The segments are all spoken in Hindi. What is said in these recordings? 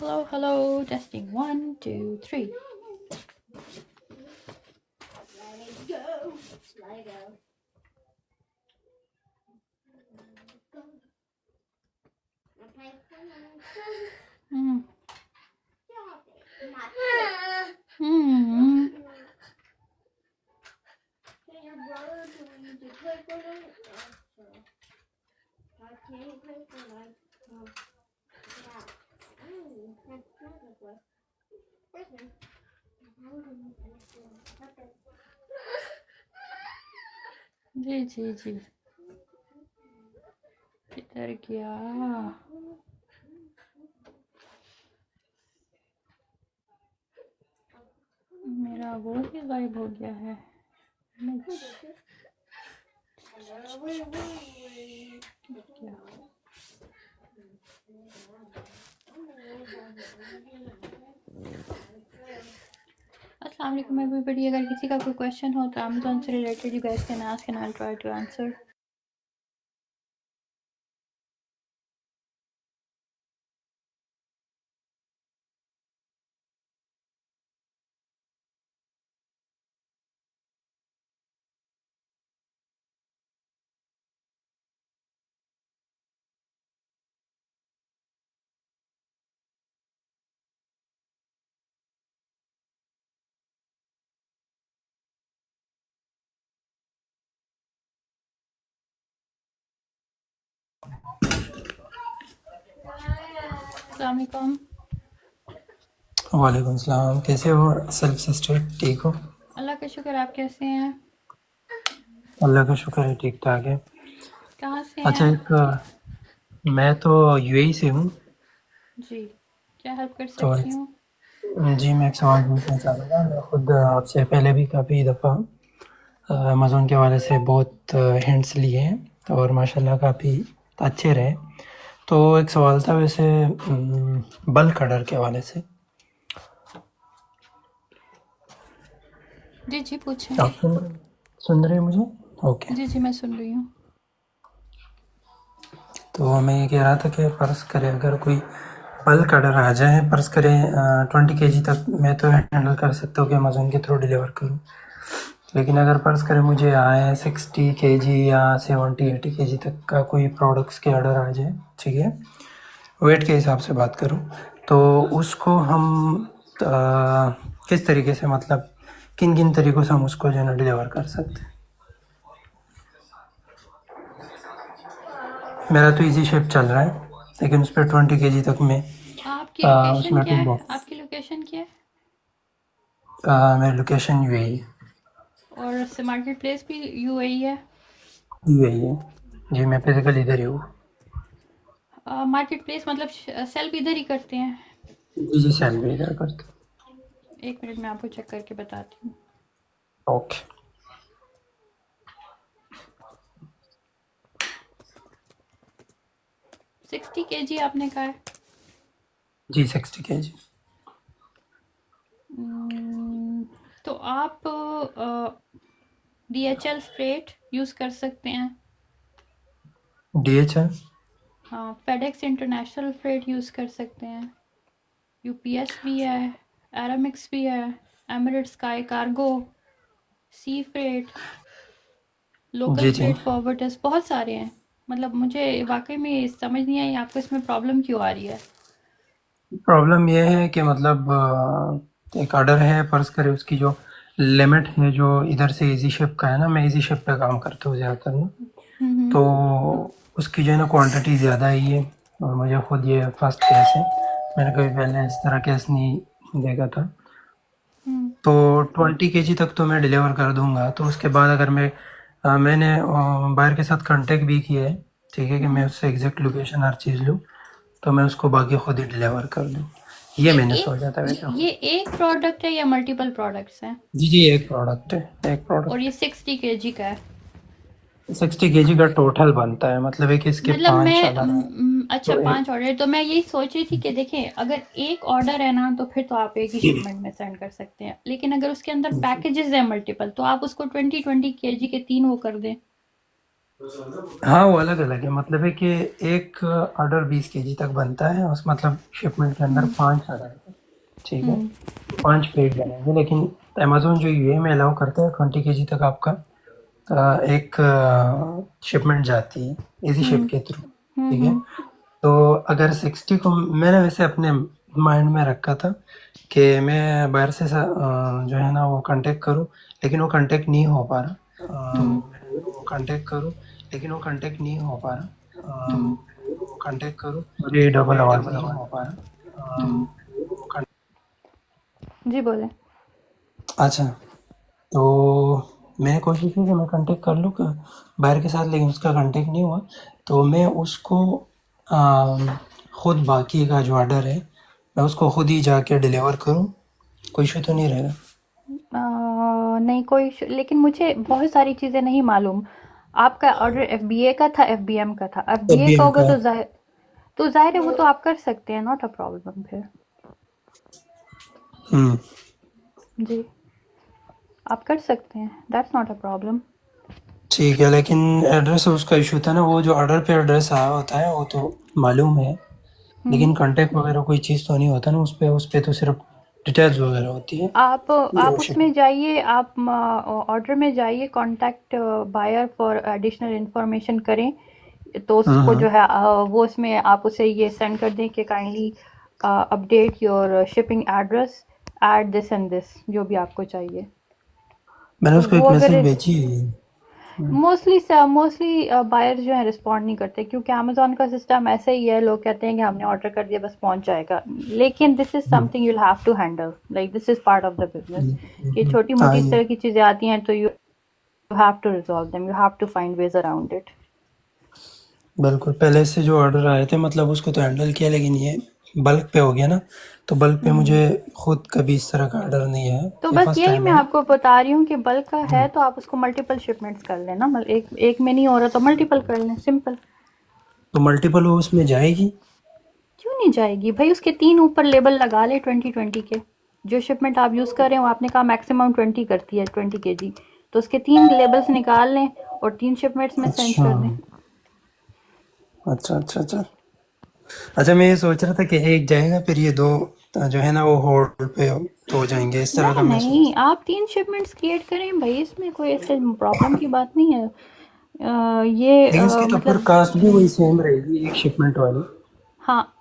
Hello, hello. Testing 1, 2, 3. Let it go. Let it go. Okay. Mm. Stop it. Not Mm. Can your brother tell you to play for them? Can you play for like? Yeah. That's not a boy. Listen. जी जी जी किधर गया? मेरा वो भी गायब हो गया है। अस्सलाम वालेकुम एवरीबॉडी। अगर किसी का कोई क्वेश्चन हो तो अमेज़न से related you guys can ask and I will try to answer. अस्सलाम वालेकुम। वालेकुम सलाम। कैसे हो सेल्फ सिस्टर? ठीक हो? अल्लाह का शुक्र। आप कैसे हैं? अल्लाह का शुक्र है, ठीक ठाक है। कहाँ से अच्छा, हैं? मैं तो यूएई से हूँ। जी, क्या हेल्प कर तो सकती हूँ? जी, मैं एक सवाल पूछना चाह रहा था। मैं खुद आपसे पहले भी काफ़ी दफ़ा अमेज़न के हवाले से बहुत हिंट्स लिए हैं और माशाल्लाह काफ़ी अच्छे रहे। तो एक सवाल था वैसे बल्क ऑर्डर के हवाले से। जी जी पूछें। आप सुन रहे हैं मुझे? ओके। जी जी मैं सुन रही हूँ। तो मैं ये कह रहा था कि फ़र्ज़ करें अगर कोई बल्क ऑर्डर आ जाए, फ़र्ज़ करें 20 केजी तक मैं तो हैंडल कर सकता हूँ कि अमेज़न के थ्रू डिलीवर करूँ। लेकिन अगर फ़र्ज़ करें मुझे आए 60 केजी या 70-80 केजी तक का कोई प्रोडक्ट्स के ऑर्डर आ जाए, ठीक है, वेट के हिसाब से बात करूँ, तो उसको हम किस तरीके से, मतलब किन किन तरीक़ों से हम उसको जो है ना डिलीवर कर सकते हैं? मेरा तो इजी शिप चल रहा है, लेकिन उस पर 20 केजी तक में आपकी लोकेशन उसमें क्या टिक है? बॉक्स। आपकी लोकेशन क्या है? मेरी लोकेशन यूएई है। और से मार्केट प्लेस भी यूएई है? यूएई है जी, मैं फिजिकल इधर ही हूँ। मार्केट प्लेस मतलब सेल भी इधर ही करते हैं? जी जी, सेल भी इधर करते। एक मिनट में आपको चेक करके बताती हूँ। ओके। 60 केजी आपने कहा है? जी 60 केजी। तो आप DHL फ्रेट यूज़ कर सकते हैं। DHL? हाँ, फेडेक्स इंटरनेशनल फ्रेट यूज़ कर सकते हैं। यूपीएस भी है, एरामिक्स भी है, Emirates, sky cargo, sea freight, local जी जी। फ्रेट फॉरवर्डर्स, बहुत सारे हैं। मतलब मुझे वाकई में समझ नहीं आई आपको इसमें प्रॉब्लम क्यों आ रही है। प्रॉब्लम ये है कि मतलब एक ऑर्डर है, फ़र्ज़ करें उसकी जो लिमिट है जो इधर से इजी शिप का है ना, मैं इजी शिप पे काम करता हूँ ज़्यादातर ना, तो उसकी जो है ना क्वांटिटी ज़्यादा ही है और मुझे खुद ये फर्स्ट केस है, मैंने कभी पहले इस तरह केस नहीं देखा था। तो 20 केजी तक तो मैं डिलीवर कर दूंगा। तो उसके बाद अगर मैंने बायर के साथ कांटेक्ट भी किया है, ठीक है, कि मैं उससे एग्जैक्ट लोकेशन हर चीज़ लूँ, तो मैं उसको बाकी खुद ही डिलीवर कर दूँ। ये मैंने सोचा था वैसे। ये एक प्रोडक्ट है या मल्टीपल प्रोडक्ट्स हैं? जी जी, एक प्रोडक्ट है, एक और प्रोडक्ट। ये 60 केजी का है? 60 केजी का टोटल बनता है, मतलब एक इसके मतलब 5 मैं ऑर्डर हैं। अच्छा तो 5 ऑर्डर, तो मैं यही सोच रही थी कि देखें अगर एक ऑर्डर है ना तो फिर तो आप एक ही शिपमेंट में सेंड कर सकते हैं, लेकिन अगर उसके अंदर पैकेजेस हैं मल्टीपल तो आप उसको 20 केजी के 3 वो कर दें। हाँ वो अलग अलग है, मतलब है कि एक ऑर्डर 20 kg तक बनता है, उस मतलब शिपमेंट के अंदर 5 आ रहा है, ठीक है, हम्म 5 पेड़ बनेंगे। लेकिन अमेजोन जो यूए में अलाउ करता है 20 kg तक आपका एक शिपमेंट जाती है इजी शिप हम्म के थ्रू, ठीक है। हम्म तो अगर 60 को मैंने वैसे अपने माइंड में रखा था कि मैं बाहर से जो है ना वो कांटेक्ट करूं, लेकिन वो कांटेक्ट नहीं हो पा रहा। हम्म वो कांटेक्ट करूं, लेकिन वो कांटेक्ट नहीं हो पा रहा। हम्म वो कांटेक्ट करूं, मुझे डबल आवाज नहीं हो पा रहा। हम्म जी बोले। अच्छा, तो मैंने कोशिश की कि मैं कांटेक्ट कर लूँ बाहर के साथ, लेकिन उसका कांटेक्ट नहीं हुआ। तो मैं उसको खुद बाकी का जो ऑर्डर है मैं उसको खुद ही जाके डिलीवर करूँ, कोई इशू तो नहीं रहेगा? नहीं कोई लेकिन मुझे बहुत सारी चीज़ें नहीं मालूम। आपका ऑर्डर एफबीए का था, एफबीएम का था? एफबीए का एफबीएम होगा का है। तो जाहिर है वो तो आप कर सकते हैं, नॉट अ प्रॉब्लम फिर। हम्म, जी, आप कर सकते हैं, दैट्स नॉट अ प्रॉब्लम। ठीक है, लेकिन एड्रेस उसका इशू था ना, वो जो ऑर्डर पे एड्रेस आया होता है वो तो मालूम है, हम्म लेकिन कांटेक्ट वगैरह कोई चीज़ तो नहीं होता ना उस पे तो सिर्फ डिटेल्स वगैरह होती है। आप जो उसमें जाइए, आप ऑर्डर में जाइए, contact buyer for additional information करें। तो उसको हम्म, जो है वो उसमें आप उसे ये सेंड कर दें कि kindly update your shipping address at this and this, जो भी आपको चाहिए। मैंने तो उसको वो एक अगर मैसेज भेजी है। हम्म, मोस्टली बायर जो है रिस्पॉन्ड नहीं करते, क्योंकि अमेजोन का सिस्टम ऐसे ही है। लोग कहते हैं कि हमने ऑर्डर कर दिया, बस पहुंच जाएगा। लेकिन this is hmm, something you have to handle, like this is part of the business. कि छोटी हाँ मोटी इस ये तरह की चीज़ें आती हैं तो you have to resolve them, you have to find ways around it. बिल्कुल, पहले से जो ऑर्डर आए थे मतलब उसको तो हैंडल किया, लेकिन ये बल्क पे हो गया ना, तो बल्क पे मुझे खुद कभी इस तरह का ऑर्डर नहीं आया, तो ये बस फर्स्ट यही टाइम मैं है। आपको बता रही हूँ कि बल्क का हम्म, है तो आप उसको मल्टीपल शिपमेंट्स कर लेना। एक एक में नहीं हो रहा तो मल्टीपल कर लें, सिंपल। तो मल्टीपल वो उसमें जाएगी? क्यों नहीं जाएगी भाई? उसके 3 ऊपर लेबल लगा ले 20-20 के। जो शिपमेंट आप यूज़ कर रहे हो, आपने कहा मैक्सिमम 20 करती है, 20 kg, तो उसके 3 लेबल्स निकाल लें और 3 शिपमेंट्स में सेंड अच्छा कर दें। अच्छा अच्छा अच्छा। अच्छा, मैं ये सोच रहा था कि एक जाएगा फिर ये दो जो है ना वो होल्ड पे हो जाएंगे, इस तरह नहीं का मैं सोच। नहीं, आप 3 शिपमेंट्स क्रिएट करें भाई, इसमें कोई ऐसे प्रॉब्लम की बात नहीं है। लेकिन उसकी तो फिर मतलब कास्ट भी वही सेम रहेगी एक शिपमेंट वाली। हाँ,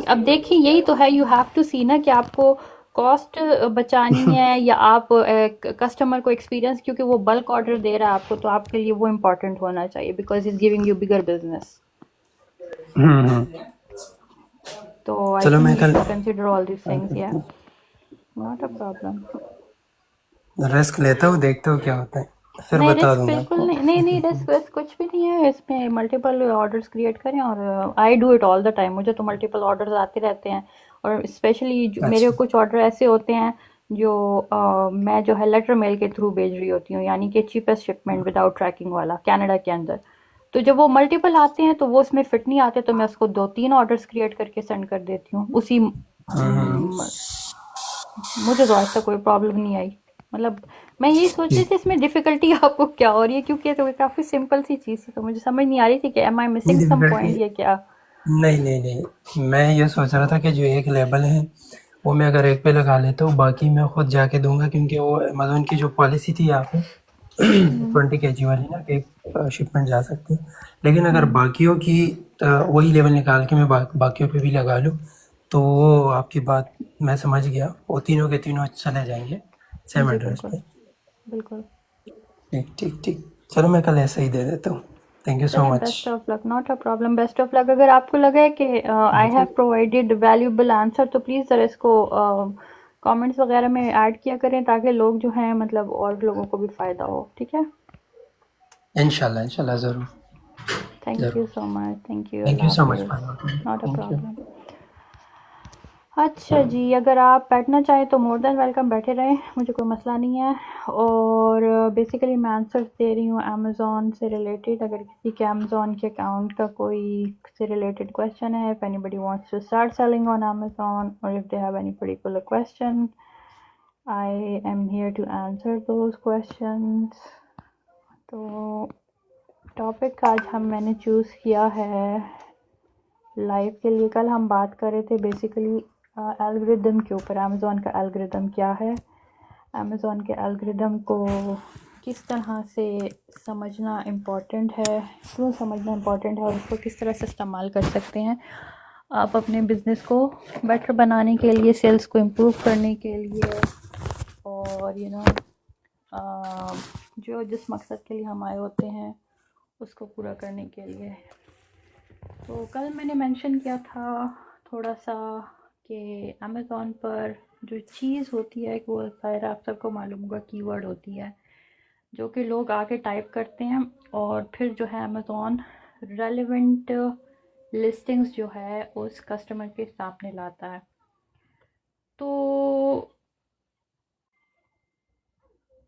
अब देखिए यही तो है, यू हैव टू सी ना कि आपको कॉस्ट बचानी है या आप कस्टमर को एक्सपीरियंस, क्योंकि वो बल्क ऑर्डर दे रहा है आपको, तो आपके लिए वो इम्पोर्टेंट होना चाहिए because is giving you bigger business. Hmm. तो आई चलो थिंक मैं यू कल should consider all this things, या नॉट अ प्रॉब्लम। रिस्क लेता हूँ, देखता हूँ क्या होता है, फिर नहीं बता रिस्क दूंगा बिल्कुल आपको। नहीं, नहीं नहीं, रिस्क रिस्क कुछ भी नहीं है इसमें। मल्टीपल ऑर्डर्स क्रिएट करें, और I do it all the time, मुझे तो मल्टीपल ऑर्डर्स आते रहते हैं। और स्पेशली मेरे अच्छा। कुछ ऑर्डर ऐसे होते हैं जो मैं जो है लेटर मेल के थ्रू भेज रही होती हूँ, यानी कि चीपेस्ट शिपमेंट विदाउट ट्रैकिंग वाला, कनाडा के अंदर। तो जब वो मल्टीपल आते हैं तो वो उसमें फिट नहीं आते, तो मैं उसको 2-3 ऑर्डर्स क्रिएट करके सेंड कर देती हूँ उसी मुझे तो आज तक कोई प्रॉब्लम नहीं आई। मतलब मैं यही सोच रही ठीक। थी इसमें डिफिकल्टी आपको क्या हो रही है, क्योंकि ये तो काफ़ी सिंपल सी चीज़ थी, तो मुझे समझ नहीं आ रही थी कि एम आई नहीं मिसिंग सम डिफिकल्टी, पॉइंट या क्या। नहीं नहीं नहीं, मैं ये सोच रहा था कि जो एक लेबल है वो मैं अगर एक पे लगा लेता हूँ, बाकी मैं खुद जाके दूंगा, क्योंकि वो अमेजोन की जो पॉलिसी थी यहाँ पे हम्म 20 kg वाली ना कि एक शिपमेंट जा सकती है। लेकिन अगर हम्म बाकियों की वही लेवल निकाल के मैं बाकियों पे भी लगा लूँ, तो वो आपकी बात मैं समझ गया, वो तीनों के तीनों चले जाएंगे सेम जी एड्रेस बिल्कुल पे। बिल्कुल। ठीक ठीक ठीक, चलो मैं कल ऐसा ही दे देता हूँ। थैंक यू सो चलें, much. Best of luck, not a problem, best of luck. अगर आपको लगा है कि I have provided valuable answer, तो प्लीज़ ज़रा इसको कमेंट्स वगैरह में ऐड किया करें, ताकि लोग जो हैं मतलब और लोगों को भी फ़ायदा हो, ठीक है। इंशाल्लाह इंशाल्लाह, ज़रूर थैंक यू ज़रूर। So much, thank you, thank you अल्लाह सो मच हाफिज़। For, not a thank you. Problem. अच्छा जी, अगर आप बैठना चाहें तो मोर देन वेलकम, बैठे रहें, मुझे कोई मसला नहीं है। और बेसिकली मैं आंसर दे रही हूँ अमेज़ॉन से रिलेटेड। अगर किसी के अमेज़ॉन के अकाउंट का कोई से रिलेटेड क्वेश्चन है, if anybody wants to start selling on Amazon, और if they have any particular question, I am here to answer those questions. तो टॉपिक आज मैंने चूज़ किया है लाइव के लिए। कल हम बात कर रहे थे बेसिकली एल्गोरिदम के ऊपर, अमेज़ॉन का एल्गोरिदम क्या है, अमेज़ॉन के एल्गोरिदम को किस तरह से समझना इम्पोर्टेंट है, क्यों समझना इम्पोर्टेंट है और उसको किस तरह से इस्तेमाल कर सकते हैं आप अपने बिज़नेस को बेटर बनाने के लिए, सेल्स को इम्प्रूव करने के लिए, और जो जिस मकसद के लिए हम आए होते हैं उसको पूरा करने के लिए। तो कल मैंने मेंशन किया था थोड़ा सा कि अमेज़ॉन पर जो चीज़ होती है वो ज़ाहिर आप सबको मालूम होगा कीवर्ड होती है, जो कि लोग आके टाइप करते हैं और फिर जो है अमेज़ॉन रेलेवेंट लिस्टिंग्स जो है उस कस्टमर के सामने लाता है। तो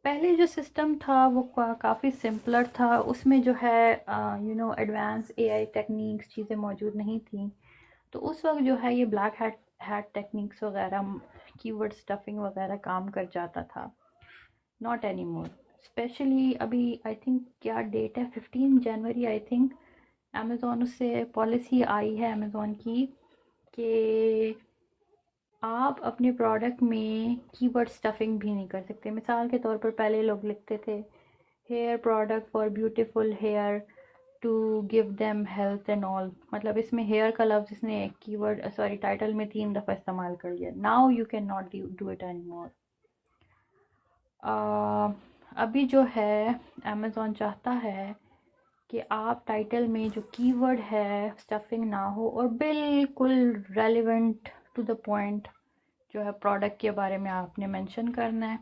पहले जो सिस्टम था वो काफ़ी सिंपलर था, उसमें जो है एडवांस एआई टेक्निक्स चीज़ें मौजूद नहीं थी। तो उस वक्त जो है ये ब्लैक हैट टेक्निक्स वगैरह, कीवर्ड स्टफिंग वगैरह काम कर जाता था। नॉट एनी मोर, स्पेशली अभी आई थिंक क्या डेट है, 15 जनवरी आई थिंक अमेज़ॉन से पॉलिसी आई है अमेज़ॉन की कि आप अपने प्रोडक्ट में कीवर्ड स्टफिंग भी नहीं कर सकते। मिसाल के तौर पर पहले लोग लिखते थे hair product for beautiful hair to give them health and all, मतलब इसमें हेयर का लफ्ज़ इसने कीवर्ड सॉरी टाइटल में 3 दफ़ा इस्तेमाल कर लिया। Now you can not do it any more. अभी जो है अमेज़ॉन चाहता है कि आप टाइटल में जो कीवर्ड है स्टफिंग ना हो और बिल्कुल रेलिवेंट टू द पॉइंट जो है प्रोडक्ट के बारे में आपने मेंशन करना है,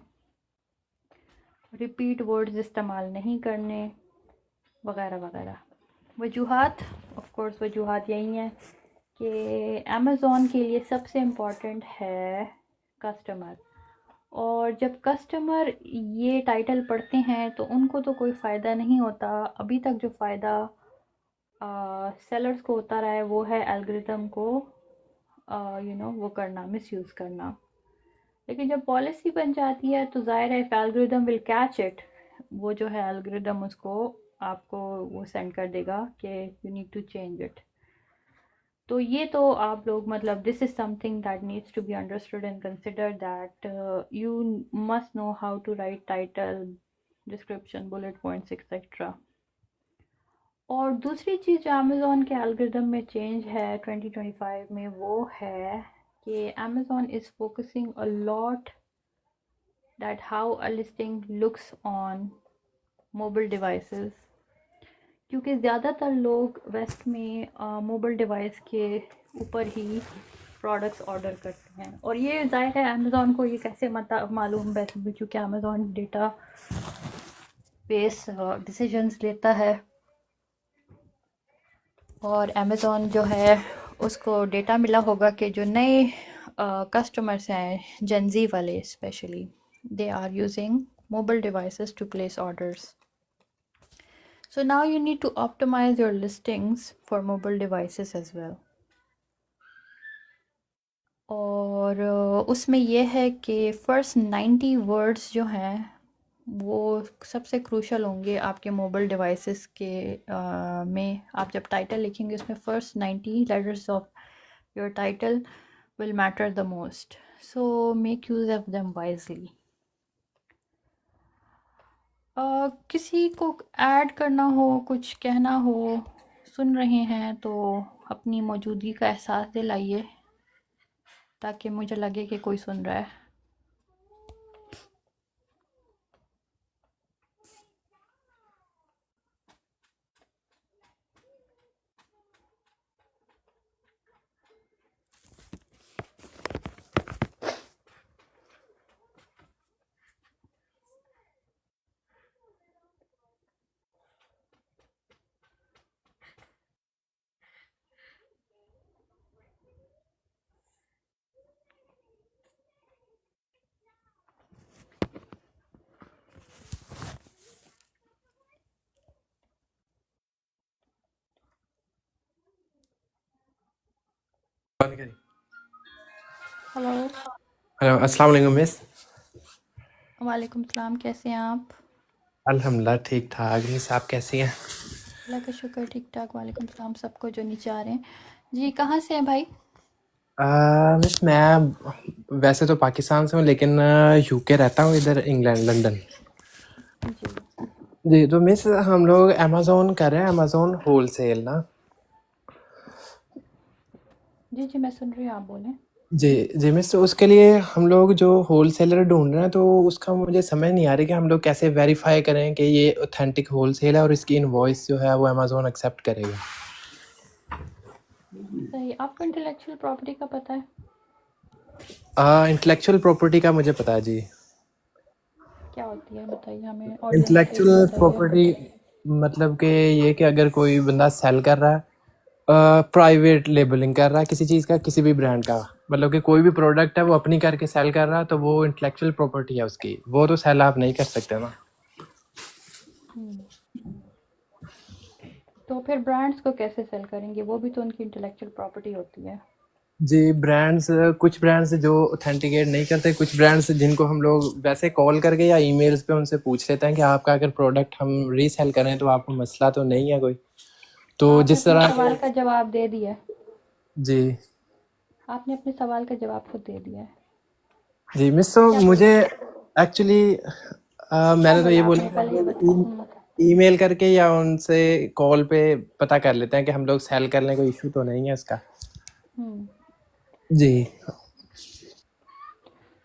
रिपीट वर्ड्स इस्तेमाल नहीं करने वगैरह वगैरह। वजूहात ऑफ कोर्स वजूहात यही हैं कि अमेज़ॉन के लिए सबसे इम्पॉर्टेंट है कस्टमर, और जब कस्टमर ये टाइटल पढ़ते हैं तो उनको तो कोई फ़ायदा नहीं होता। अभी तक जो फ़ायदा सेलर्स को होता रहा है वो है एल्गोरिदम को वो करना, मिसयूज़ करना। लेकिन जब पॉलिसी बन जाती है तो ज़ाहिर है if algorithm will catch it, वो जो है एल्गोरिदम उसको आपको वो सेंड कर देगा कि you need to change it. तो ये तो आप लोग मतलब this is something that needs to be understood and consider that you must know how to write title, description, bullet points etcetera. और दूसरी चीज़ जो अमेज़ॉन के एल्गोरिदम में चेंज है 2025 में वो है कि Amazon is focusing a lot that how a listing looks on mobile devices, क्योंकि ज़्यादातर लोग वेस्ट में मोबाइल डिवाइस के ऊपर ही प्रोडक्ट्स ऑर्डर करते हैं। और ये ज़ाहिर है अमेज़ॉन को ये कैसे मालूम वैसे भी, क्योंकि अमेज़ॉन डेटा बेस डिसीजंस लेता है और अमेज़ॉन जो है उसको डेटा मिला होगा कि जो नए कस्टमर्स हैं जेनजी वाले specially, they are using mobile devices to place orders. So now you need to optimize your listings for mobile devices as well. और उसमें यह है कि फ़र्स्ट 90 वर्ड्स जो हैं वो सबसे क्रूशल होंगे आपके मोबाइल डिवाइसेस के में। आप जब टाइटल लिखेंगे उसमें first 90 letters of your title will matter the most. So make use of them wisely. किसी को ऐड करना हो, कुछ कहना हो, सुन रहे हैं तो अपनी मौजूदगी का एहसास दिलाइए ताकि मुझे लगे कि कोई सुन रहा है। हेलो। हेलो, अस्सलाम वालेकुम मिस। वालेकुम सलाम, कैसे हैं आप? अल्हम्दुलिल्लाह ठीक ठाक। मिस आप कैसी हैं? अल्लाह का शुक्र ठीक ठाक। वालेकुम सलाम सबको जो नीचे आ रहे हैं। जी कहाँ से हैं भाई? मिस मैं वैसे तो पाकिस्तान से हूँ, लेकिन यूके रहता हूँ, इधर इंग्लैंड, लंदन। जी जी, तो मिस हम लोग अमेज़न कर रहे हैं, अमेज़न होलसेल ना। जी जी मैं सुन रही हूँ, आप बोलें। जी जी मिस, तो उसके लिए हम लोग जो होलसेलर ढूंढ रहे हैं, तो उसका मुझे समझ नहीं आ रही कि हम लोग कैसे वेरीफाई करें कि ये ऑथेंटिक होलसेल है और इसकी इनवॉइस जो है वो अमेज़न एक्सेप्ट करेगा। सही। आपको इंटेलेक्चुअल प्रॉपर्टी का पता है? इंटेलेक्चुअल प्रॉपर्टी का मुझे पता है जी। क्या होती है बताइए हमें, ऑडियंस पे भी इंटेलेक्चुअल बताइए। प्रॉपर्टी मतलब कि ये कि अगर कोई बंदा सेल कर रहा है, प्राइवेट लेबलिंग कर रहा है किसी चीज़ का, किसी भी ब्रांड का, मतलब कि कोई भी प्रोडक्ट है वो अपनी करके सेल कर रहा है, तो वो इंटेलेक्चुअल प्रॉपर्टी है उसकी, वो तो सेल आप नहीं कर सकते ना। हम्म, तो फिर ब्रांड्स को कैसे सेल करेंगे? वो भी तो उनकी इंटेलेक्चुअल प्रॉपर्टी होती है। जी, ब्रांड्स, कुछ ब्रांड्स जो ऑथेंटिकेट नहीं करते, कुछ ब्रांड्स जिनको हम लोग वैसे कॉल करके या ईमेल्स पे उनसे पूछ लेते हैं कि आपका अगर प्रोडक्ट हम रीसेल करें तो आपको मसला तो नहीं है कोई। तो आपने जिस अपने तरह सवाल का जवाब दे दिया है। जी आपने अपने सवाल का जवाब खुद दे दिया है। जी मिस, तो क्या मुझे बोला? एक्चुअली क्या मैंने तो ये बोला बोला आपने कि हम पहले ये लोग बताओ। ईमेल करके या उनसे कॉल पे पता कर लेते हैं कि हम लोग सेल कर लें, कोई इशू तो नहीं है इसका। हम्म, जी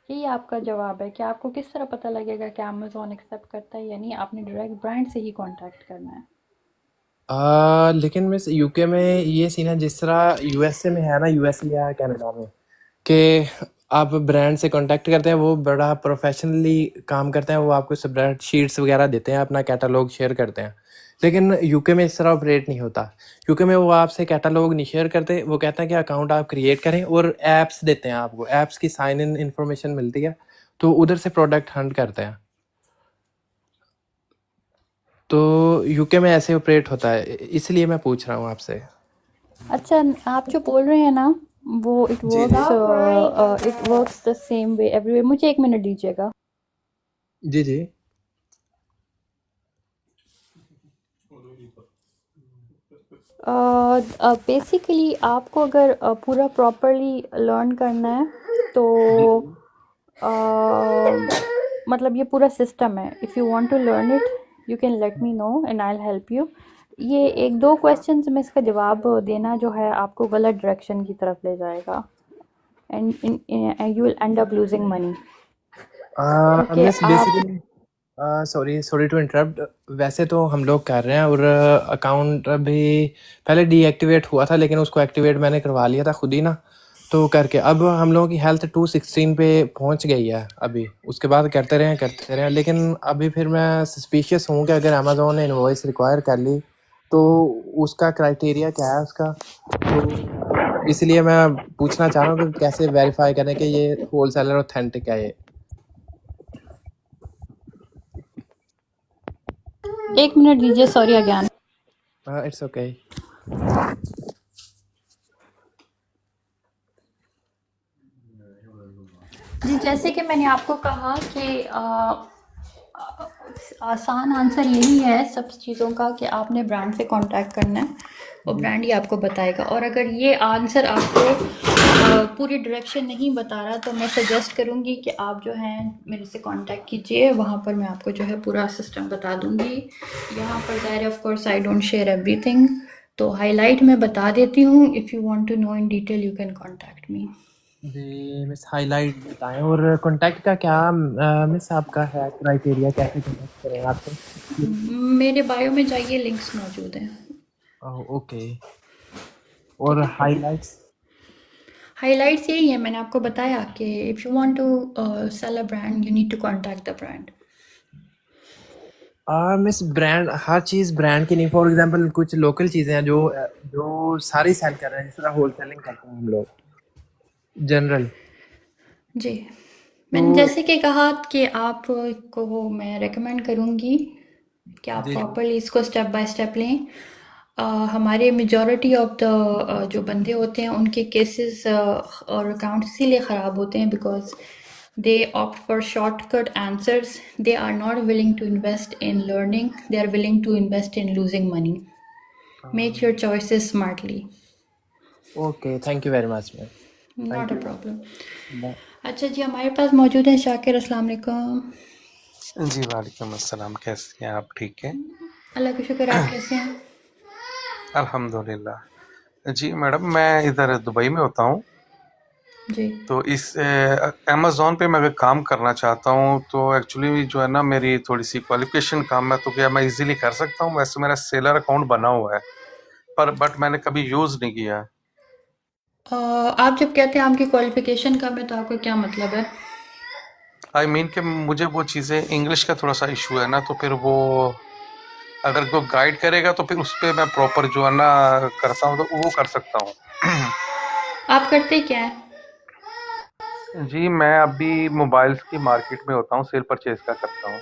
यही आपका जवाब है कि आपको किस तरह पता लगेगा कि अमेज़न एक्सेप्ट करता है या नहीं? आपने डायरेक्ट ब्रांड से ही कांटेक्ट करना है। लेकिन मिस यूके में ये सीन है जिस तरह यूएसए में है ना, यूएसए या कनाडा में, कि आप ब्रांड से कांटेक्ट करते हैं, वो बड़ा प्रोफेशनली काम करते हैं, वो आपको स्प्रेड शीट्स वगैरह देते हैं, अपना कैटलॉग शेयर करते हैं। लेकिन यूके में इस तरह ऑपरेट नहीं होता। यूके में वो आपसे कैटलॉग नहीं शेयर करते, वो कहते हैं कि अकाउंट आप क्रिएट करें और ऐप्स देते हैं आपको, ऐप्स की साइन इन इंफॉर्मेशन मिलती है, तो उधर से प्रोडक्ट हंट करते हैं। तो यूके में ऐसे ऑपरेट होता है, इसलिए मैं पूछ रहा हूँ आपसे। अच्छा, आप जो बोल रहे हैं ना, वो इट जी जी works the same way everywhere. मुझे 1 मिनट दीजिएगा। जी जी बेसिकली आपको अगर पूरा प्रॉपरली लर्न करना है तो मतलब ये पूरा सिस्टम है। If you want to learn it you can let me know and I will help you. ये 1-2 क्वेश्चंस में इसका जवाब देना जो है आपको गलत डायरेक्शन की तरफ ले जाएगा and you will end up losing money, क्योंकि मिस आप basically, sorry sorry to interrupt, वैसे तो हम लोग कर रहे हैं, और अकाउंट अभी पहले डीएक्टिवेट हुआ था, लेकिन उसको एक्टिवेट मैंने करवा लिया था खुद ही ना, तो करके अब हम लोगों की हेल्थ 216 पे पहुंच गई है अभी। उसके बाद करते रहे, लेकिन अभी फिर मैं सस्पिशियस हूँ कि अगर अमेजोन ने इनवॉइस रिक्वायर कर ली तो उसका क्राइटेरिया क्या है उसका, तो इसलिए मैं पूछना चाह रहा हूँ कि कैसे वेरीफाई करें कि ये होल सेलर ऑथेंटिक है ये। 1 मिनट दीजिए, सॉरी अगेन। It's okay. जी, जैसे कि मैंने आपको कहा कि आसान आंसर यही है सब चीज़ों का कि आपने ब्रांड से कांटेक्ट करना है और ब्रांड ही आपको बताएगा। और अगर ये आंसर आपको पूरी डायरेक्शन नहीं बता रहा तो मैं सजेस्ट करूँगी कि आप जो हैं मेरे से कांटेक्ट कीजिए, वहाँ पर मैं आपको जो है पूरा सिस्टम बता दूँगी। यहाँ पर ज़ाहिर of course I don't share everything, तो हाईलाइट मैं बता देती हूँ। If you want to know in detail you can contact me. जी मिस, हाईलाइट बताएं, और कांटेक्ट का क्या मिस आपका है क्राइटेरिया, कैसे कांटेक्ट करें आपसे? मेरे बायो में जाइए, लिंक्स मौजूद हैं। ओके। ठीक और है, हाईलाइट्स? हाइलाइट्स यही है, मैंने आपको बताया कि if you want to sell a brand you need to contact the brand. Miss brand, हर चीज़ ब्रांड की नहीं, फॉर एग्जांपल कुछ लोकल चीज़ें हैं जो जो सारी सेल कर रहे हैं, जिस तरह होल सेलिंग करते हैं हम लोग जनरल, जी, तो मैंने जैसे कि कहा कि आपको मैं रेकमेंड करूँगी कि आप जी जी प्रॉपरली इसको स्टेप बाय स्टेप लें। हमारे मेजॉरिटी ऑफ द जो बंदे होते हैं उनके केसेस और अकाउंट इसीलिए ख़राब होते हैं because they opt for shortcut answers. They are not willing to invest in learning, they are willing to invest in losing money. Make your choices smartly. Okay, thank you very much ma'am. Not thank a you. problem. Bye. अच्छा जी, हमारे पास मौजूद हैं शाकिर। अस्सलाम वालेकुम। जी वालेकुम अस्सलाम, कैसे हैं आप? ठीक है, अल्लाह का शुक्र, आप कैसे हैं? अल्हम्दुलिल्लाह। जी मैडम, मैं इधर दुबई में होता हूँ। जी। तो इस अमेज़ॉन पे मैं अगर काम करना चाहता हूँ तो एक्चुअली जो है ना, मेरी थोड़ी सी क्वालिफिकेशन कम है, तो क्या मैं इजीली कर सकता हूँ? वैसे मेरा सेलर अकाउंट बना हुआ है, पर बट मैंने कभी यूज़ नहीं किया है। आप जब कहते हैं आपकी क्वालिफिकेशन कम है तो आपका क्या मतलब है? आई मीन कि मुझे वो चीज़ें, इंग्लिश का थोड़ा सा इशू है ना, तो फिर वो अगर कोई गाइड करेगा तो फिर उस पर मैं प्रॉपर जो है ना करता हूँ, तो वो कर सकता हूँ। आप करते क्या हैं? जी, मैं अभी मोबाइल्स की मार्केट में होता हूँ, सेल परचेज का करता हूँ।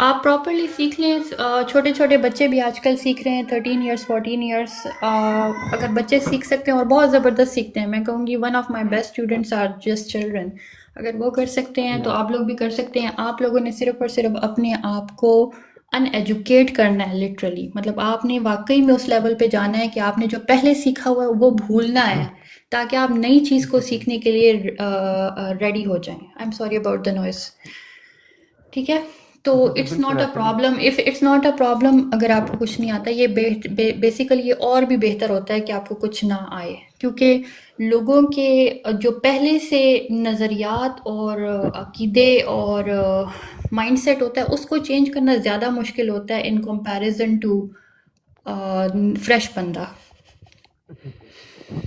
आप प्रॉपरली सीख लें। छोटे छोटे बच्चे भी आजकल सीख रहे हैं, 13 ईयर्स 14 ईयर्स। अगर बच्चे सीख सकते हैं और बहुत ज़बरदस्त सीखते हैं, मैं कहूँगी one of my best students are just children. अगर वो कर सकते हैं तो आप लोग भी कर सकते हैं। आप लोगों ने सिर्फ और सिर्फ अपने आप को अनएजुकेट करना है, लिटरली। मतलब आपने वाकई में उस लेवल पे जाना है कि आपने जो पहले सीखा हुआ है वो भूलना है, ताकि आप नई चीज़ को सीखने के लिए रेडी हो जाएं। I am sorry about the noise. ठीक है, तो इट्स बिल्कुल not a actually problem if it's not a problem अगर आपको कुछ नहीं आता। ये बेसिकली ये और भी बेहतर होता है कि आपको कुछ ना आए, क्योंकि लोगों के जो पहले से नज़रियात और अकीदे और माइंडसेट होता है, उसको चेंज करना ज़्यादा मुश्किल होता है इन कंपैरिजन टू फ्रेश बंदा।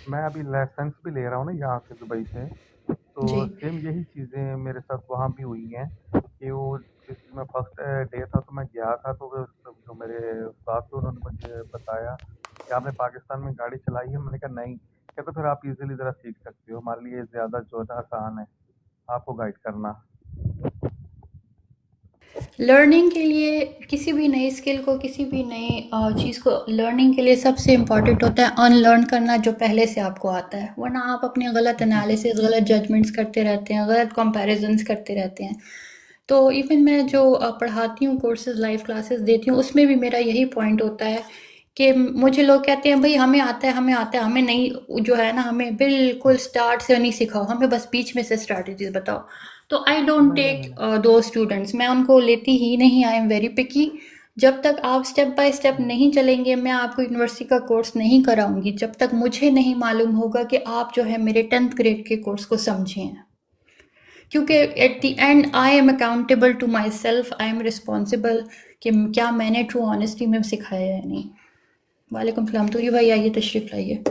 मैं अभी लाइसेंस भी ले रहा हूँ ना यहाँ से, दुबई से। जी। तो सेम यही चीज़ें मेरे साथ वहाँ भी हुई हैं कि वो जिस दिन मैं फर्स्ट डे था तो मैं गया था, तो जो मेरे उस्ताद थे उन्होंने मुझे बताया कि आपने पाकिस्तान में गाड़ी चलाई है? मैंने कहा नहीं। कहते फिर आप इजीली ज़रा सीख सकते हो, हमारे लिए ज़्यादा जो है ना आसान है आपको गाइड करना। लर्निंग के लिए किसी भी नई स्किल को, किसी भी नई चीज़ को लर्निंग के लिए सबसे इम्पॉर्टेंट होता है अनलर्न करना जो पहले से आपको आता है। वरना आप अपने गलत एनालिसिस, गलत जजमेंट्स करते रहते हैं, गलत कंपैरिजंस करते रहते हैं। तो इवन मैं जो पढ़ाती हूँ, कोर्सेज, लाइव क्लासेस देती हूँ, उसमें भी मेरा यही पॉइंट होता है कि मुझे लोग कहते हैं भाई हमें आता है, हमें आता है, हमें नहीं जो है ना, हमें बिल्कुल स्टार्ट से नहीं सिखाओ, हमें बस बीच में से स्ट्रैटेजीज बताओ। तो आई डोंट नहीं नहीं टेक नहीं दो स्टूडेंट्स, मैं उनको लेती ही नहीं। I am very picky. जब तक आप स्टेप बाय स्टेप नहीं चलेंगे, मैं आपको यूनिवर्सिटी का कोर्स नहीं कराऊंगी जब तक मुझे नहीं मालूम होगा कि आप जो है मेरे 10th ग्रेड के कोर्स को समझे हैं। क्योंकि बिल्कुल एट द सही एंड बात I am accountable to myself. I am responsible कि क्या मैंने ट्रू ऑनेस्टी में सिखाया है या नहीं। वालेकुम सलाम। तूरी भाई आइए, तशरीफ लाइए। है,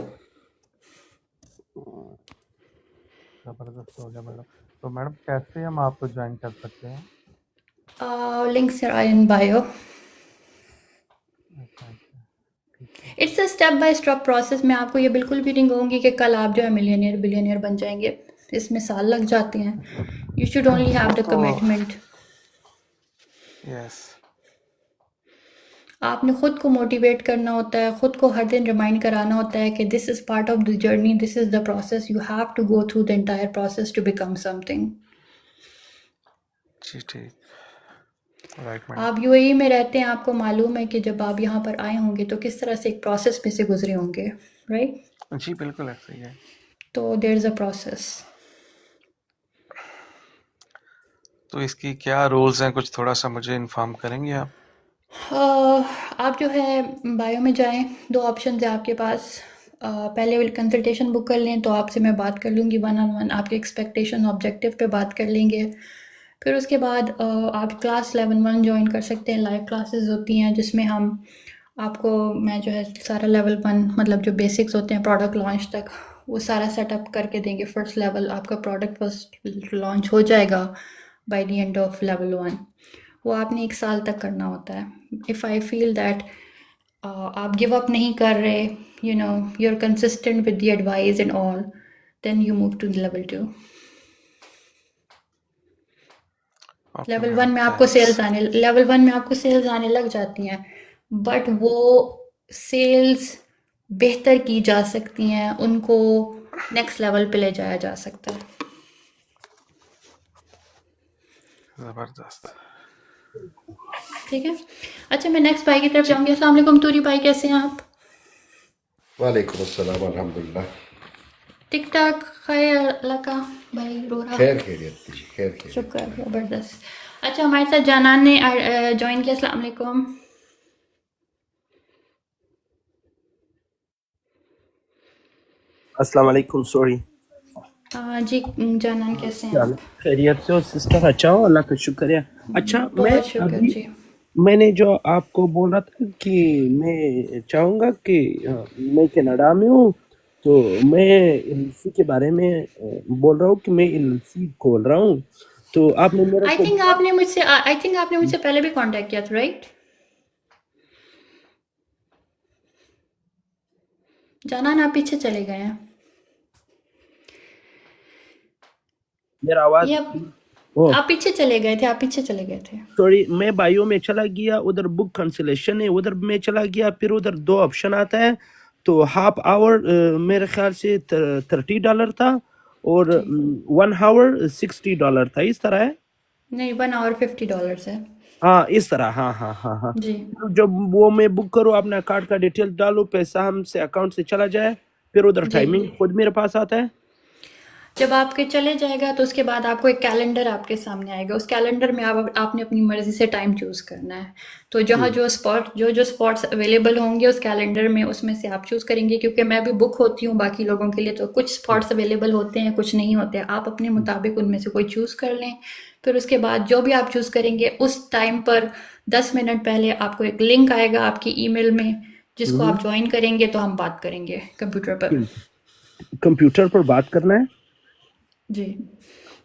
ज़बरदस्त हो गया मैडम। तो मैडम कैसे हम आपको ज्वाइन कर सकते हैं? Links are in bio. अच्छा अच्छा, ठीक है। It's a step by step process. मैं आपको ये बिल्कुल भी नहीं कहूँगी कि कल आप जो है मिलियनियर बिलियनियर बन जाएंगे। इसमें साल लग जाते हैं। यू शुड ओनली हैव वो द तो कमिटमेंट। यस। आपने खुद को मोटिवेट करना होता है, खुद को हर दिन रिमाइंड कराना होता है कि this is part of the journey, this is the process, you have to go through the entire process to become something. जी ठीक, राइट मैडम। आप यूएई में रहते हैं, आपको मालूम है कि जब आप यहाँ पर आए होंगे तो किस तरह से एक प्रोसेस में से गुजरे होंगे, राइट? जी बिल्कुल ऐसा ही है। तो देयर इज़ अ प्रोसेस। तो इसकी क्या रूल्स हैं, कुछ थोड़ा सा मुझे इन्फॉर्म करेंगे आप? आप जो है बायो में जाएं, दो ऑप्शन है आपके पास। पहले कंसल्टेशन बुक कर लें तो आपसे मैं बात कर लूँगी वन ऑन वन, आपके एक्सपेक्टेशन ऑब्जेक्टिव पे बात कर लेंगे। फिर उसके बाद आप क्लास 11 ज्वाइन कर सकते हैं। लाइव क्लासेस होती हैं जिसमें हम आपको, मैं जो है सारा लेवल 1, मतलब जो बेसिक्स होते हैं प्रोडक्ट लॉन्च तक, वो सारा सेटअप करके देंगे। फर्स्ट लेवल आपका प्रोडक्ट फर्स्ट लॉन्च हो जाएगा by the end of level 1। वो आपने 1 साल तक करना होता है। इफ़ आई फील दैट आप गिव अप नहीं कर रहे, you are consistent with the advice and all, then you move to level 2। Okay level madam, 1 में आपको थैंक्स। सेल्स आने लग जाती हैं, बट वो सेल्स बेहतर की जा सकती हैं, उनको नेक्स्ट लेवल पे ले जाया जा सकता है। ज़बरदस्त। ठीक है। अच्छा, मैं नेक्स्ट भाई की तरफ जाऊंगी। अस्सलाम वालेकुम तूरी भाई, कैसे हैं आप? वालेकुम अस्सलाम अल्हम्दुलिल्लाह। टिक टाक, खैर अल्लाह का। भाई रो रहा। खैर खैरियत जी, खैर खैरियत। शुक्र, ज़बरदस्त। अच्छा, हमारे साथ जानान ने ज्वाइन किया। अस्सलाम वालेकुम। अस्सलाम वालेकुम। सॉरी, जी जानान, कैसे हैं क्या हाल आप? है? खैरियत से हो सिस्टर? अच्छा हो, अल्लाह का शुक्र है। अच्छा, मैं बहुत शुक्र अभी जी। मैंने जो आपको बोला था कि मैं चाहूँगा कि मैं कनाडा में हूँ, तो मैं एलएलसी के बारे में बोल रहा हूँ कि मैं एलएलसी खोल रहा हूँ। तो आपने मेरे आई को थिंक आपने मुझसे पहले भी कांटेक्ट किया था, राइट? जानान, आप पीछे चले गए हैं। मेरा आवाज़ ये ओह आप पीछे चले गए थे, आप पीछे चले गए थे। सॉरी, मैं बायो में चला गया, उधर बुक कैंसिलेशन है, उधर में चला गया, फिर उधर 2 ऑप्शन आता है, तो हाफ आवर मेरे ख्याल से $30 था और जी 1 आवर $60 था, इस तरह है। नहीं, $1 $50 है। हाँ, इस तरह, हाँ हाँ हाँ हाँ। जी तो जब वो मैं बुक करूँ, अपना कार्ड का डिटेल डालो, पैसा हमसे अकाउंट से चला जाए, फिर उधर जी टाइमिंग खुद मेरे पास आता है। जब आपके चले जाएगा तो उसके बाद आपको एक कैलेंडर आपके सामने आएगा। उस कैलेंडर में आपने अपनी मर्जी से टाइम चूज़ करना है। तो जहाँ जो स्पॉट्स अवेलेबल होंगे उस कैलेंडर में, उसमें से आप चूज़ करेंगे। क्योंकि मैं भी बुक होती हूँ बाकी लोगों के लिए, तो कुछ स्पॉट्स अवेलेबल होते हैं, कुछ नहीं होते। आप अपने मुताबिक उनमें से कोई चूज़ कर लें। फिर उसके बाद जो भी आप चूज़ करेंगे उस टाइम पर 10 मिनट पहले आपको एक लिंक आएगा आपकी ईमेल में, जिसको आप ज्वाइन करेंगे तो हम बात करेंगे कंप्यूटर पर। कंप्यूटर पर बात करना है। जी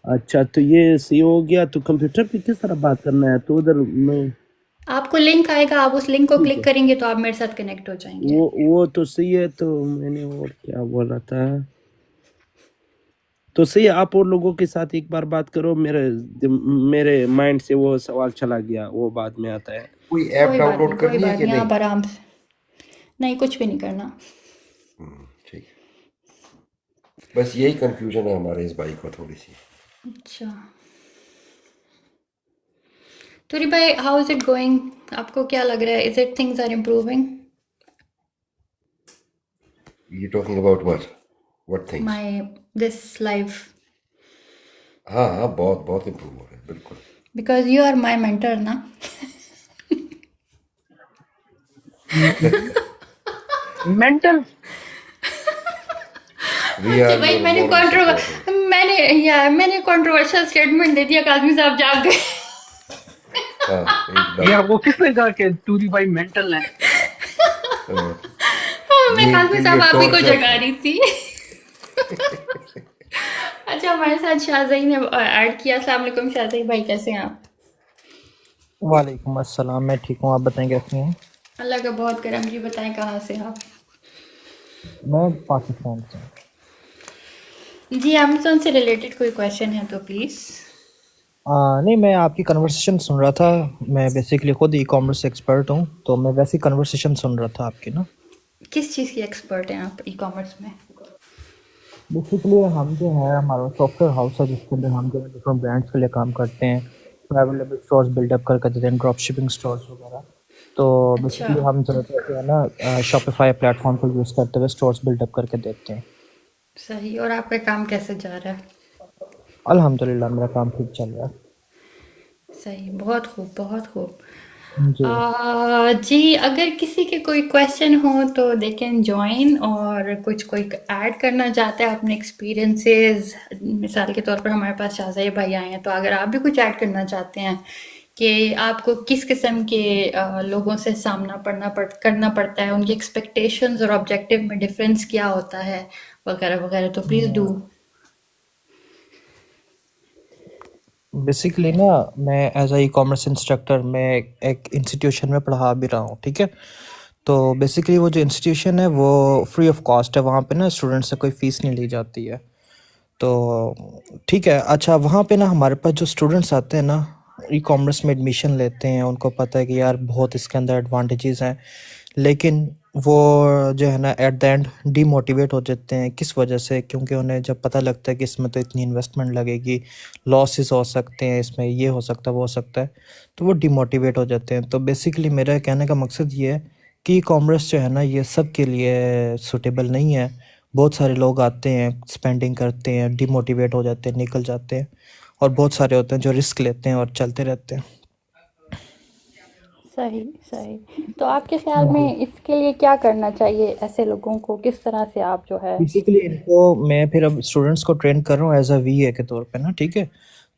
अच्छा, तो ये सही हो गया। तो कंप्यूटर पे किस तरह बात करना है? तो उधर मैं आपको लिंक आएगा, आप उस लिंक को क्लिक करेंगे तो आप मेरे साथ कनेक्ट हो जाएंगे। वो तो सही है। तो मैंने और क्या बोला था, तो सही है, आप और लोगों के साथ एक बार बात करो। मेरे माइंड से वो सवाल चला गया, वो बाद में आता है। कोई ऐप डाउनलोड कोई करनी है बात कि नहीं, नहीं? आप आराम से। नहीं, कुछ भी नहीं करना। ठीक है। बस यही कंफ्यूजन है हमारे इस बाइक को थोड़ी सी। अच्छा तुरी भाई, हाउ इज इट गोइंग? आपको क्या लग रहा है? Is it things are improving? You talking about what things? My this life, हाँ हाँ, बहुत बहुत इम्प्रूव हो रहा है, बिल्कुल। Because you are my mentor ना। मेंटल वी अच्छा आर भाई, योर मॉरल सपोर्टर। मैंने कंट्रोवर्शियल स्टेटमेंट दे दिया, काजमी साहब जाग गए। हाँ, एकदम। यार वो किसने कहा कि टूरी भाई मेंटल है? मैं ये काजमी इनके साहब लिए आप ही को टॉर्चर जगा था। रही थी। अच्छा, हमारे साथ शाहज़ई ने ऐड किया। अस्सलाम वालेकुम शाहज़ई भाई, कैसे हैं आप? वालेकुम अस्सलाम। मैं ठीक हूँ, आप बताएं कैसी हैं? अल्लाह का बहुत करम जी। बताएं कहाँ से आप? मैं पाकिस्तान से हूँ। जी, अमेज़न से रिलेटेड कोई क्वेश्चन है तो प्लीज़। नहीं, मैं आपकी कन्वर्सेशन सुन रहा था। मैं बेसिकली खुद ई कॉमर्स एक्सपर्ट हूँ, तो मैं वैसी कन्वर्सेशन सुन रहा था आपकी ना। किस चीज़ की एक्सपर्ट हैं आप ई कॉमर्स में? बेसिकली हम जो है, हमारा सॉफ्टवेयर हाउस है जिसके अंदर हम जो डिफरेंट ब्रांड्स के लिए काम करते हैं, प्राइवेट लेबल स्टोर्स बिल्डअप करके देते हैं, ड्रॉप शिपिंग स्टोर्स वगैरह। तो अच्छा बेसिकली हम जो है ना, शॉपिफाई प्लेटफॉर्म को यूज़ करते हुए स्टोर्स बिल्डअप करके देते हैं। सही। और आपका काम कैसे जा रहा है? अल्हम्दुलिल्लाह मेरा काम ठीक चल रहा है। सही, बहुत खूब, बहुत खूब। जी जी, अगर किसी के कोई क्वेश्चन हो तो दे कैन जॉइन, और कोई ऐड करना चाहता है अपने एक्सपीरियंसेस, मिसाल के तौर पर हमारे पास शाहज़ई भाई आए हैं, तो अगर आप भी कुछ ऐड करना चाहते हैं कि आपको किस किस्म के लोगों से सामना करना पड़ता है, उनकी एक्सपेक्टेशंस और ऑब्जेक्टिव में डिफरेंस क्या होता है, वगैरह वगैरह, तो प्लीज़ डू। बेसिकली ना, मैं एज ई कॉमर्स इंस्ट्रक्टर मैं एक इंस्टीट्यूशन में पढ़ा भी रहा हूँ, ठीक है। तो बेसिकली वो जो इंस्टीट्यूशन है वो फ्री ऑफ कॉस्ट है। वहाँ पे ना स्टूडेंट से कोई फ़ीस नहीं ली जाती है। तो ठीक है। अच्छा, वहाँ पे ना हमारे पास जो स्टूडेंट्स आते हैं ना, ई कॉमर्स में एडमिशन लेते हैं, उनको पता है कि यार बहुत इसके अंदर एडवांटेजेस हैं, लेकिन वो जो है ना एट द एंड डीमोटिवेट हो जाते हैं। किस वजह से? क्योंकि उन्हें जब पता लगता है कि इसमें तो इतनी इन्वेस्टमेंट लगेगी, लॉसेस हो सकते हैं, इसमें ये हो सकता है, वो हो सकता है, तो वो डीमोटिवेट हो जाते हैं। तो बेसिकली मेरा कहने का मकसद ये है कि ई कॉमर्स जो है ना ये सब के लिए सूटेबल नहीं है। बहुत सारे लोग आते हैं, स्पेंडिंग करते हैं, डीमोटिवेट हो जाते हैं, निकल जाते हैं, और बहुत सारे होते हैं जो रिस्क लेते हैं और चलते रहते हैं। सही सही। तो आपके ख्याल में इसके लिए क्या करना चाहिए ऐसे लोगों को? किस तरह से आप जो है बेसिकली इनको मैं फिर अब स्टूडेंट्स को ट्रेन कर रहा हूँ एज अ वीए के तौर पे ना, ठीक है।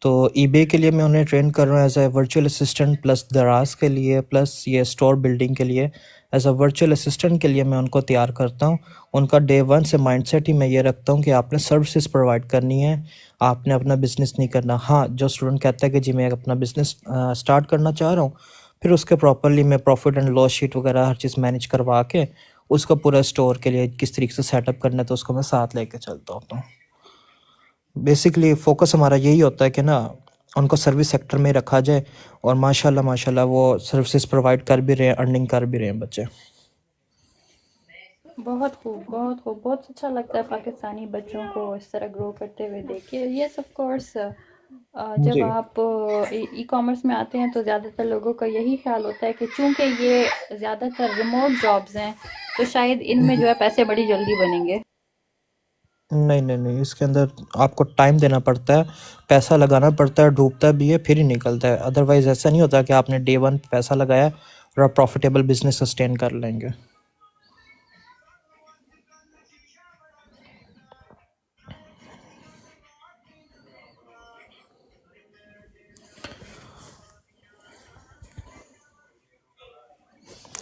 तो ईबे के लिए मैं उन्हें ट्रेन कर रहा हूँ as a virtual assistant, plus दराज के लिए, प्लस ये स्टोर बिल्डिंग के लिए। एज अ वर्चुअल असिस्टेंट के लिए मैं उनको तैयार करता हूँ। उनका डे वन से माइंडसेट ही मैं ये रखता हूँ कि आपने सर्विसेज प्रोवाइड करनी है, आपने अपना बिजनेस नहीं करना। हाँ, जो स्टूडेंट कहता है कि जी मैं अपना बिजनेस स्टार्ट करना चाह रहा हूँ, फिर उसके प्रॉपरली मैं प्रॉफिट एंड लॉस शीट वगैरह हर चीज़ मैनेज करवा के उसका पूरा स्टोर के लिए किस तरीके से सेटअप करना है तो उसको मैं साथ लेके चलता होता हूँ। बेसिकली फोकस हमारा यही होता है कि ना उनको सर्विस सेक्टर में रखा जाए, और माशाल्लाह माशाल्लाह वो सर्विसेज प्रोवाइड कर भी रहे हैं, अर्निंग कर भी रहे हैं बच्चे। बहुत खूब, बहुत खूब। बहुत अच्छा लगता है पाकिस्तानी बच्चों को इस तरह ग्रो करते हुए देख के। येस ऑफ कोर्स, जब जी आप ई कॉमर्स में आते हैं तो ज़्यादातर लोगों का यही ख्याल होता है कि चूंकि ये ज़्यादातर रिमोट जॉब्स हैं तो शायद इनमें जो है पैसे बड़ी जल्दी बनेंगे। नहीं नहीं नहीं, इसके अंदर आपको टाइम देना पड़ता है, पैसा लगाना पड़ता है, डूबता भी है फिर ही निकलता है। अदरवाइज ऐसा नहीं होता कि आपने डे वन पैसा लगाया और आप प्रॉफिटेबल बिजनेस सस्टेन कर लेंगे।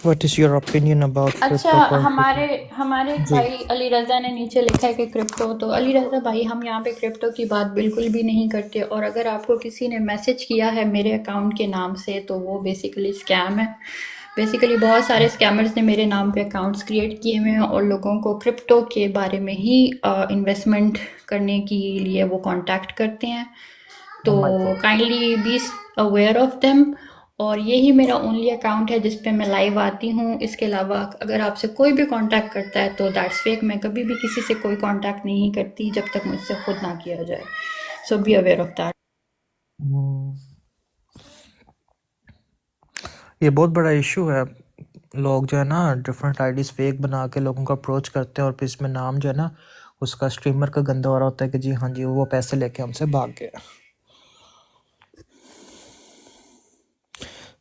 What is your opinion about अच्छा, क्रिप्टो करेंसी? हमारे हमारे एक जी भाई अली रज़ा ने नीचे लिखा है कि क्रिप्टो, तो अली रज़ा भाई हम यहाँ पे क्रिप्टो की बात बिल्कुल भी नहीं करते, और अगर आपको किसी ने मैसेज किया है मेरे अकाउंट के नाम से तो वो बेसिकली स्कैम है। बेसिकली बहुत सारे स्कैमर्स ने मेरे नाम पे अकाउंट्स क्रिएट किए हुए हैं और लोगों को क्रिप्टो के बारे में ही इन्वेस्टमेंट करने के लिए वो कांटेक्ट करते हैं। तो kindly be aware of them. और यही मेरा ओनली अकाउंट है जिस पे मैं लाइव आती हूँ। इसके अलावा अगर आपसे कोई भी कांटेक्ट करता है तो दैट्स फेक। मैं कभी भी किसी से कोई कांटेक्ट नहीं करती जब तक मुझसे खुद ना किया जाए। सो बी अवेयर ऑफ दैट। ये बहुत बड़ा इशू है। लोग जो है ना डिफरेंट आईडीज फेक बना के लोगों को अप्रोच करते हैं, और फिर इसमें नाम जो है ना उसका स्ट्रीमर का गंदा हो रहा होता है कि जी हाँ जी वो पैसे लेके हमसे भाग गया।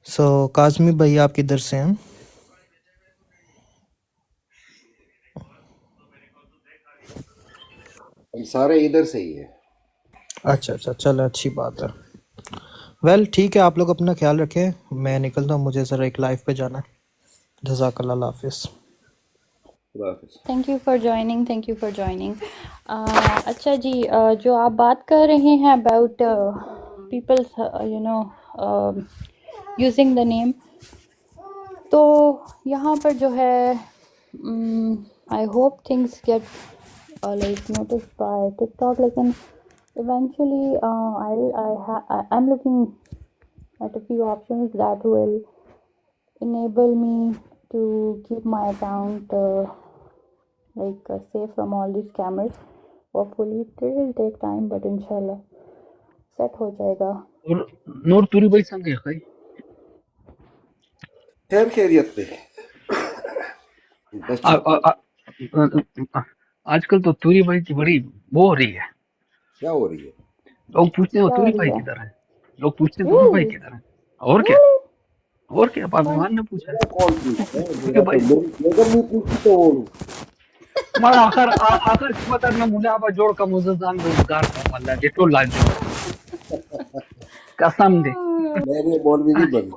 सो काजमी भाई आप किधर से हैं? हम सारे इधर से ही है। अच्छा अच्छा, चलो अच्छी बात है। वेल ठीक है, आप लोग अपना ख्याल रखें, मैं निकलता हूँ, मुझे ज़रा एक लाइव पे जाना है। जज़ाकल्लाह हाफिज़। खुदा हाफिज। Thank you for joining, thank you for joining. अच्छा जी, जो आप बात कर रहे हैं about peoples you know using the name, तो यहाँ पर जो है I hope things get like noticed by TikTok, लेकिन eventually I'm looking at a few options that will enable me to keep my account safe from all these scammers. Hopefully it will take time, but inshallah set हो जाएगा। और नूर तुरी भाई संग है भाई। खैर खैरियत पे बस आ- चल। आ- आ- आजकल तो तुरी भाई की बड़ी वो हो रही है। क्या हो रही है? लोग पूछते हैं वो क्या हो तुरी रही भाई है? किधर है, लोग पूछते हैं तुरी भाई Really? किधर है। और क्या, Really? और क्या, पाकिस्तान ने पूछा है मेरा कौन पूछता है? तुरी मेरा तो भाई। अगर नहीं पूछती तो वो हमारा आखिर खबर में मुझे आप जोड़ का मुजदान रोजगार का वाला जेटो लाजो कसम दे मैंने मौलवी नहीं बनी।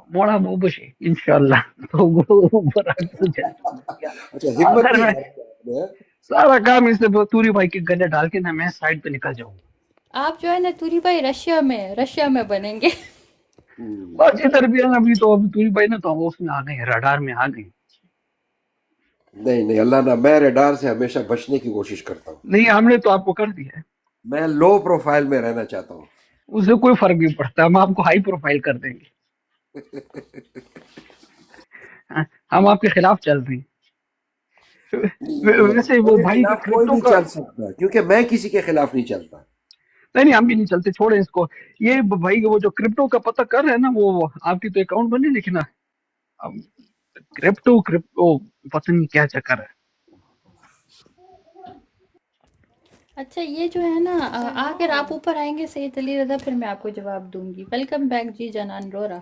मोड़ा मोबशे इंशाल्लाह तो वो बरात से जाए। अच्छा, हिम्मत आखिर नहीं में हारी आपने, हाँ? सारा काम इसे तुरी भाई के गले डाल के ना मैं साइड पे निकल जाऊंगा। आप जो है ना तुरी भाई रशिया में बनेंगे। बस इधर भी है ना, अभी तो अभी तुरी भाई ना तो वो उसमें आ गए, रडार में आ गए। नहीं नहीं, अल्लाह ना, मैं रडार से हमेशा बचने की कोशिश करता हूँ। नहीं हमने तो आपको कर दिया है, मैं लो प्रोफाइल में रहना चाहता हूँ। उससे कोई फर्क नहीं पड़ता, हम आपको हाई प्रोफाइल कर देंगे। हम आपके खिलाफ चल रहे हैं। वैसे वो मेरे भाई का खिलाफ कोई क्रिप्टो नहीं का चल सकता क्योंकि मैं किसी के खिलाफ नहीं चलता। नहीं हम भी नहीं चलते, छोड़े इसको। ये भाई वो जो क्रिप्टो का पता कर रहे हैं ना, वो आपकी तो अकाउंट बने, लेकिन अब क्रिप्टो क्रिप्टो पता नहीं क्या चक्कर है। अच्छा ये जो है ना अगर आप ऊपर आएंगे सैयद अली रजा फिर मैं आपको जवाब दूंगी। वेलकम बैक जी जनान रोरा।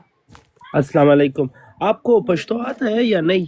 अस्सलाम वालेकुम। आपको पश्तो आता है या नहीं؟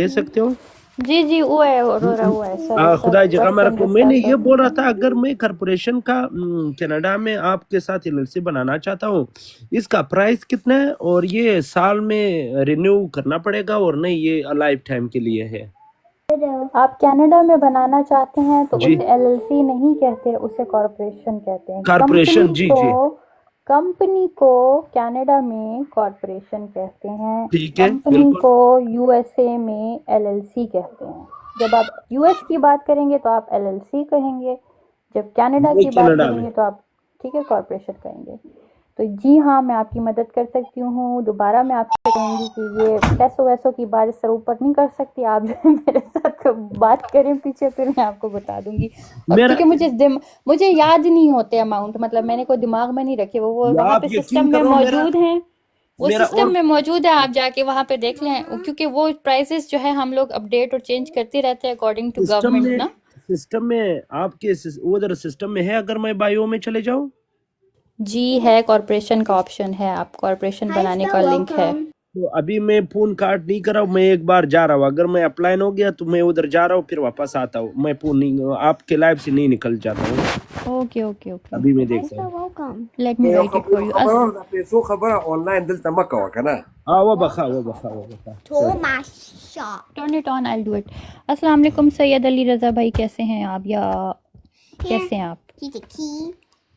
दे सकते हो؟ जी जी वो है अरोरा वो है सर। खुदा जगह मेरे को मैंने ये बोल रहा था अगर मैं कॉर्पोरेशन का कनाडा में आपके साथ एलएलसी बनाना चाहता हूँ, इसका प्राइस कितना है और ये साल में रिन्यू करना पड़ेगा और नहीं ये लाइफ टाइम के लिए है? आप कनाडा में बनाना चाहते हैं तो उसे एलएलसी नहीं कहते, उसे कॉर्पोरेशन कहते हैं। कॉर्पोरेशन जी जी कंपनी को कनाडा में कॉर्पोरेशन कहते हैं, ठीक है। कंपनी को यूएसए में एलएलसी कहते हैं। जब आप यूएस की बात करेंगे तो आप एलएलसी कहेंगे, जब कनाडा की बात करेंगे तो आप ठीक है कॉर्पोरेशन कहेंगे। तो जी हाँ मैं आपकी मदद कर सकती हूँ। दोबारा मैं आपसे कहूँगी कि ये पैसों वैसों की बात सर ऊपर नहीं कर सकती, आप मेरे साथ बात करें पीछे फिर मैं आपको बता दूंगी। क्योंकि मुझे याद नहीं होते अमाउंट, मतलब मैंने कोई दिमाग में नहीं रखे, वो वहाँ पे सिस्टम में मौजूद हैं, वो सिस्टम में मौजूद है, आप जाके वहाँ पे देख लें। क्योंकि वो प्राइसेस जो है हम लोग अपडेट और चेंज करते रहते हैं अकॉर्डिंग टू गवर्नमेंट ना। सिस्टम में आपके उधर सिस्टम में है अगर मैं बायो में चले जाऊँ? जी है, कॉर्पोरेशन का ऑप्शन है, आप कॉर्पोरेशन बनाने का लिंक है। तो अभी मैं फोन कार्ड नहीं कर रहा हूँ, मैं एक बार जा रहा हूँ, अगर मैं अप्लाई हो गया तो मैं उधर जा रहा हूँ फिर वापस आता हूँ, मैं फोन नहीं आपके लाइव से नहीं निकल जाता हूँ। ओके ओके ओके अभी मैं देखता हूँ। Let me write it for you. पैसो खबर ऑनलाइन दिलता मत कहो का ना। वो बखा turn it on, I will do it. अस्सलाम वालेकुम सैयद अली रजा भाई, कैसे हैं आप या कैसे हैं आप?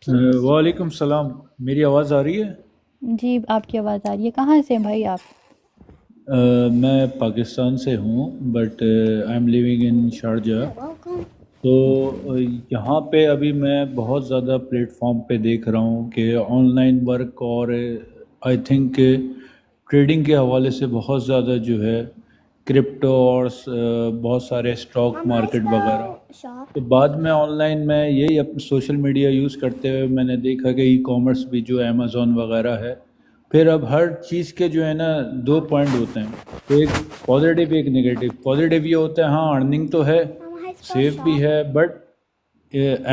वालेकुम सलाम, मेरी आवाज़ आ रही है? जी आपकी आवाज़ आ रही है। कहाँ से भाई आप? मैं पाकिस्तान से हूँ but I am living in Sharjah. तो यहाँ पे अभी मैं बहुत ज़्यादा प्लेटफॉर्म पे देख रहा हूँ कि ऑनलाइन वर्क और आई थिंक ट्रेडिंग के हवाले से बहुत ज़्यादा जो है क्रिप्टो और बहुत सारे स्टॉक मार्केट वगैरह। तो बाद में ऑनलाइन में यही अपने सोशल मीडिया यूज़ करते हुए मैंने देखा कि ई कॉमर्स भी जो अमेज़ॉन वगैरह है, फिर अब हर चीज़ के जो है ना 2 पॉइंट होते हैं, तो एक पॉजिटिव एक नेगेटिव। पॉजिटिव ये होता है हाँ अर्निंग तो है, सेफ भी है, बट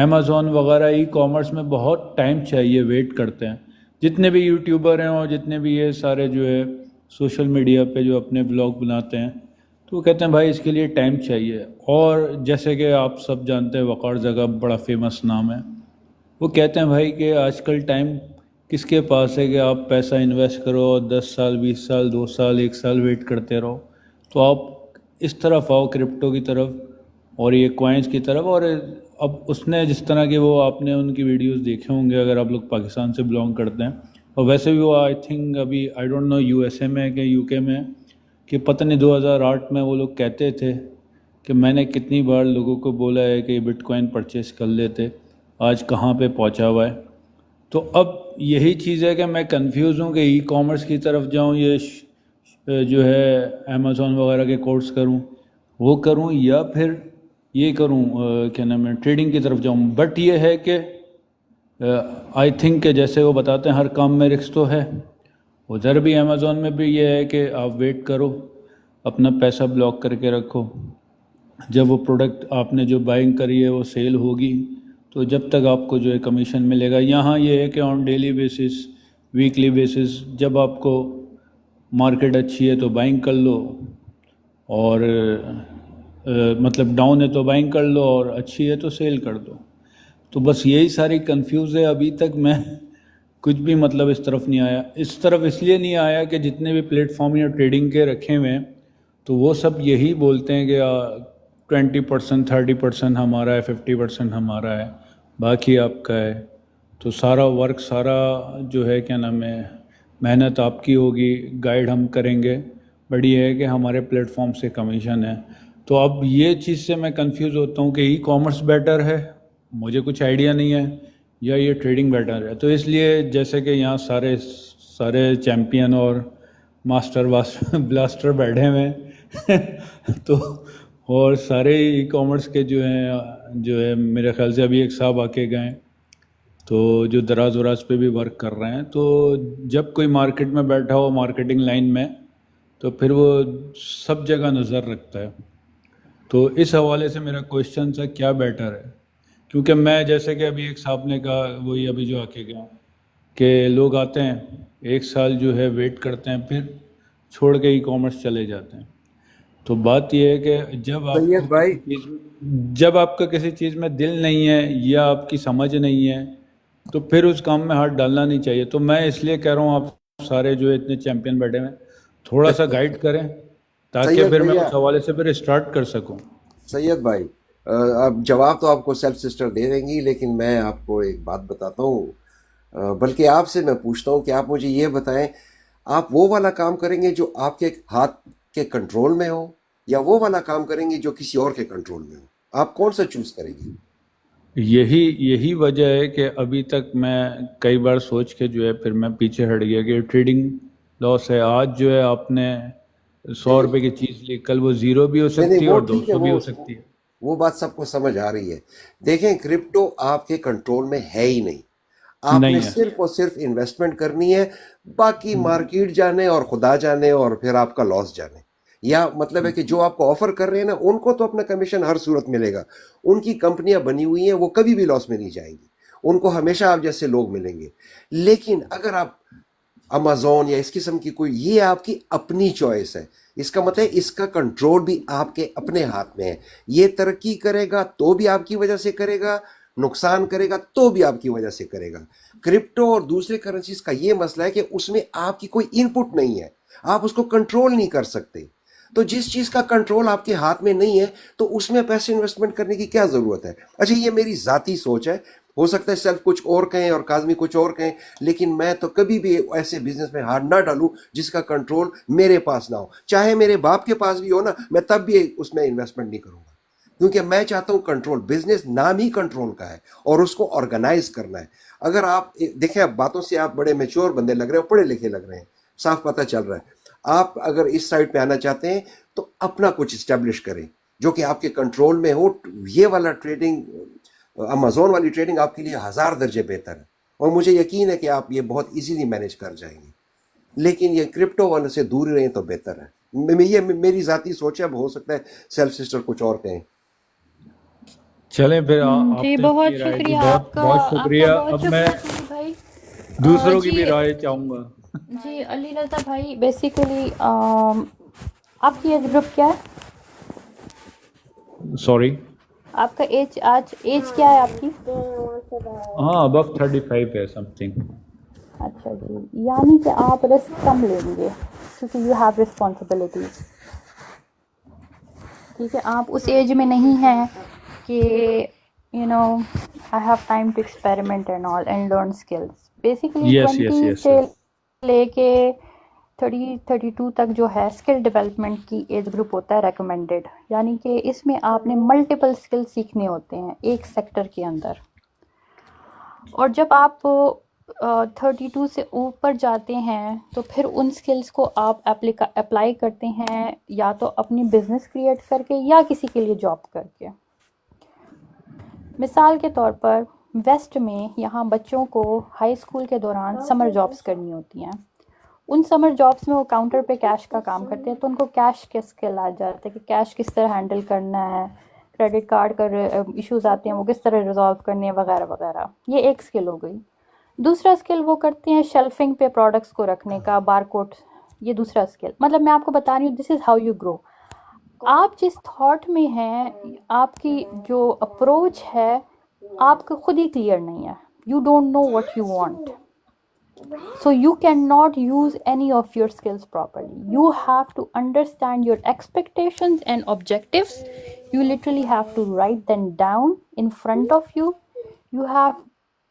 अमेज़ॉन वगैरह ई कॉमर्स में बहुत टाइम चाहिए, वेट करते हैं। जितने भी यूट्यूबर हैं और जितने भी ये सारे जो है सोशल मीडिया पे जो अपने ब्लॉग बनाते हैं तो वो कहते हैं भाई इसके लिए टाइम चाहिए। और जैसे कि आप सब जानते हैं वक़ार जगह बड़ा फेमस नाम है, वो कहते हैं भाई कि आजकल टाइम किसके पास है कि आप पैसा इन्वेस्ट करो 10 साल 20 साल 2 साल 1 साल वेट करते रहो। तो आप इस तरफ आओ क्रिप्टो की तरफ और ये कॉइन्स की तरफ। और अब उसने जिस तरह के वो आपने उनकी वीडियोस देखे होंगे अगर आप लोग पाकिस्तान से बिलोंग करते हैं, और वैसे भी वो आई थिंक अभी आई डोंट नो यूएसए में कि यूके में कि पता नहीं 2008 में वो लोग कहते थे कि मैंने कितनी बार लोगों को बोला है कि बिटकॉइन परचेस कर लेते, आज कहाँ पे पहुँचा हुआ है। तो अब यही चीज़ है कि मैं कंफ्यूज हूँ कि ई कॉमर्स की तरफ जाऊँ, ये जो है अमेज़ॉन वगैरह के कोर्स करूँ, वो करूँ, या फिर ये करूँ क्या नाम है, ट्रेडिंग की तरफ जाऊँ। बट ये है कि आई थिंक कि जैसे वो बताते हैं हर काम में रिस्क तो है, उधर भी अमेज़ॉन में भी ये है कि आप वेट करो, अपना पैसा ब्लॉक करके रखो, जब वो प्रोडक्ट आपने जो बाइंग करी है वो सेल होगी तो जब तक आपको जो है कमीशन मिलेगा। यहाँ ये है कि on daily basis, weekly basis, जब आपको मार्केट अच्छी है तो बाइंग कर लो, और मतलब डाउन है तो बाइंग कर लो, और अच्छी है तो सेल कर दो। तो बस यही सारी कंफ्यूज है। अभी तक मैं कुछ भी मतलब इस तरफ नहीं आया। इस तरफ इसलिए नहीं आया कि जितने भी प्लेटफॉर्म या ट्रेडिंग के रखे हुए हैं तो वो सब यही बोलते हैं कि 20%, 30% हमारा है, 50% हमारा है, बाकी आपका है। तो सारा वर्क, सारा जो है क्या नाम है, मेहनत आपकी होगी, गाइड हम करेंगे, बट ये है कि हमारे प्लेटफॉर्म से कमीशन है। तो अब ये चीज़ से मैं कंफ्यूज होता हूँ कि ई कॉमर्स बेटर है, मुझे कुछ आइडिया नहीं है, या ये ट्रेडिंग बेटर है। तो इसलिए जैसे कि यहाँ सारे सारे चैम्पियन और मास्टर ब्लास्टर बैठे हुए हैं तो और सारे ई कॉमर्स के जो है मेरे ख्याल से अभी एक साहब आके गए, तो जो दराज वराज पे भी वर्क कर रहे हैं। तो जब कोई मार्केट में बैठा हो मार्केटिंग लाइन में, तो फिर वो सब जगह नज़र रखता है। तो इस हवाले से मेरा क्वेश्चन था, क्या बेटर है? क्योंकि मैं जैसे कि अभी एक साहब ने कहा, वही अभी जो आके गया, कि लोग आते हैं 1 साल जो है वेट करते हैं, फिर छोड़ के ई कॉमर्स चले जाते हैं। तो बात यह है कि जब आपका किसी चीज़ में दिल नहीं है या आपकी समझ नहीं है तो फिर उस काम में हाथ डालना नहीं चाहिए। तो मैं इसलिए कह रहा हूँ आप सारे जो इतने चैंपियन बैठे हुए थोड़ा सा गाइड करें, ताकि फिर मैं उस हवाले से फिर स्टार्ट कर सकूं। सैयद भाई, अब जवाब तो आपको सेल्फ सिस्टर दे देंगी, लेकिन मैं आपको एक बात बताता हूँ, बल्कि आपसे मैं पूछता हूँ कि आप मुझे ये बताएं, आप वो वाला काम करेंगे जो आपके हाथ के कंट्रोल में हो, या वो वाला काम करेंगे जो किसी और के कंट्रोल में हो? आप कौन सा चूज करेंगे? यही वजह है कि अभी तक मैं कई बार सोच के जो है फिर मैं पीछे हट गया कि ट्रेडिंग लॉस है। आज जो है आपने 100 रुपए की चीज़ ली, कल वो 0 भी हो सकती है और 200 भी हो सकती है। वो बात सबको समझ आ रही है। देखें, क्रिप्टो आपके कंट्रोल में है ही नहीं। आपने सिर्फ और सिर्फ इन्वेस्टमेंट करनी है, बाकी मार्केट जाने और खुदा जाने और फिर आपका लॉस जाने। या मतलब है कि जो आपको ऑफर कर रहे हैं ना, उनको तो अपना कमीशन हर सूरत मिलेगा, उनकी कंपनियां बनी हुई हैं, वो कभी भी लॉस में नहीं जाएंगी, उनको हमेशा आप जैसे लोग मिलेंगे। लेकिन अगर आप अमेज़ॉन या इस किस्म की कोई, ये आपकी अपनी चॉइस है, इसका मतलब इसका कंट्रोल भी आपके अपने हाथ में है। ये तरक्की करेगा तो भी आपकी वजह से करेगा, नुकसान करेगा तो भी आपकी वजह से करेगा। क्रिप्टो और दूसरे करेंसीज का ये मसला है कि उसमें आपकी कोई इनपुट नहीं है, आप उसको कंट्रोल नहीं कर सकते। तो जिस चीज का कंट्रोल आपके हाथ में नहीं है, तो उसमें पैसे इन्वेस्टमेंट करने की क्या जरूरत है? अच्छा, ये मेरी जाती सोच है, हो सकता है सेल्फ कुछ और कहें और काजमी कुछ और कहें, लेकिन मैं तो कभी भी ऐसे बिजनेस में हाथ ना डालूं जिसका कंट्रोल मेरे पास ना हो। चाहे मेरे बाप के पास भी हो ना, मैं तब भी उसमें इन्वेस्टमेंट नहीं करूंगा, क्योंकि मैं चाहता हूं कंट्रोल। बिजनेस नाम ही कंट्रोल का है और उसको ऑर्गेनाइज करना है। अगर आप देखें, आप बातों से आप बड़े मैच्योर बंदे लग रहे हो, पढ़े लिखे लग रहे हैं, साफ पता चल रहा है। आप अगर इस साइड पे आना चाहते हैं तो अपना कुछ इस्टेब्लिश करें जो कि आपके कंट्रोल में हो। ये वाला ट्रेडिंग, अमेज़ॉन वाली ट्रेडिंग आपके लिए 1000 दर्जे बेहतर है, और मुझे यकीन है कि आप ये बहुत इजीली मैनेज कर जाएंगे। लेकिन ये क्रिप्टो वाले से दूर रहें तो बेहतर है। ये मेरी जाती सोच है, हो सकता है सेल्फ सिस्टर कुछ और कहें। चलें फिर जी, बहुत शुक्रिया आपका, बहुत शुक्रिया। अब मैं भाई दूसरों की भी राय चाहूँगा। जी अली रज़ा भाई, बेसिकली आपकी एज ग्रुप क्या है? सॉरी, आपका एज क्या है आपकी? हाँ, अबव 35 है समथिंग। अच्छा जी, यानी कि आप रिस्क कम लेंगे क्योंकि यू हैव रिस्पॉन्सिबिलिटीज। ठीक है, आप उस एज में नहीं हैं कि you know I have time to experiment and all and learn skills. Basically 20 से लेके 32 तक जो है स्किल डेवलपमेंट की एज ग्रुप होता है रेकमेंडेड, यानी कि इसमें आपने मल्टीपल स्किल सीखने होते हैं एक सेक्टर के अंदर। और जब आप 32 से ऊपर जाते हैं तो फिर उन स्किल्स को आप अप्लाई करते हैं, या तो अपनी बिजनेस क्रिएट करके या किसी के लिए जॉब करके। मिसाल के तौर पर वेस्ट में यहाँ बच्चों को हाई स्कूल के दौरान समर जॉब्स करनी होती हैं। उन समर जॉब्स में वो काउंटर पे कैश का काम करते हैं, तो उनको कैश के स्किल आ जाते हैं कि कैश किस तरह हैंडल करना है, क्रेडिट कार्ड का इश्यूज आते हैं वो किस तरह रिजॉल्व करने हैं वगैरह वगैरह। ये एक स्किल हो गई। दूसरा स्किल वो करते हैं शेल्फिंग पे प्रोडक्ट्स को रखने का, बारकोड, ये दूसरा स्किल। मतलब मैं आपको बता रही हूँ this is how you grow. आप जिस थॉट में हैं, आपकी जो अप्रोच है आपको खुद ही क्लियर नहीं है, you don't know what you want, so you cannot use any of your skills properly. You have to understand your expectations and objectives. You literally have to write them down in front of you. You have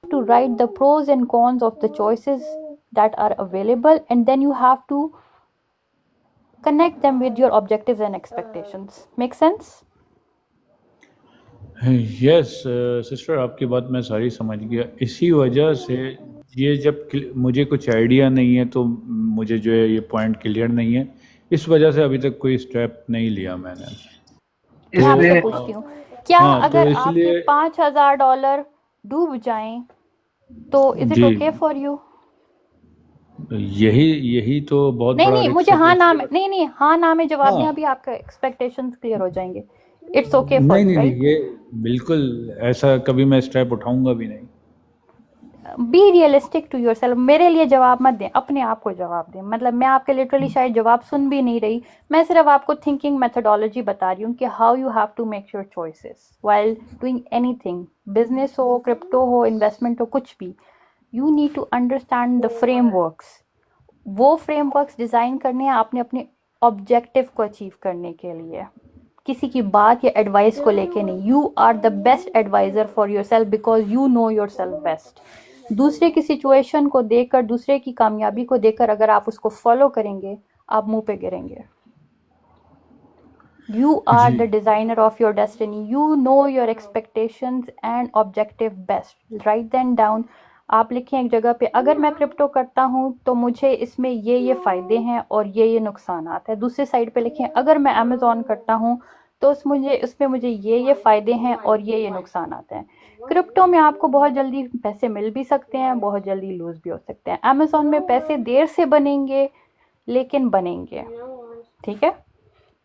to write the pros and cons of the choices that are available, and then you have to connect them with your objectives and expectations. Make sense? Yes sister, आपकी बात मैं सारी समझ गया। इसी वजह से ये जब मुझे कुछ आइडिया नहीं है तो मुझे जो है ये पॉइंट क्लियर नहीं है, इस वजह से अभी तक कोई स्टेप नहीं लिया मैंने। मैं आपसे पूछती हूँ, क्या हाँ, तो अगर इसलिए आपके $5,000 डूब जाएं तो इज इट जी ओके फॉर यू? यही तो बहुत नहीं बड़ा नहीं, रिस्क मुझे है। हाँ ना में नहीं हाँ ना में जवाब दें, हाँ अभी आपके एक्सपेक्टेशंस क्लियर हो जाएंगे। इट्स ओके फॉर नहीं यू, नहीं नहीं, राइट? ये बिल्कुल ऐसा कभी मैं स्टेप उठाऊंगा भी नहीं। Be realistic to yourself. मेरे लिए जवाब मत दें, अपने आप को जवाब दें। मतलब मैं आपके लिटरली शायद जवाब सुन भी नहीं रही, मैं सिर्फ आपको थिंकिंग मेथोडोलॉजी बता रही हूँ कि how you have to make your choices while doing anything, business हो, क्रिप्टो हो, इन्वेस्टमेंट हो, कुछ भी। You need to understand the frameworks. वो फ्रेमवर्क्स डिज़ाइन करने हैं आपने अपने ऑब्जेक्टिव को अचीव करने के लिए, किसी की बात या एडवाइस को लेके नहीं। You are the best advisor for yourself because you know yourself best. दूसरे की सिचुएशन को देखकर, दूसरे की कामयाबी को देखकर अगर आप उसको फॉलो करेंगे, आप मुंह पे गिरेंगे। यू आर जी the designer of your destiny, you know your expectations and objective best. Right then down. आप लिखें एक जगह पे, अगर मैं क्रिप्टो करता हूँ तो मुझे इसमें ये फ़ायदे हैं और ये नुकसानात है। दूसरे साइड पे लिखें, अगर मैं अमेज़ॉन करता हूँ तो उसमें मुझे ये फ़ायदे हैं और ये नुकसानात हैं। क्रिप्टो में आपको बहुत जल्दी पैसे मिल भी सकते हैं, बहुत जल्दी लूज़ भी हो सकते हैं। अमेज़ॉन में पैसे देर से बनेंगे लेकिन बनेंगे, ठीक है?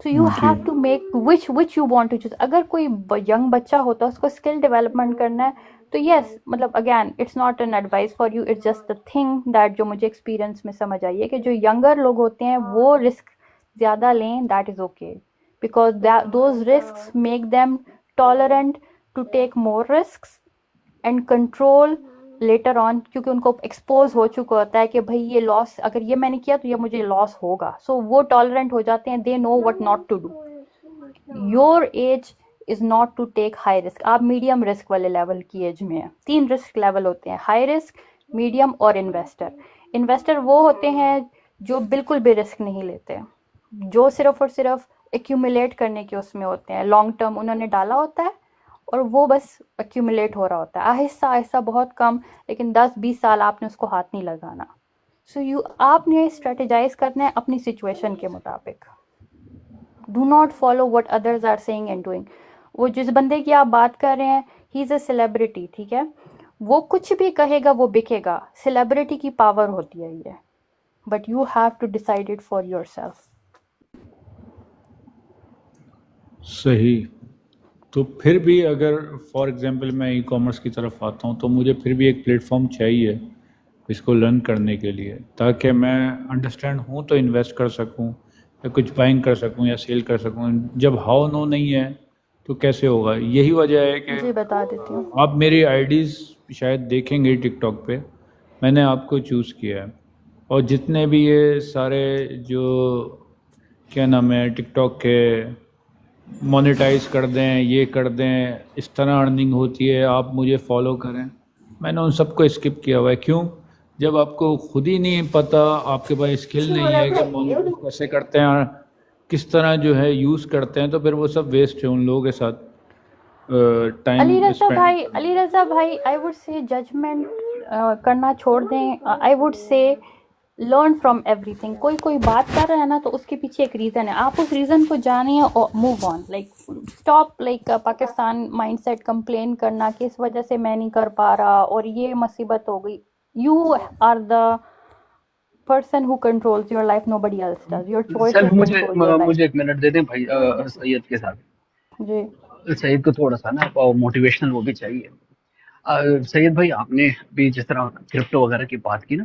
So you have to make which you want to choose. अगर कोई यंग बच्चा होता है उसको स्किल डेवलपमेंट करना है तो यस, मतलब again it's not an advice for you, it's just the thing that जो मुझे एक्सपीरियंस में समझ आई है कि जो यंगर लोग होते हैं वो रिस्क ज़्यादा लें, that is okay because those risk make them tolerant to take more risk and control later on, क्योंकि उनको एक्सपोज हो चुका होता है कि भाई ये लॉस, अगर ये मैंने किया तो ये मुझे लॉस होगा। सो वो टॉलरेंट हो जाते हैं, they know what not to do. Your age is not to take high risk. आप मीडियम रिस्क वाले लेवल की एज में हैं। 3 रिस्क लेवल होते हैं, हाई रिस्क, मीडियम और इन्वेस्टर। इन्वेस्टर वो होते हैं जो बिल्कुल भी रिस्क नहीं लेते, जो सिर्फ और सिर्फ एक्यूमुलेट करने के उसमें होते हैं। लॉन्ग टर्म उन्होंने डाला होता है और वो बस एक्यूमुलेट हो रहा होता है आहिस्ता आहिस्ता, बहुत कम, लेकिन 10-20 साल आपने उसको हाथ नहीं लगाना। सो आपने स्ट्रेटेजाइज करना है अपनी सिचुएशन के मुताबिक। Do not follow what others are saying and doing. वो जिस बंदे की आप बात कर रहे हैं, ही इज़ अ सेलिब्रिटी, ठीक है? वो कुछ भी कहेगा वो बिकेगा। सेलिब्रिटी की पावर होती है ये, but you have to decide it for yourself. सही। तो फिर भी अगर फॉर एग्जांपल मैं ई कॉमर्स की तरफ आता हूँ तो मुझे फिर भी एक प्लेटफॉर्म चाहिए इसको लर्न करने के लिए, ताकि मैं अंडरस्टैंड हूँ तो इन्वेस्ट कर सकूँ या कुछ बाइंग कर सकूँ या सेल कर सकूँ। जब हाउ नो नहीं है तो कैसे होगा? यही वजह है कि जी बता देती हूँ। आप मेरी आईडीज़ शायद देखेंगे टिकटॉक पे, मैंने आपको चूज़ किया है। और जितने भी ये सारे जो क्या नाम है टिकटॉक के मोनेटाइज कर दें, ये कर दें, इस तरह अर्निंग होती है, आप मुझे फॉलो करें, मैंने उन सबको स्किप किया हुआ है। क्यों? जब आपको खुद ही नहीं पता, आपके पास स्किल नहीं है कि मॉनिटर कैसे करते हैं और किस तरह जो है यूज़ करते हैं, तो फिर वो सब वेस्ट है उन लोगों के साथ टाइम स्पेंड। अली रज़ा भाई आई वुड से जजमेंट करना छोड़ दें। I would say learn from everything. कोई बात कर रहा है ना, तो उसके पीछे एक रीज़न है, आप उस रीज़न को जानिए और move on. Like stop like Pakistan mindset complain करना कि इस वजह से मैं नहीं कर पा रहा और ये मुसीबत हो गई। You are the person who controls your life, nobody else does. Your choices sir control your life. मुझे 1 मिनट दे दें भाई सैयद के साथ। जी सैयद को थोड़ा सा ना मोटिवेशनल वो भी चाहिए। सैयद भाई आपने भी जिस तरह क्रिप्टो वगैरह की बात की ना,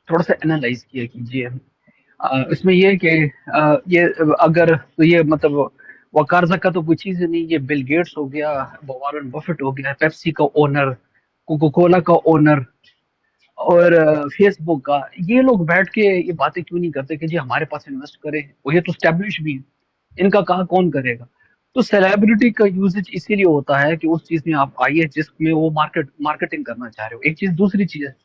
थोड़ा सा एनालाइज किया कीजिए। इसमें ये है कि ये अगर तो ये मतलब वकार का तो कोई चीज़ नहीं। ये बिल गेट्स हो गया, वॉरेन बफेट हो गया, पेप्सी का ओनर, कोका कोला का ओनर और फेसबुक का, ये लोग बैठ के ये बातें क्यों नहीं करते कि जी हमारे पास इन्वेस्ट करें, और ये तो स्टैब्लिश भी है, इनका कहाँ कौन करेगा। तो सेलिब्रिटी का यूजेज इसीलिए होता है कि उस चीज में आप आइए जिसमें वो मार्केटिंग करना चाह रहे हो। एक चीज, दूसरी चीज है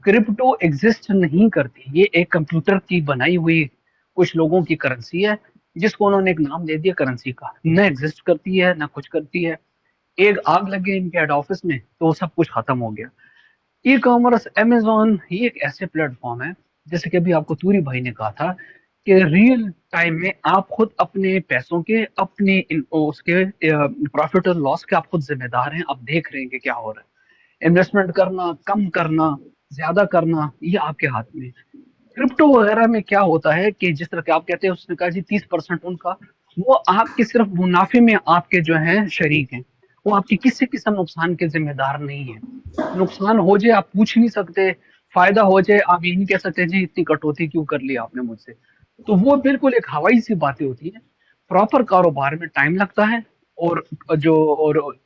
क्रिप्टो एग्जिस्ट नहीं करती। ये एक कंप्यूटर की बनाई हुई कुछ लोगों की करेंसी है जिसको उन्होंने एक नाम दे दिया करेंसी का। न एग्जिस्ट करती है ना कुछ करती है। एक आग लगे इनके हेड ऑफिस में तो सब कुछ खत्म हो गया। ई कॉमर्स, अमेजोन, ये एक ऐसे प्लेटफॉर्म है जैसे कि अभी आपको तूरी भाई ने कहा था कि रियल टाइम में आप खुद अपने पैसों के, अपने उसके प्रॉफिट और लॉस के आप खुद जिम्मेदार हैं। आप देख रहे हैं कि क्या हो रहा है। इन्वेस्टमेंट करना, कम करना, ज्यादा करना, ये आपके हाथ में है। क्रिप्टो वगैरह में क्या होता है कि जिस तरह के आप कहते हैं, उसने कहा जी 30% उनका, वो आपके सिर्फ मुनाफे में आपके जो है शरीक हैं। वो आपकी किसी किस्म नुकसान के जिम्मेदार नहीं है। नुकसान हो जाए आप पूछ नहीं सकते, फायदा हो जाए आप ये नहीं कह सकते जी इतनी कटौती क्यों कर ली आपने मुझसे। तो वो बिल्कुल एक हवाई सी बातें होती है। प्रॉपर कारोबार में टाइम लगता है और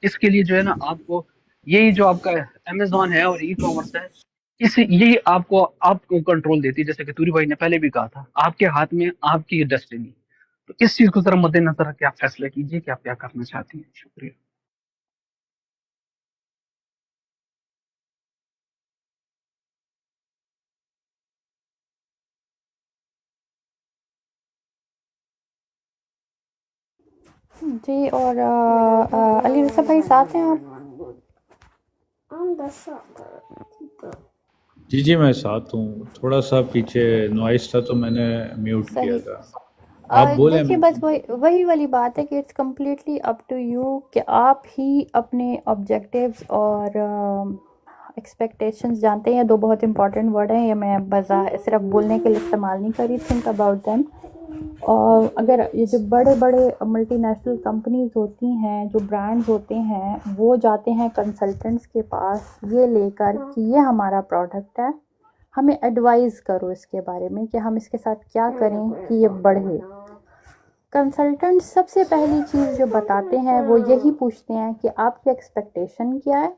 इसके लिए जो है ना आपको, यही जो आपका अमेजोन है और ई कॉमर्स है, इस यही आपको कंट्रोल देती है। जैसे कि तूरी भाई ने पहले भी कहा था, आपके हाथ में आपकी डेस्टिनी। तो इस चीज को जरा मद्देनजर रख के आप फैसला कीजिए कि आप क्या करना चाहती हैं। शुक्रिया। जी। और अली रज़ा भाई साथ हैं आप? On the soccer. जी जी मैं साथ हूँ। थोड़ा सा पीछे नॉइस था तो मैंने म्यूट किया सही। था। आप बोले। देखिए बस वही वाली बात है कि it's completely up to you कि आप ही अपने ऑब्जेक्टिव्स और एक्सपेक्टेशंस जानते हैं। दो बहुत इंपॉर्टेंट वर्ड हैं, ये मैं सिर्फ बोलने के लिए इस्तेमाल नहीं करी। Think about them. और अगर ये जो बड़े बड़े मल्टीनेशनल कंपनीज होती हैं, जो ब्रांड्स होते हैं, वो जाते हैं कंसल्टेंट्स के पास ये लेकर कि ये हमारा प्रोडक्ट है, हमें एडवाइस करो इसके बारे में कि हम इसके साथ क्या करें कि ये बढ़े। कंसल्टेंट सबसे पहली चीज़ जो बताते हैं वो यही पूछते हैं कि आपकी एक्सपेक्टेशन क्या है,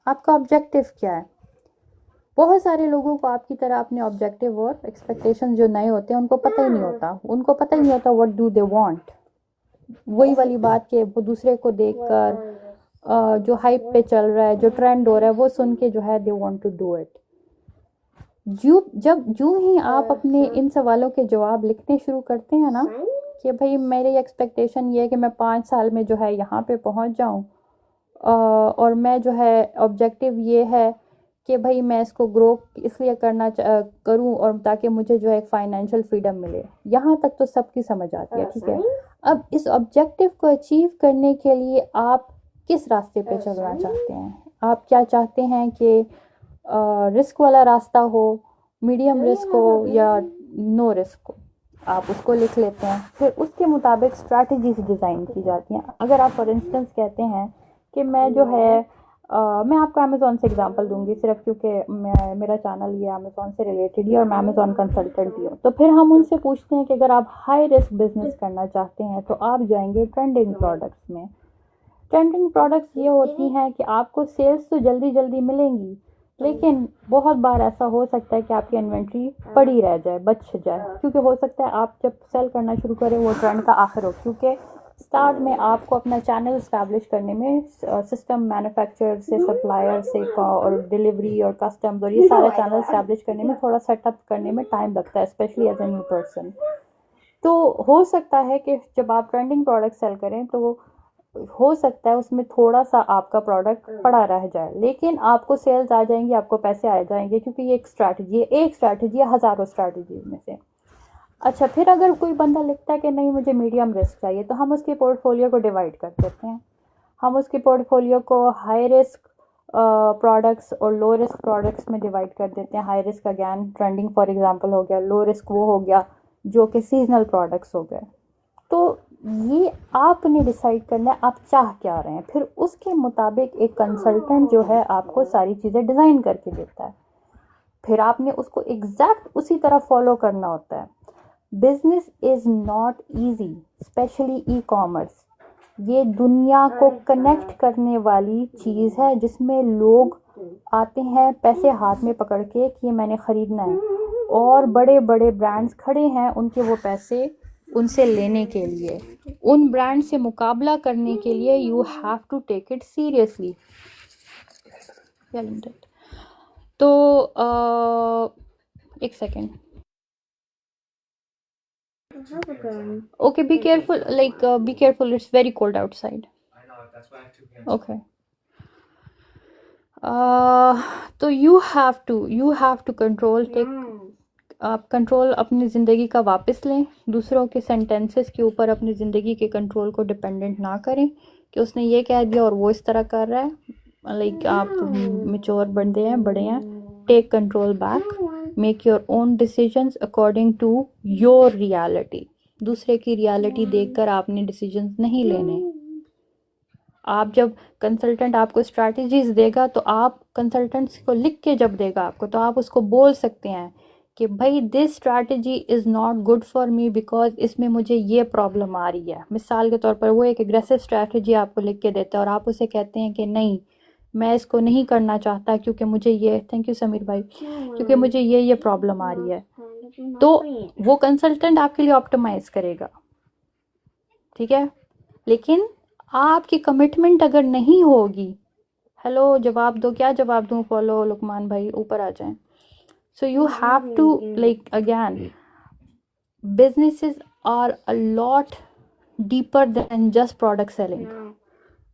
आपका ऑब्जेक्टिव क्या है। बहुत सारे लोगों को आपकी तरह अपने ऑब्जेक्टिव और एक्सपेक्टेशन जो नए होते हैं उनको पता ही नहीं होता। उनको पता ही नहीं होता व्हाट डू दे वांट। वही वाली बात कि वो दूसरे को देखकर जो हाइप पे चल रहा है, जो ट्रेंड हो रहा है, वो सुन के जो है they want to do it. जो ही आप अपने इन सवालों के जवाब लिखने शुरू करते हैं ना कि भाई मेरी एक्सपेक्टेशन ये है कि मैं 5 साल में जो है यहाँ पे पहुँच जाऊँ, और मैं जो है ऑब्जेक्टिव ये है कि भाई मैं इसको ग्रो इसलिए करूँ और ताकि मुझे जो है एक फाइनेंशियल फ्रीडम मिले। यहाँ तक तो सबकी समझ आती है, ठीक है। अब इस ऑब्जेक्टिव को अचीव करने के लिए आप किस रास्ते पे चलना चाहते हैं? आप क्या चाहते हैं कि रिस्क वाला रास्ता हो, मीडियम रिस्क हो या नो रिस्क हो? आप उसको लिख लेते हैं, फिर उसके मुताबिक स्ट्रैटेजीज डिज़ाइन की जाती हैं। अगर आप फॉर इंस्टेंस कहते हैं कि मैं जो है मैं आपको अमेज़ॉन से एग्जांपल दूंगी सिर्फ क्योंकि मेरा चैनल ये अमेज़ॉन से रिलेटेड है और मैं अमेज़ॉन कंसल्टेंट भी हूँ। तो फिर हम उनसे पूछते हैं कि अगर आप हाई रिस्क बिजनेस करना चाहते हैं तो आप जाएंगे ट्रेंडिंग प्रोडक्ट्स में। ट्रेंडिंग प्रोडक्ट्स ये होती हैं कि आपको सेल्स तो जल्दी जल्दी मिलेंगी, लेकिन बहुत बार ऐसा हो सकता है कि आपकी इन्वेंट्री पड़ी रह जाए, बच जाए, क्योंकि हो सकता है आप जब सेल करना शुरू करें वो ट्रेंड का आखिर हो, क्योंकि स्टार्ट में आपको अपना चैनल इस्टेब्लिश करने में सिस्टम मैन्युफैक्चरर से, सप्लायर से और डिलीवरी और कस्टम्स और ये सारा चैनल इस्टेब्लिश करने में थोड़ा सेटअप करने में टाइम लगता है, specially as a new person. तो हो सकता है कि जब आप ट्रेंडिंग प्रोडक्ट सेल करें तो हो सकता है उसमें थोड़ा सा आपका प्रोडक्ट पड़ा रह जाए, लेकिन आपको सेल्स आ जाएंगी, आपको पैसे आ जाएंगे, क्योंकि ये एक स्ट्रैटेजी है हज़ारों स्ट्रैटेजी में से। अच्छा, फिर अगर कोई बंदा लिखता है कि नहीं मुझे मीडियम रिस्क चाहिए, तो हम उसके पोर्टफोलियो को डिवाइड कर देते हैं। हम उसके पोर्टफोलियो को हाई रिस्क प्रोडक्ट्स और लो रिस्क प्रोडक्ट्स में डिवाइड कर देते हैं। High risk again trending for example हो गया, लो रिस्क वो हो गया जो कि सीजनल प्रोडक्ट्स हो गए। तो ये आपने डिसाइड करना है आप चाह क्या रहे हैं, फिर उसके मुताबिक एक कंसल्टेंट जो है आपको सारी चीज़ें डिज़ाइन करके देता है, फिर आपने उसको एग्जैक्ट उसी तरह फॉलो करना होता है। Business is not easy, specially e commerce. ये दुनिया को कनेक्ट करने वाली चीज़ है जिसमें लोग आते हैं पैसे हाथ में पकड़ के कि ये मैंने ख़रीदना है, और बड़े बड़े ब्रांड्स खड़े हैं उनके वो पैसे उनसे लेने के लिए, उन ब्रांड से मुकाबला करने के लिए। You have to take it seriously. तो एक second, okay, be careful, like be careful, it's very cold outside. Okay, तो यू हैव टू कंट्रोल, आप कंट्रोल अपनी ज़िंदगी का वापस लें। दूसरों के सेंटेंसेस के ऊपर अपनी ज़िंदगी के कंट्रोल को डिपेंडेंट ना करें कि उसने ये कह दिया और वो इस तरह कर रहा है। लाइक आप मैच्योर बंदे हैं, बड़े हैं। Take control back, make your own decisions according to your reality. दूसरे की रियलिटी देखकर आपने डिसीजंस नहीं लेने। आप जब कंसल्टेंट आपको स्ट्रैटेजीज देगा तो आप कंसल्टेंट्स को लिख के जब देगा आपको, तो आप उसको बोल सकते हैं कि भाई this strategy is not good for me because इसमें मुझे ये प्रॉब्लम आ रही है। मिसाल के तौर पर वो एक एग्रेसिव स्ट्रैटेजी आपको लिख के देता है और आप उसे कहते हैं कि नहीं मैं इसको नहीं करना चाहता क्योंकि मुझे ये, थैंक यू समीर भाई, क्योंकि मुझे ये प्रॉब्लम आ रही है। तो वो कंसल्टेंट आपके लिए ऑप्टिमाइज़ करेगा, ठीक है। लेकिन आपकी कमिटमेंट अगर नहीं होगी, हेलो जवाब दो, क्या जवाब दूँ? फॉलो लुकमान भाई ऊपर आ जाएं। So you have to, like, again, businesses are a lot deeper than just product selling.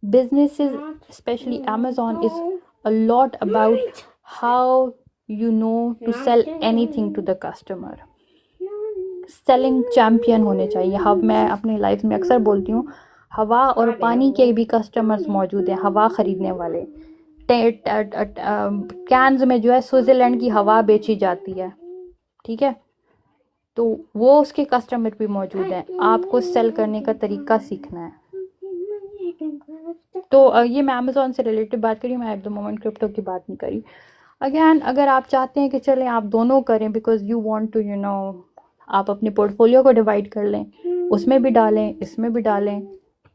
Businesses, especially Amazon, is a lot about how you know to sell anything to the customer. Selling champion होने चाहिए। अब मैं अपनी लाइफ में अक्सर बोलती हूँ, हवा और पानी के भी कस्टमर्स मौजूद हैं, हवा ख़रीदने वाले। कैन्स में जो है स्विट्ज़रलैंड की हवा बेची जाती है, ठीक है, तो वो उसके कस्टमर भी मौजूद हैं। आपको सेल करने का तरीका सीखना है। तो ये मैं अमेज़ॉन से रिलेटेड बात करी, मैं एट द मोमेंट क्रिप्टो की बात नहीं करी। अगैन अगर आप चाहते हैं कि चलें आप दोनों करें, बिकॉज यू वांट टू आप अपने पोर्टफोलियो को डिवाइड कर लें, उसमें भी डालें इसमें भी डालें,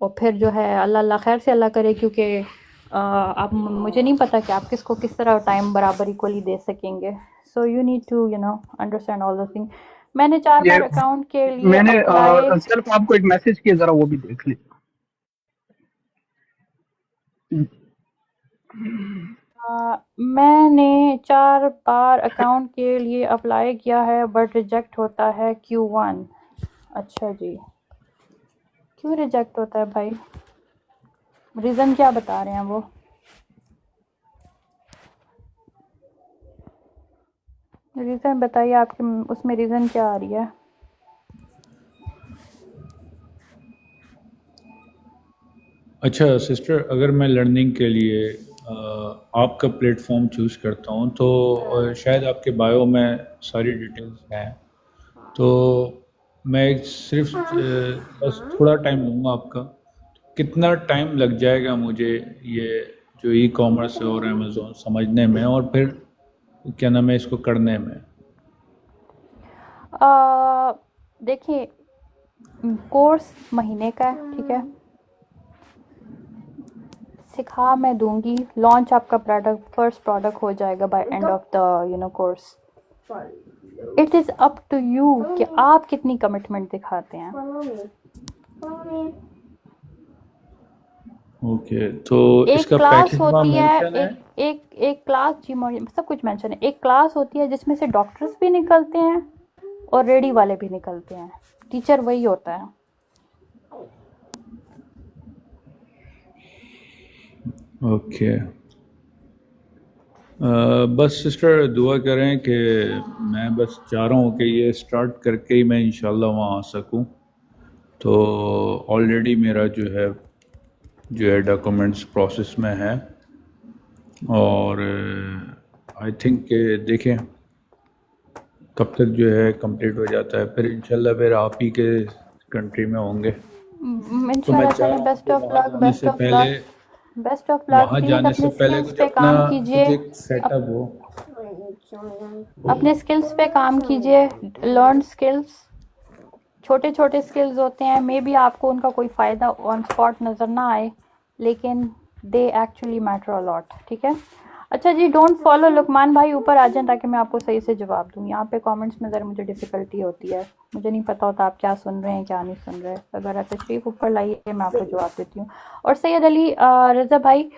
और फिर जो है अल्लाह खैर से अल्लाह करे, क्योंकि आप मुझे नहीं पता कि आप किसको किस तरह टाइम बराबर इक्वली दे सकेंगे। So you need to understand all the thing. मैंने 4 बार अकाउंट के लिए मैंने सिर्फ आपको एक मैसेज किया, जरा वो भी देख लें। मैंने 4 बार अकाउंट के लिए अप्लाई किया है बट रिजेक्ट होता है Q1। अच्छा जी, क्यों रिजेक्ट होता है भाई? रीज़न क्या बता रहे हैं वो? रीज़न बताइए, आपके उसमें रीज़न क्या आ रही है? अच्छा सिस्टर, अगर मैं लर्निंग के लिए आपका प्लेटफॉर्म चूज़ करता हूँ तो शायद आपके बायो में सारी डिटेल्स हैं, तो मैं सिर्फ बस थोड़ा टाइम लूँगा आपका। कितना टाइम लग जाएगा मुझे ये जो ई कॉमर्स और अमेज़ॉन समझने में, और फिर क्या नाम है इसको करने में? देखिए, कोर्स महीने का है, ठीक है, सिखा मैं दूंगी, लॉन्च आपका फर्स्ट प्रोडक्ट हो जाएगा by end of the course. It is up to you कि आप कितनी कमिटमेंट दिखाते हैं। ओके, तो एक इसका क्लास पैकेज वहाँ होती है, मेंशन है? एक क्लास जी सब कुछ मेंशन है। एक क्लास होती है जिसमें से डॉक्टर्स भी निकलते हैं और रेडी वाले भी निकलते हैं, टीचर वही होता है। ओके। बस सिस्टर दुआ करें कि मैं बस चाह रहा हूँ कि ये स्टार्ट करके ही मैं इंशाल्लाह वहाँ आ सकूँ। तो ऑलरेडी मेरा जो है डॉक्यूमेंट्स प्रोसेस में है, और आई थिंक कि देखें कब तक जो है कंप्लीट हो जाता है, फिर इंशाल्लाह फिर आप ही के कंट्री में होंगे। तो मैं इंशाल्लाह चाह चलें, रहा हूँ बेस्ट कि ऑफ वहाँ लक, जाने बेस्ट से ऑफ पहले लक, बेस्ट ऑफ लक। वहाँ प्लीज़ जाने से अपने पहले स्किल्स कुछ पे अपना काम कीजिए, कुछ एक सेटअप हो। अपने स्किल्स पे काम कीजिए, लर्न स्किल्स। छोटे छोटे स्किल्स होते हैं, मे बी आपको उनका कोई फ़ायदा ऑन स्पॉट नज़र ना आए, लेकिन they actually matter a lot. ठीक है, अच्छा जी, डोंट फॉलो लुकमान भाई, ऊपर आ जाएं ताकि मैं आपको सही से जवाब दूं। यहाँ पे कमेंट्स में ज़रा मुझे डिफ़िकल्टी होती है, मुझे नहीं पता होता आप क्या सुन रहे हैं क्या नहीं सुन रहे। अगर आप तशरीफ़ ऊपर लाइए मैं आपको जवाब देती हूँ। और सैयद अली रज़ा भाई,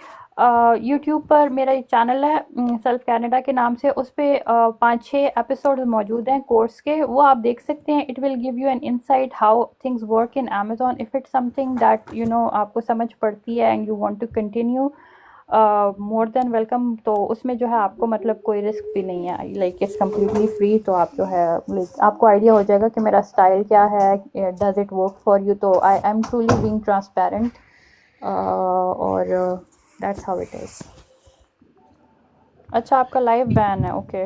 यूट्यूब पर मेरा एक चैनल है सेल्फ कैनेडा के नाम से, उस पर 5-6 एपिसोड मौजूद हैं कोर्स के, वो आप देख सकते हैं। It will give you an insight how things work in Amazon. If it's something that you know आपको समझ पड़ती है and you want to continue, more than welcome. तो उसमें जो है आपको मतलब कोई रिस्क भी नहीं है, लाइक इट्स कम्प्लीटली फ्री। तो आप जो है आपको आइडिया हो जाएगा कि मेरा स्टाइल क्या है, does it work for you. तो I am truly being transparent, और दैट्स हाउ इट इज़। अच्छा, आपका लाइव बैन है, ओके।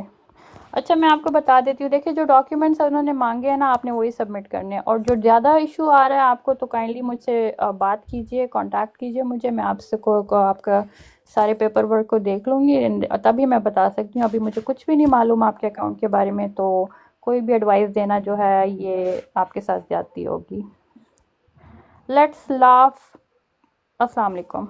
अच्छा, मैं आपको बता देती हूँ, देखिए जो डॉक्यूमेंट्स उन्होंने मांगे हैं ना, आपने वही सबमिट करने हैं। और जो ज़्यादा इशू आ रहा है आपको, तो काइंडली मुझसे बात कीजिए, कांटेक्ट कीजिए मुझे, मैं आपसे को आपका सारे पेपर वर्क को देख लूँगी, तभी मैं बता सकती हूँ। अभी मुझे कुछ भी नहीं मालूम आपके अकाउंट के बारे में, तो कोई भी एडवाइस देना जो है ये आपके साथ ज़्यादती होगी। Let's laugh. अस्सलाम वालेकुम।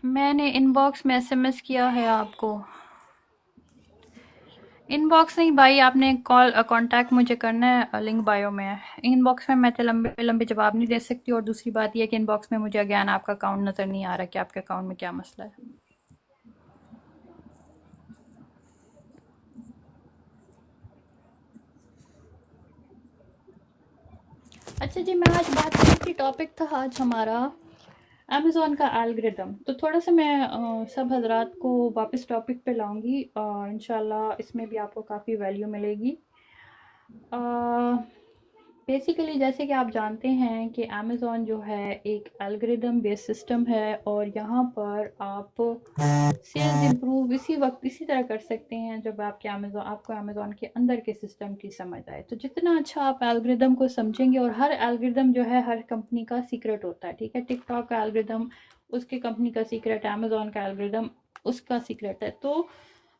मैंने इनबॉक्स में एसएमएस किया है आपको। इनबॉक्स नहीं भाई, आपने कॉल कांटेक्ट मुझे करना है, लिंक बायो में है। इनबॉक्स में मैं तो लंबे लंबे जवाब नहीं दे सकती। और दूसरी बात यह है कि इनबॉक्स में मुझे अगैन आपका अकाउंट नज़र नहीं आ रहा कि आपके अकाउंट में क्या मसला है। अच्छा जी, मैं आज बात कर रही थी, टॉपिक था आज हमारा अमेज़ॉन का एल्गोरिदम। तो थोड़ा सा मैं सब हजरात को वापस टॉपिक पे लाऊंगी, इंशाल्लाह इसमें भी आपको काफ़ी वैल्यू मिलेगी। बेसिकली जैसे कि आप जानते हैं कि अमेज़ॉन जो है एक एल्गोरिदम बेस्ड सिस्टम है, और यहाँ पर आप सेल्स इंप्रूव इसी तरह कर सकते हैं जब आपको अमेज़ॉन के अंदर के सिस्टम की समझ आए। तो जितना अच्छा आप एल्गोरिदम को समझेंगे, और हर एल्गोरिदम जो है हर कंपनी का सीक्रेट होता है, ठीक है। टिकटॉक का एल्गोरिदम उसके कंपनी का सीक्रेट है, अमेज़ॉन का एल्गोरिदम उसका सीक्रेट है। तो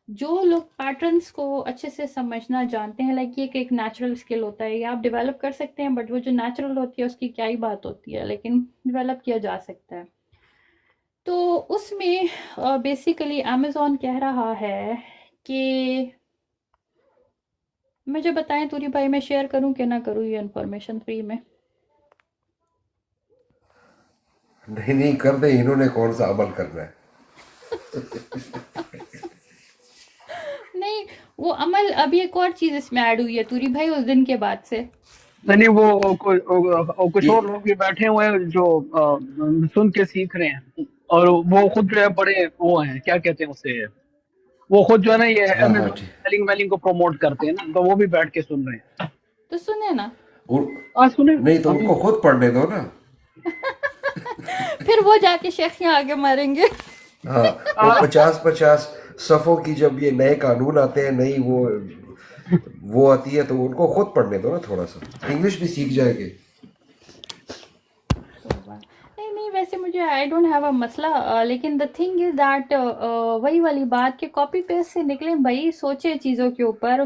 जो लोग पैटर्न्स को अच्छे से समझना जानते हैं, लाइक ये एक नेचुरल स्किल होता है, ये आप डेवलप कर सकते हैं, बट वो जो नेचुरल होती है उसकी क्या ही बात होती है, लेकिन डेवलप किया जा सकता है। तो उसमें बेसिकली अमेज़ॉन कह रहा है कि मुझे बताएं तूरी भाई, मैं शेयर करूं कि ना करूं ये इन्फॉर्मेशन फ्री में? नहीं नहीं कर दे, इन्होंने कौन सा अमल करना है। नहीं, वो अमल अभी एक और चीज इसमें ऐड हुई है तूरी भाई उस दिन के बाद से। नहीं, वो कुछ और लोग भी बैठे हुए हैं जो सुन के सीख रहे हैं, और वो खुद जो है बड़े वो हैं, क्या कहते हैं उसे, वो खुद जो है ना ये हाँ हाँ अमेज़न ठीक। सेलिंग वेलिंग को प्रमोट करते हैं ना, तो वो भी बैठ के सुन रहे हैं। तो सुने ना, आज सुने नहीं तो अभी उनको खुद पढ़ने दो ना। फिर वो जाके शेखियां आगे मारेंगे। हाँ, वो 50-50 सफ़ों की जब ये नए कानून आते हैं, नई वो आती है, तो उनको खुद पढ़ने दो ना, थोड़ा सा इंग्लिश भी सीख जाएंगे। नहीं, वैसे मुझे आई डोंट हैव अ मसला, लेकिन द थिंग इज दैट वही वाली बात कि कॉपी पेस्ट से निकले भाई, सोचे चीज़ों के ऊपर,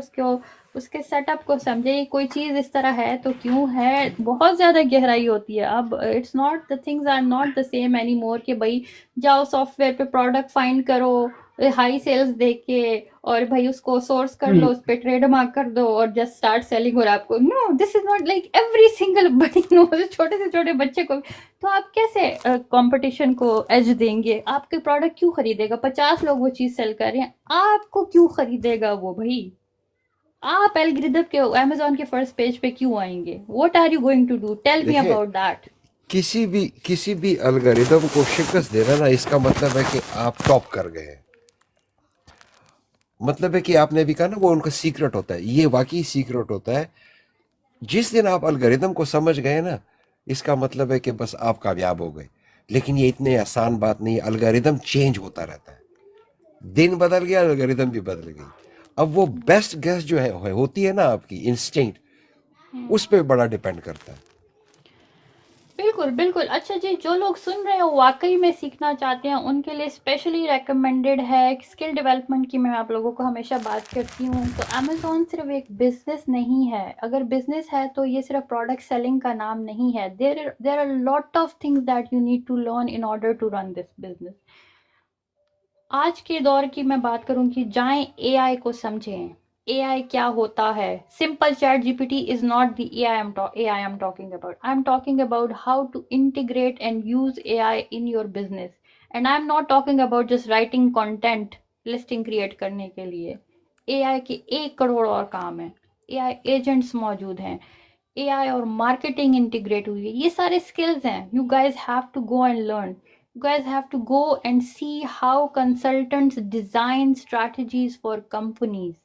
उसके सेटअप को समझे, कोई चीज़ इस तरह है तो क्यों है, बहुत ज़्यादा गहराई होती है। अब it's not, the things are not the same anymore कि भाई जाओ सॉफ्टवेयर पे प्रोडक्ट फाइंड करो, हाई सेल्स देख के और भाई उसको सोर्स कर लो, उस पे ट्रेडमार्क कर दो और जस्ट स्टार्ट सेलिंग। और आपको no, this is not like every single buddy no, छोटे से छोटे बच्चे को। तो आप कैसे कंपटीशन को एज देंगे? आपके प्रोडक्ट क्यों खरीदेगा? 50 लोग वो चीज सेल कर रहे हैं, आपको क्यों खरीदेगा वो भाई? आप एल्गोरिथम के अमेजोन के फर्स्ट पेज पे क्यों आएंगे? What are you going to do? Tell me देखिए, अबाउट दैट। किसी भी एल्गोरिदम को शिकस्त देना ना, इसका मतलब है कि आप टॉप कर गए हैं। मतलब है कि आपने भी कहा ना, वो उनका सीक्रेट होता है, ये वाकई सीक्रेट होता है। जिस दिन आप एल्गोरिदम को समझ गए ना, इसका मतलब है कि बस आप कामयाब हो गए। लेकिन ये इतनी आसान बात नहीं है, एल्गोरिदम चेंज होता रहता है। दिन बदल गया, एल्गोरिदम भी बदल गई। अब वो बेस्ट गेस जो है होती है ना, आपकी इंस्टिंक्ट, उस पर बड़ा डिपेंड करता है। बिल्कुल बिल्कुल। अच्छा जी, जो लोग सुन रहे हो वाकई में सीखना चाहते हैं, उनके लिए स्पेशली रेकमेंडेड है स्किल डेवलपमेंट की। मैं आप लोगों को हमेशा बात करती हूँ। तो अमेजोन सिर्फ एक बिजनेस नहीं है। अगर बिजनेस है तो ये सिर्फ प्रोडक्ट सेलिंग का नाम नहीं है। There are lot of things that you need to learn in order to run this business. आज के दौर की मैं बात करूं कि जाएं एआई को समझें। एआई क्या होता है? Simple ChatGPT is not the AI I am talking about. I am talking about how to integrate and use AI in your business. And I am not talking about just writing content, listing create करने के लिए। एआई के 1 करोड़ और काम है। एआई एजेंट्स मौजूद हैं। एआई और मार्केटिंग इंटीग्रेट हुई है। ये सारे स्किल्स हैं। You guys have to go and learn. You guys have to go and see how consultants design strategies for companies.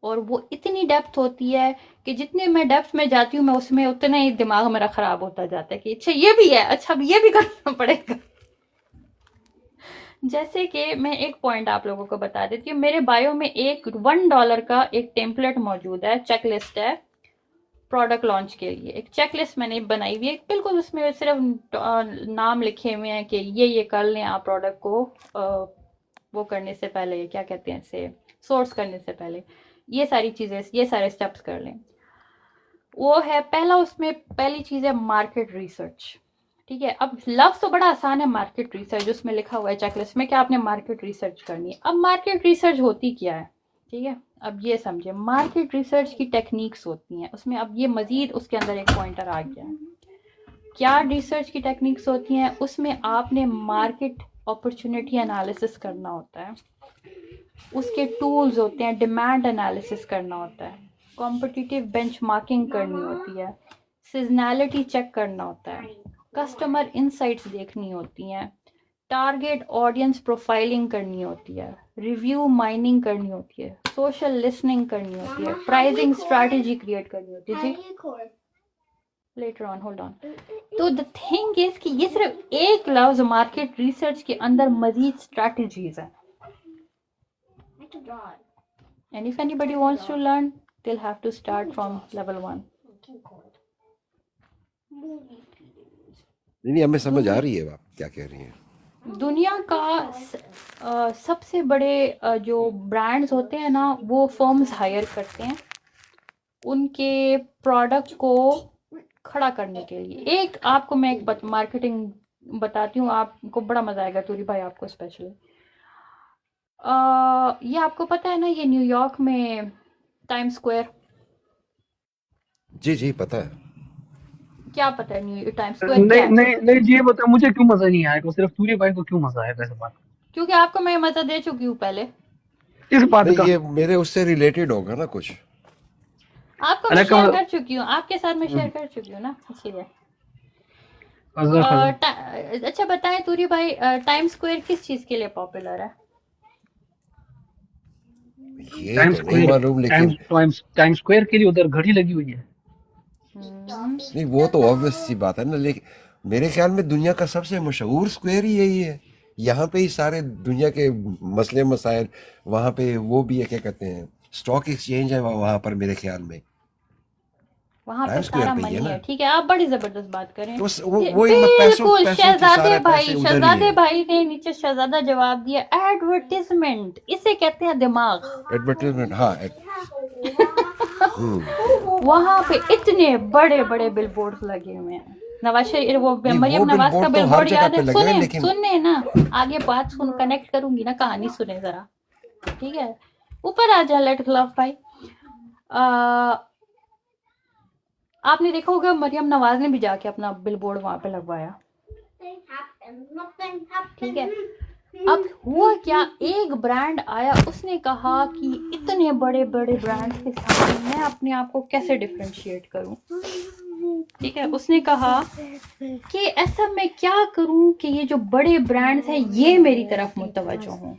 और वो इतनी डेप्थ होती है कि जितने मैं डेप्थ में जाती हूँ, मैं उसमें उतना ही दिमाग मेरा खराब होता जाता है कि अच्छा ये भी है, अच्छा अब ये भी करना पड़ेगा। जैसे कि मैं एक पॉइंट आप लोगों को बता देती हूँ। मेरे बायो में एक $1 का एक टेम्पलेट मौजूद है, चेकलिस्ट है प्रोडक्ट लॉन्च के लिए। एक चेकलिस्ट मैंने बनाई हुई है, बिल्कुल उसमें सिर्फ नाम लिखे हुए हैं कि ये कर लें आप प्रोडक्ट को वो करने से पहले, क्या कहते हैं इसे, सोर्स करने से पहले ये सारी चीज़ें, ये सारे स्टेप्स कर लें। वो है पहला, उसमें पहली चीज़ है मार्केट रिसर्च। ठीक है, अब लफ्ज़ तो बड़ा आसान है मार्केट रिसर्च, उसमें लिखा हुआ है चेकलिस्ट में कि आपने मार्केट रिसर्च करनी है। अब मार्केट रिसर्च होती क्या है? ठीक है, अब ये समझे, मार्केट रिसर्च की टेक्निक्स होती हैं उसमें। अब ये मजीद उसके अंदर एक पॉइंटर आ गया है। क्या रिसर्च की टेक्निक्स होती हैं उसमें? आपने मार्केट अपॉर्चुनिटी एनालिसिस करना होता है, उसके टूल्स होते हैं, डिमांड एनालिसिस करना होता है, कॉम्पिटिटिव बेंचमार्किंग करनी होती है, सीजनैलिटी चेक करना होता है, कस्टमर इनसाइट्स देखनी होती हैं, टारगेट ऑडियंस प्रोफाइलिंग करनी होती है, रिव्यू माइनिंग करनी होती है, सोशल लिसनिंग करनी होती है, प्राइसिंग स्ट्रैटेजी क्रिएट करनी होती है। जी लेटर ऑन, होल्ड ऑन। तो द थिंग इज कि ये सिर्फ एक लफ्ज मार्केट रिसर्च के अंदर मजीद स्ट्रैटेजीज हैं। And if anybody wants to learn, they'll have to start from level 1. नहीं, हमें समझ आ रही है आप क्या कह रही हैं। दुनिया का सबसे बड़े जो ब्रांड्स होते हैं ना, वो फर्म्स हायर करते हैं उनके प्रोडक्ट को खड़ा करने के लिए। एक आपको मैं एक मार्केटिंग बताती हूँ, आपको बड़ा मजा आएगा तूरी भाई, आपको स्पेशली। ये आपको पता है ना, ये न्यूयॉर्क में टाइम स्क्वायर। जी जी पता है। क्या पता है न्यू टाइम स्क्वायर? नहीं नहीं नहीं जी, बता मुझे क्यों मजा नहीं आएगा, सिर्फ तूरी भाई को क्यों मजा आएगा इस बात? क्योंकि आपको मैं मजा दे चुकी हूँ पहले। इस बात का ये मेरे उससे रिलेटेड होगा ना कुछ। आपको मैं शेयर कर चुकी हूँ, आपके साथ मैं शेयर कर चुकी हूँ ना, इसलिए। अच्छा बताएं तूरी भाई, टाइम स्क्वायर किस चीज के लिए पॉपुलर है? ये तो नहीं मालूम, लेकिन टाइम स्क्वायर के लिए उधर घड़ी लगी हुई है। नहीं, वो तो ऑब्वियस सी बात है ना, लेकिन मेरे ख्याल में दुनिया का सबसे मशहूर स्क्वायर ही यही है। यहाँ पे ही सारे दुनिया के मसले मसाइल, वहाँ पे वो भी है, क्या कहते हैं, स्टॉक एक्सचेंज है वहाँ पर, मेरे ख्याल में वहाँ पे सारा मनी है। ठीक है, आप बड़ी जबरदस्त बात करें। बिल्कुल शहजादे भाई ने नीचे शहजादा जवाब दिया, एडवर्टीजमेंट, इसे कहते हैं दिमाग। एडवर्टीजमेंट, हाँ। वहाँ पे इतने बड़े बड़े बिलबोर्ड लगे हुए हैं, नवाज शरीफ वो नहीं, मरियम वो नवाज का बिलबोर्ड तो हर बिलबोर्ड जगह याद पे है? लगे हैं, सुने लेकिन सुने ना, आगे बात सुन, कनेक्ट करूंगी ना, कहानी सुने जरा, ठीक है? ऊपर आ जा लेट खिलाफ भाई। आपने देखा होगा मरियम नवाज ने भी जाके अपना बिलबोर्ड वहां पे लगवाया, ठीक है? अब हुआ क्या, एक ब्रांड आया, उसने कहा कि इतने बड़े बड़े ब्रांड्स के सामने मैं अपने आप को कैसे डिफरेंशिएट करूं, ठीक है? उसने कहा कि ऐसा मैं क्या करूं कि ये जो बड़े ब्रांड्स हैं ये मेरी तरफ मुतवज्जो हों,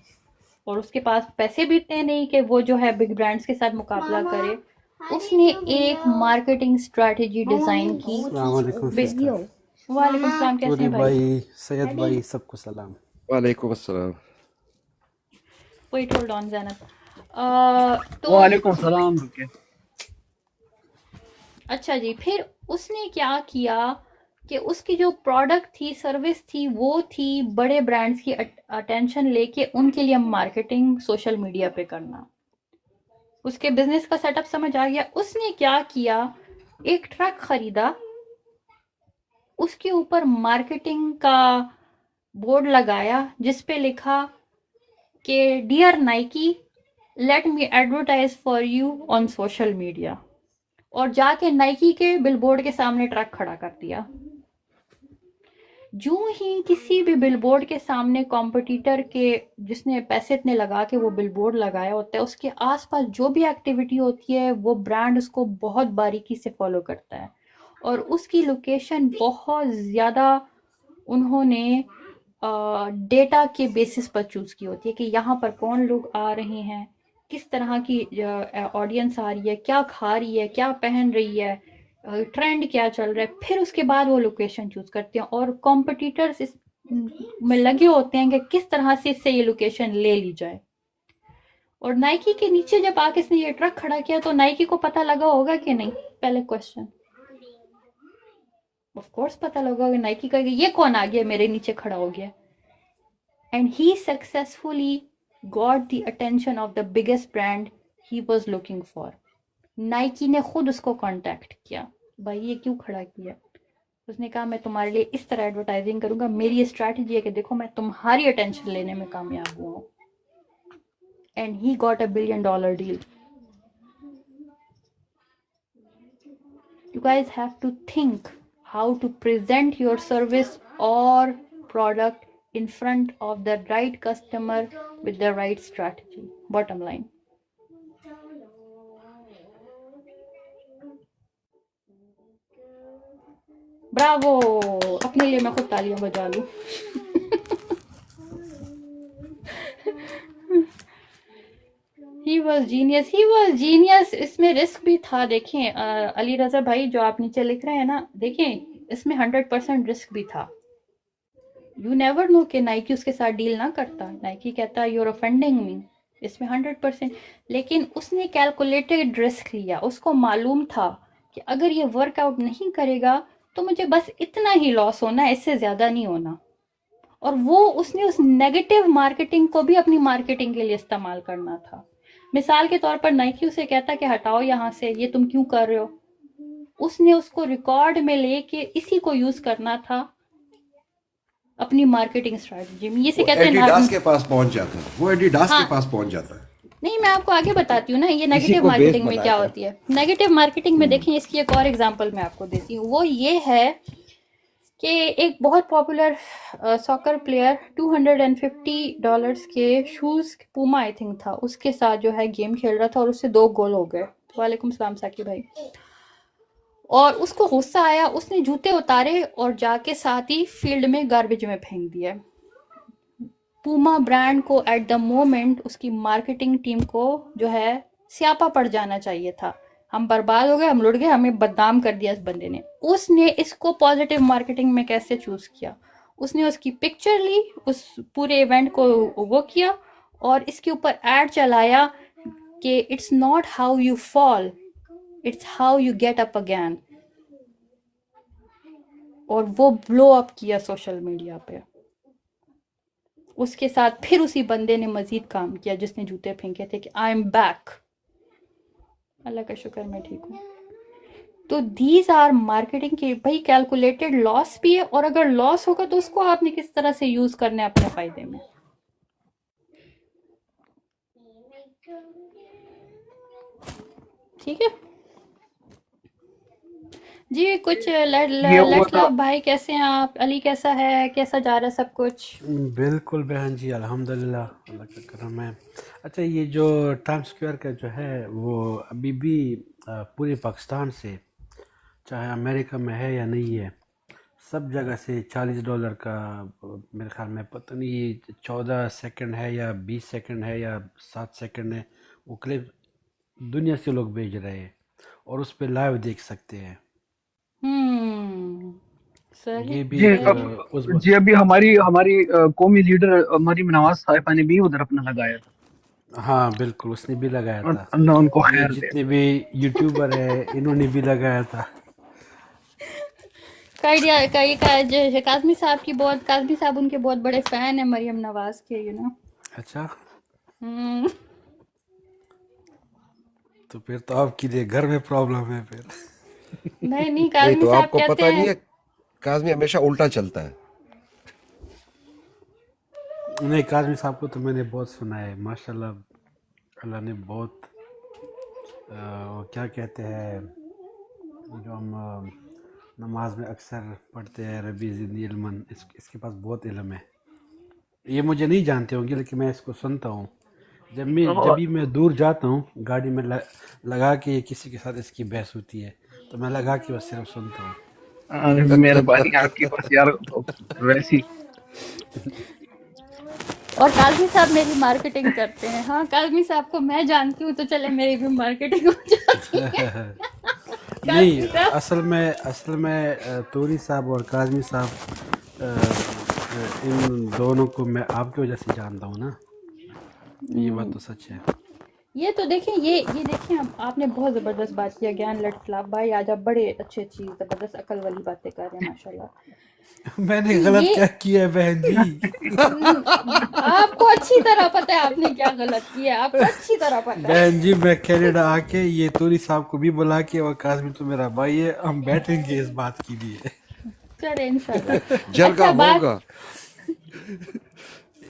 और उसके पास पैसे भी इतने नहीं कि वो जो है बिग ब्रांड्स के साथ मुकाबला करे। उसने एक मार्केटिंग स्ट्रेटेजी डिजाइन की। वालेकुम सलाम, कैसे तूरी हैं भाई? भाई, सैयद भाई, सबको सलाम। वालेकुम अस्सलाम। Wait hold on Zainab. तो वालेकुम सलाम। रुके। अच्छा जी, फिर उसने क्या किया कि उसकी जो प्रोडक्ट थी, सर्विस थी, वो थी बड़े ब्रांड्स की अटेंशन लेके उनके लिए मार्केटिंग सोशल मीडिया पे करना। उसके बिजनेस का सेटअप समझ आ गया। उसने क्या किया, एक ट्रक खरीदा, उसके ऊपर मार्केटिंग का बोर्ड लगाया जिस पे लिखा कि dear Nike, let me advertise for you on social media, और जाके नाइकी के बिलबोर्ड के सामने ट्रक खड़ा कर दिया। जो ही किसी भी बिलबोर्ड के सामने कॉम्पिटिटर के, जिसने पैसे इतने लगा के वो बिलबोर्ड लगाया होता है, उसके आसपास जो भी एक्टिविटी होती है वो ब्रांड उसको बहुत बारीकी से फॉलो करता है, और उसकी लोकेशन बहुत ज़्यादा उन्होंने डेटा के बेसिस पर चूज़ की होती है कि यहाँ पर कौन लोग आ रहे हैं, किस तरह की ऑडियंस आ रही है, क्या खा रही है, क्या पहन रही है, ट्रेंड क्या चल रहा है। फिर उसके बाद वो लोकेशन चूज करते हैं, और कॉम्पिटिटर्स इस में लगे होते हैं कि किस तरह से इससे ये लोकेशन ले ली जाए। और नाइकी के नीचे जब आके इसने ये ट्रक खड़ा किया तो नाइकी को पता लगा होगा कि नहीं? पहले क्वेश्चन, ऑफ कोर्स पता लगा होगा। नाइकी का ये कौन आ गया मेरे नीचे खड़ा हो गया, and he successfully got the attention of the biggest brand he was looking for. Nike ने खुद उसको कांटेक्ट किया, भाई ये क्यों खड़ा किया? उसने कहा मैं तुम्हारे लिए इस तरह एडवर्टाइजिंग करूंगा, मेरी ये स्ट्रैटेजी है कि देखो मैं तुम्हारी अटेंशन लेने में कामयाब हुआ हूं, and he got $1 billion deal. You guys have to think how to present your service or product in front of the right customer with the right strategy. Bottom line. Bravo, अपने लिए मैं खुद तालियां बजा लूं। He was genius, he was genius। इसमें रिस्क भी था। देखें अली रजा भाई जो आप नीचे लिख रहे हैं ना, देखें इसमें 100% रिस्क भी था। यू नेवर नो कि नाइकी उसके साथ डील ना करता, नाइकी कहता यूर ऑफेंडिंग मी, इसमें 100%। लेकिन उसने कैलकुलेटेड रिस्क लिया, उसको मालूम था कि अगर ये वर्कआउट नहीं करेगा तो मुझे बस इतना ही लॉस होना है, इससे ज़्यादा नहीं होना। और वो उसने उस नेगेटिव मार्केटिंग को भी अपनी मार्केटिंग के लिए इस्तेमाल करना था। मिसाल के तौर पर नाइकी उसे कहता कि हटाओ यहाँ से, ये तुम क्यों कर रहे हो, उसने उसको रिकॉर्ड में लेके इसी को यूज करना था अपनी मार्केटिंग स्ट्रेटजी में। ये से कहते हैं एडिडास के पास पहुंच जाता है, वो एडिडास हाँ, के पास पहुंच जाता है। नहीं मैं आपको आगे बताती हूँ ना ये इसी नेगेटिव को बेस मार्केटिंग में क्या बनाया होती है। नेगेटिव मार्केटिंग में देखें, इसकी एक और एग्जांपल मैं आपको देती हूँ। वो ये है कि एक बहुत पॉपुलर सॉकर प्लेयर $250 के शूज़, पूमा आई थिंक था, उसके साथ जो है गेम खेल रहा था और उससे 2 गोल हो गए। वालेकुम सलाम साकी भाई। और उसको गुस्सा आया, उसने जूते उतारे और जाके साथ ही फील्ड में गार्बेज में फेंक दिया। पूमा ब्रांड को एट द मोमेंट उसकी मार्केटिंग टीम को जो है स्यापा पड़ जाना चाहिए था। हम बर्बाद हो गए, हम लुट गए, हमें बदनाम कर दिया इस बंदे ने। उसने इसको पॉजिटिव मार्केटिंग में कैसे चूज किया, उसने उसकी पिक्चर ली, उस पूरे इवेंट को वो किया और इसके ऊपर एड चलाया कि it's not how you fall, it's how you get up again. और वो ब्लो अप किया सोशल मीडिया पे। उसके साथ फिर उसी बंदे ने मजीद काम किया जिसने जूते फेंके थे कि आई एम बैक। अल्लाह का शुक्र मैं ठीक हूँ। तो दीज आर मार्केटिंग के भाई कैलकुलेटेड लॉस भी है, और अगर लॉस होगा तो उसको आपने किस तरह से यूज करना है अपने फायदे में। ठीक है जी। कुछ ये वो लेट्स तो लव भाई, कैसे हैं आप? अली कैसा है, कैसा जा रहा है सब कुछ? बिल्कुल बहन जी, अल्हम्दुलिल्लाह, अल्लाह का करम है। अच्छा, ये जो टाइम स्क्वायर का जो है वो अभी भी पूरे पाकिस्तान से, चाहे अमेरिका में है या नहीं है, सब जगह से $40 का, मेरे ख्याल में पता नहीं 14 सेकंड है या 20 सेकंड है या 7 सेकंड है, वो क्लिप दुनिया से लोग भेज रहे हैं और उस पर लाइव देख सकते हैं। सही ये भी जी एक उस जी अभी हमारी हमारी कौमी लीडर मरीम नवाज साहिबा ने भी उधर अपना लगाया था। हाँ बिल्कुल, उसने भी लगाया था। अल्लाह उनको ये खैर दे। जितने भी यूट्यूबर है इन्होंने भी लगाया था। काजमी साहब की बहुत, काजमी साहब उनके बहुत बड़े फैन है मरियम नवाज के, यू नो। अच्छा, हम्म तो फिर तो आपके लिए घर में प्रॉब्लम है फिर। नहीं नहीं, नहीं काजमी तो साहब आपको कहते पता नहीं हैं है, काज़मी हमेशा उल्टा चलता है। नहीं, काजमी साहब को तो मैंने बहुत सुना है, माशाल्लाह, अल्लाह ने बहुत क्या कहते हैं जो हम नमाज में अक्सर पढ़ते हैं, रबी ज़िदनी इल्मन, इसके पास बहुत इल्म है। ये मुझे नहीं जानते होंगे लेकिन मैं इसको सुनता हूँ। जब भी मैं दूर जाता हूँ गाड़ी में लगा के किसी के साथ इसकी बहस होती है तो मैं लगा के बस सिर्फ सुनता हूँ। मेहरबानी आपकी, बस यार वैसी। और काजमी साहब मेरी मार्केटिंग करते हैं। हाँ, काजमी साहब को मैं जानती हूँ तो चले मेरी भी मार्केटिंग हो जाती है। नहीं, काजमी साहब असल में तूरी साहब और काजमी साहब, इन दोनों को मैं आपकी वजह से जानता हूँ ना, ये बात तो सच है। ये तो देखें, ये देखें, आपने बहुत ज़बरदस्त बात किया ज्ञान लटफलाप भाई, आज आप बड़े अच्छी ज़बरदस्त अकल वाली बातें कर रहे हैं माशाल्लाह। मैंने गलत ये क्या किया है बहन जी? आपको अच्छी तरह पता है आपने क्या गलत किया है, आपको अच्छी तरह पता है। बहन जी, मैं कनाडा आके ये तूरी साहब को भी बुला के, और काजमी तो मेरा भाई है, हम बैठेंगे इस बात के लिए। चले इंशाल्लाह। जलगा अच्छा बात, होगा।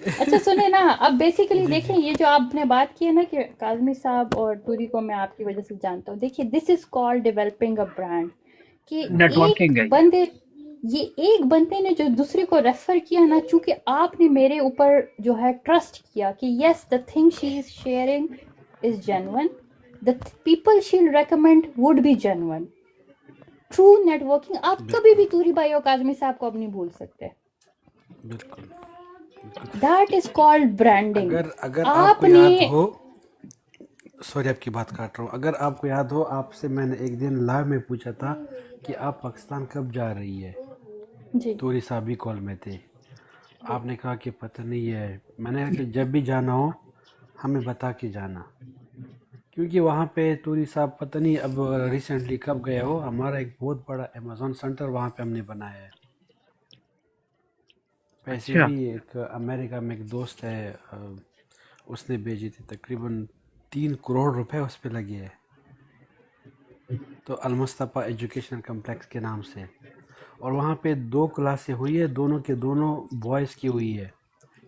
अच्छा सुने ना, अब बेसिकली देखें ये जो आपने बात की है ना कि काजमी साहब और टूरी को मैं आपकी वजह से जानता हूँ। देखिए, this is called developing a brand, कि नेटवर्किंग है। एक बंदे ने जो दूसरे को रेफर किया ना, चूंकि आपने मेरे ऊपर जो है ट्रस्ट किया कि yes the thing she is sharing is genuine, the people she will recommend would be genuine. True networking आप कभी भी टूरी भाई और काजमी साहब को अब नहीं भूल सकते। बिल्कुल। That is called branding. अगर आपको याद हो, सॉरी आपकी बात काट रहा हूँ, अगर आपको याद हो, आपसे मैंने एक दिन लाइव में पूछा था कि आप पाकिस्तान कब जा रही है जी। तूरी साहब भी कॉल में थे, आपने कहा कि पता नहीं है। मैंने कहा कि जब भी जाना हो हमें बता के जाना, क्योंकि वहाँ पे तूरी साहब पता नहीं अब रिसेंटली कब गए हो, हमारा एक बहुत बड़ा अमेज़ॉन सेंटर वहाँ पे हमने बनाया है। पैसे अच्छा। भी एक अमेरिका में एक दोस्त है, उसने भेजी थी, तकरीबन 3 करोड़ रुपए उस पर लगे हैं, तो अलमुस्तफ़ा एजुकेशन कम्प्लेक्स के नाम से। और वहाँ पे 2 क्लासें हुई है, दोनों के दोनों बॉयज़ की हुई है।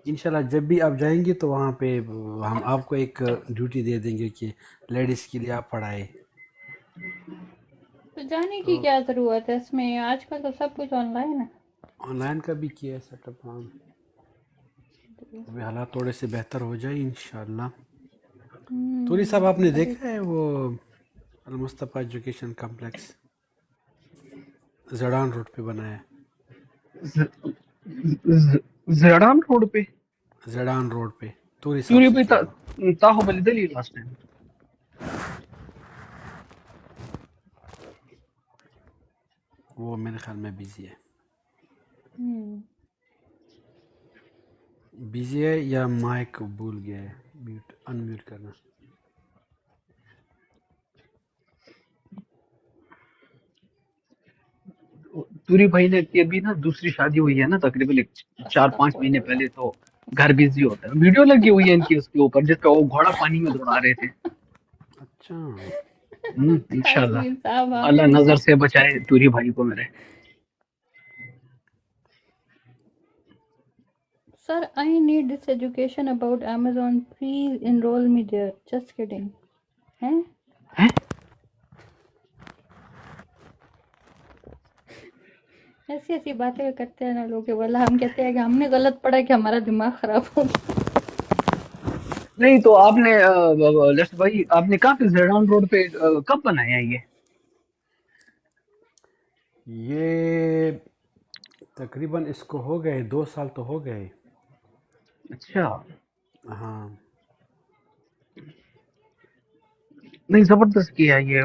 इंशाल्लाह जब भी आप जाएंगे तो वहाँ पे हम आपको एक ड्यूटी दे देंगे कि लेडीज़ के लिए आप पढ़ाए। तो जाने की क्या ज़रूरत है इसमें, आजकल तो सब कुछ ऑनलाइन है। ऑनलाइन का भी किया है सेटअप, हाँ, अभी हालात थोड़े से बेहतर हो जाए इंशाल्लाह। तूरी साहब आपने देखा है वो अलमुस्तफ़ा एजुकेशन कम्प्लेक्स जड़ान रोड पे बना है? जड़ान रोड पे? जड़ान रोड पे तूरी सूर्य साहब पे से ताहो बलिदली लास्ट टाइम। वो मेरे ख्याल में बिजी है, बिजी है या माइक भूल गया है म्यूट अनम्यूट करना। तूरी भाई ने की अभी ना दूसरी शादी हुई है ना, तकरीबन 4-5 महीने पहले, तो घर बिजी होता है। वीडियो लगी हुई है इनकी उसके ऊपर जिसका वो घोड़ा पानी में दौड़ा रहे थे। अच्छा, इंशाल्लाह ताजमीर साहब अल्लाह आपने नजर से बचाए तूरी भाई को मेरे। Sir I need this education about Amazon, please enroll me there, just kidding हैं। हैं? ऐसी ऐसी बातें करते हैं ना लोग के, बोला हम कहते हैं कि हमने गलत पढ़ा कि हमारा दिमाग खराब हो गया। नहीं तो आपने लेट्स भाई आपने काफी जरदान रोड पे कब बनाया ये? ये तकरीबन इसको हो गए 2 साल तो हो गए। अच्छा हाँ नहीं जबरदस्त किया ये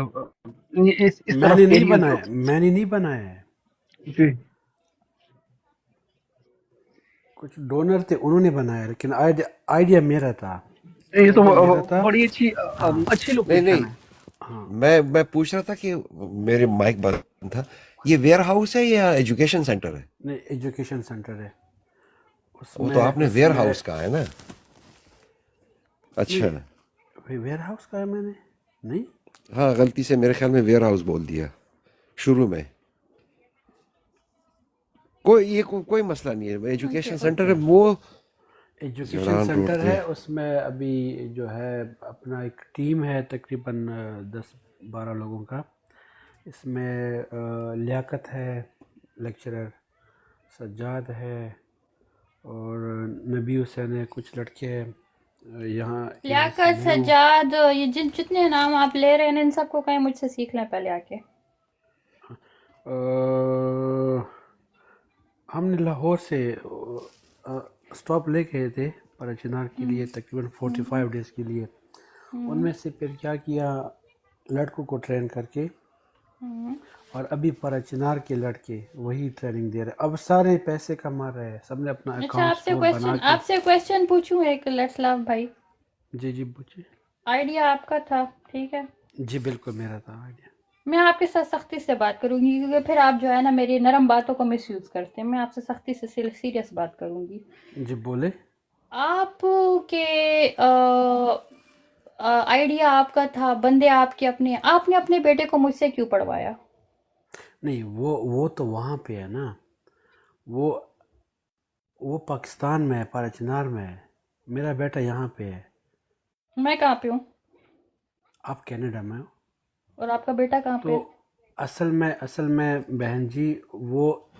इस तरफ मैंने नहीं एरिया बनाया, मैंने नहीं बनाया है, जी कुछ डोनर थे उन्होंने बनाया, लेकिन आइडिया मेरा था, ये तो आइडिया मेरा था। बड़ी अच्छी हाँ अच्छी नहीं लोकेशन नहीं, है। हाँ मैं पूछ रहा था कि मेरे माइक बंद था, ये वेयर हाउस है या एजुकेशन सेंटर है? नहीं एजुकेशन सेंटर है वो उसमें। तो आपने वेयर उसमें हाउस कहा है ना। अच्छा, नहीं वेयर हाउस का है मैंने नहीं। हाँ गलती से मेरे ख्याल में वेयर हाउस बोल दिया शुरू में। कोई मसला नहीं है, एजुकेशन सेंटर है वो एजुकेशन जलान रोड सेंटर पे। है, उसमें अभी जो है अपना एक टीम है तकरीबन 10-12 लोगों का। इसमें लियाकत है लेक्चरर, सज्जाद है और नबी हुसैन है, कुछ लड़के हैं यहाँ से लियाकत, मैं हूँ। सज्जाद, ये जितने नाम आप ले रहे हैं इन सबको कहीं मुझसे सीख लें पहले आके। हमने लाहौर से स्टॉप ले गए थे परचिनार के लिए तकरीबन 45 डेज़ के लिए। उनमें से फिर क्या किया, लड़कों को ट्रेन करके, और अभी परचिनार के लड़के वही ट्रेनिंग दे रहे। अब सारे पैसे कमा रहे हैं, सबने अपना अच्छा अकाउंट स्टोर बना के। आपसे क्वेश्चन पूछूं एक, लेट्स लव भाई। जी जी पूछिए। आइडिया आपका था, ठीक है, जी बिल्कुल मेरा था आइडिया। मैं आपके साथ सख्ती से बात करूंगी क्योंकि फिर आप जो है ना मेरी नरम बातों को मिसयूज करते हैं। मैं आपसे सख्ती से सीरियस बात करूंगी। जी बोले। आपके आइडिया आपका था, बंदे आपके अपने, आपने अपने बेटे को मुझसे क्यों पढ़वाया? नहीं वो तो वहाँ पे है ना, वो पाकिस्तान में है, परचिनार में है। मेरा बेटा यहाँ पे है। मैं कहाँ पे हूँ आप कनाडा में हो। और आपका बेटा कहाँ पे तो है? असल में बहन जी वो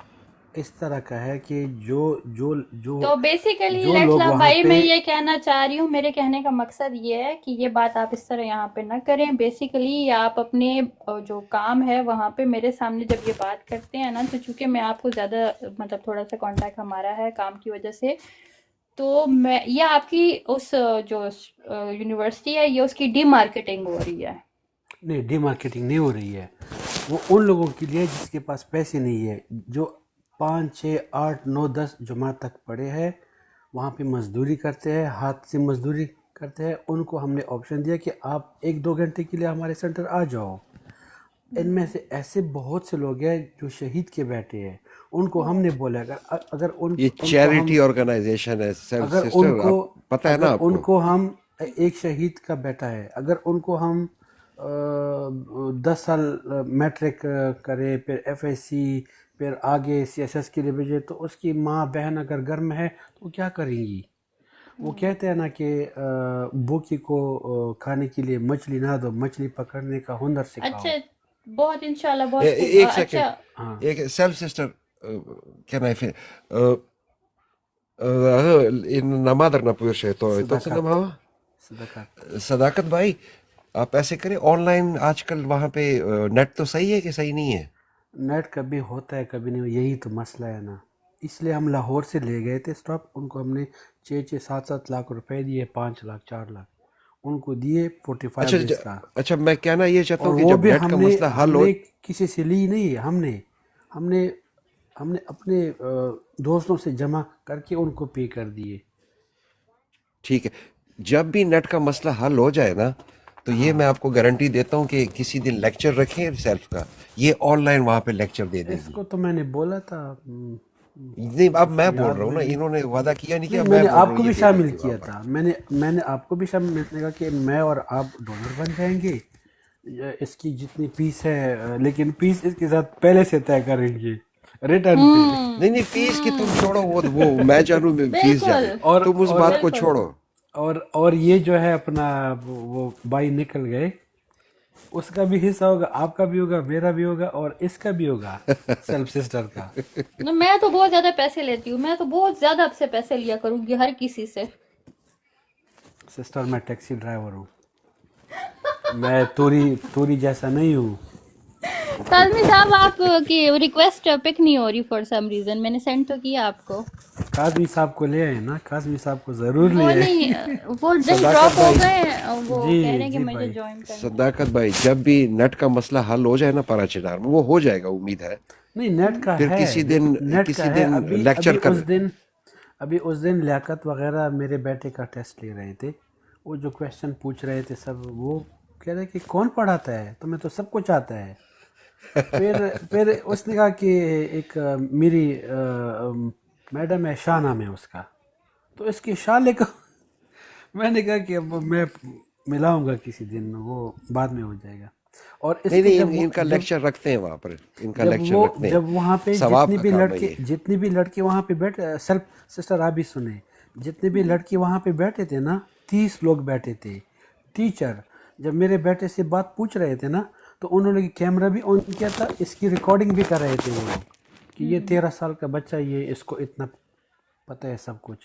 इस तरह का है कि जो जो जो तो बेसिकली जो लेट्स लोग लव वहाँ भाई, पे मैं ये कहना चाह रही हूँ, मेरे कहने का मकसद ये है कि ये बात आप इस तरह यहाँ पे ना करें। बेसिकली आप अपने जो काम है वहाँ पे मेरे सामने जब ये बात करते हैं ना, तो चूंकि मैं आपको ज़्यादा मतलब थोड़ा सा कांटेक्ट हमारा है काम की वजह से, तो मैं ये आपकी उस जो यूनिवर्सिटी है ये उसकी डीमार्केटिंग हो रही है। नहीं डीमार्केटिंग नहीं हो रही है, वो उन लोगों के लिए जिसके पास पैसे नहीं है, जो 5, 6, 8, 9, 10 जमात तक पढ़े हैं, वहाँ पे मजदूरी करते हैं, हाथ से मजदूरी करते हैं। उनको हमने ऑप्शन दिया कि आप 1-2 घंटे के लिए हमारे सेंटर आ जाओ। इनमें से ऐसे बहुत से लोग हैं जो शहीद के बैठे हैं, उनको हमने बोला अगर ये चैरिटी ऑर्गेनाइजेशन है अगर सिस्टर, उनको पता है ना आपको। उनको हम, एक शहीद का बेटा है, अगर उनको हम 10 साल मैट्रिक करे, फिर FSC, फिर आगे CSS के लिए भेजे, तो उसकी माँ बहन अगर घर में है तो क्या करेंगी? वो कहते हैं ना कि भूखी को खाने के लिए मछली ना दो, मछली पकड़ने का हुनर सिखाओ। अच्छा, बहुत इंशाल्लाह बहुत एक अच्छा। सेकंड, एक self sister can I fin नमादर ना पूछे तो सदाकत भाई, आप ऐसे करें ऑनलाइन, आजकल वहाँ पे नेट तो सही है कि सही नहीं है? नेट कभी होता है कभी नहीं, यही तो मसला है ना। इसलिए हम लाहौर से ले गए थे स्टॉप, उनको हमने 6-6, 7-7 लाख रुपए दिए, 5 लाख 4 लाख उनको दिए 45 डेज का। अच्छा मैं कहना ये चाहता हूँ कि वो जब भी नेट का मसला हल हो, किसी से ली नहीं, हमने अपने दोस्तों से जमा करके उनको पे कर दिए। ठीक है, जब भी नेट का मसला हल हो जाए ना, तो ये मैं आपको गारंटी देता हूँ कि किसी दिन लेक्चर रखें सेल्फ का, ये ऑनलाइन वहाँ पे लेक्चर दे देंगे। इसको तो मैंने बोला था। नहीं अब मैं बोल रहा हूँ ना, इन्होंने वादा किया नहीं किया। मैंने आपको भी शामिल किया था, मैंने आपको भी शामिल, मैंने कहा कि मैं और आप डोनर बन जाएंगे, इसकी जितनी फीस है, लेकिन फीस इसके साथ पहले से तय करेंगे रिटर्न पे। नहीं नहीं, फीस की तुम छोड़ो, वो मैं जानू फीस बिल्कुल जाने, और तुम उस और बात को बिल्कुल छोड़ो। और ये जो है अपना वो भाई निकल गए, उसका भी हिस्सा होगा, आपका भी होगा, मेरा भी होगा और इसका भी होगा, सेल्फ सिस्टर का। ना, मैं तो बहुत ज्यादा पैसे लेती हूँ, मैं तो बहुत ज्यादा आपसे पैसे लिया करूंगी हर किसी से। सिस्टर मैं टैक्सी ड्राइवर हूँ, मैं तूरी जैसा नहीं हूँ। काजमी साहब, आपकी रिक्वेस्ट पिक नहीं हो रही फॉर सम रीजन, मैंने सेंड तो किया आपको। काजमी साहब को ले आए ना, काजमी साहब को जरूर ले वो आए। नहीं, वो जस्ट सदाकत ड्रॉप हो भाई, गए, वो जी कह रहे हैं कि जी मुझे भाई, ज्वाइन करना है। सदाकत भाई, जब भी नेट का मसला हल हो जाए ना पाराचीनार में, वो हो जाएगा उम्मीद है, नहीं नेट का फिर है, नेट का है। अभी लेक्चर अभी कर। उस दिन लियाकत वगैरह मेरे बेटे का टेस्ट ले रहे थे, वो जो क्वेश्चन पूछ रहे थे सब, वो कह रहे कि कौन पढ़ाता है, तुम्हें तो सब कुछ आता है। फिर उसने कहा कि एक मेरी मैडम है, शाह नाम है उसका, तो इसकी शाह लेकर मैंने कहा कि अब मैं मिलाऊंगा किसी दिन, वो बाद में हो जाएगा। और नहीं इसके नहीं, इनका लेक्चर रखते हैं वहाँ पर, इनका लेक्चर रखते हैं, जब वहाँ पे सवाब का काम है ये। जितनी भी लड़के वहाँ पे बैठे, सेल्फ सिस्टर आप भी सुने, जितने भी लड़के वहाँ पे बैठे थे ना, 30 लोग बैठे थे। टीचर जब मेरे बेटे से बात पूछ रहे थे ना, तो उन्होंने कैमरा भी ऑन किया था, इसकी रिकॉर्डिंग भी कर रहे थे वो लोग कि ये 13 साल का बच्चा, ये इसको इतना पता है सब कुछ।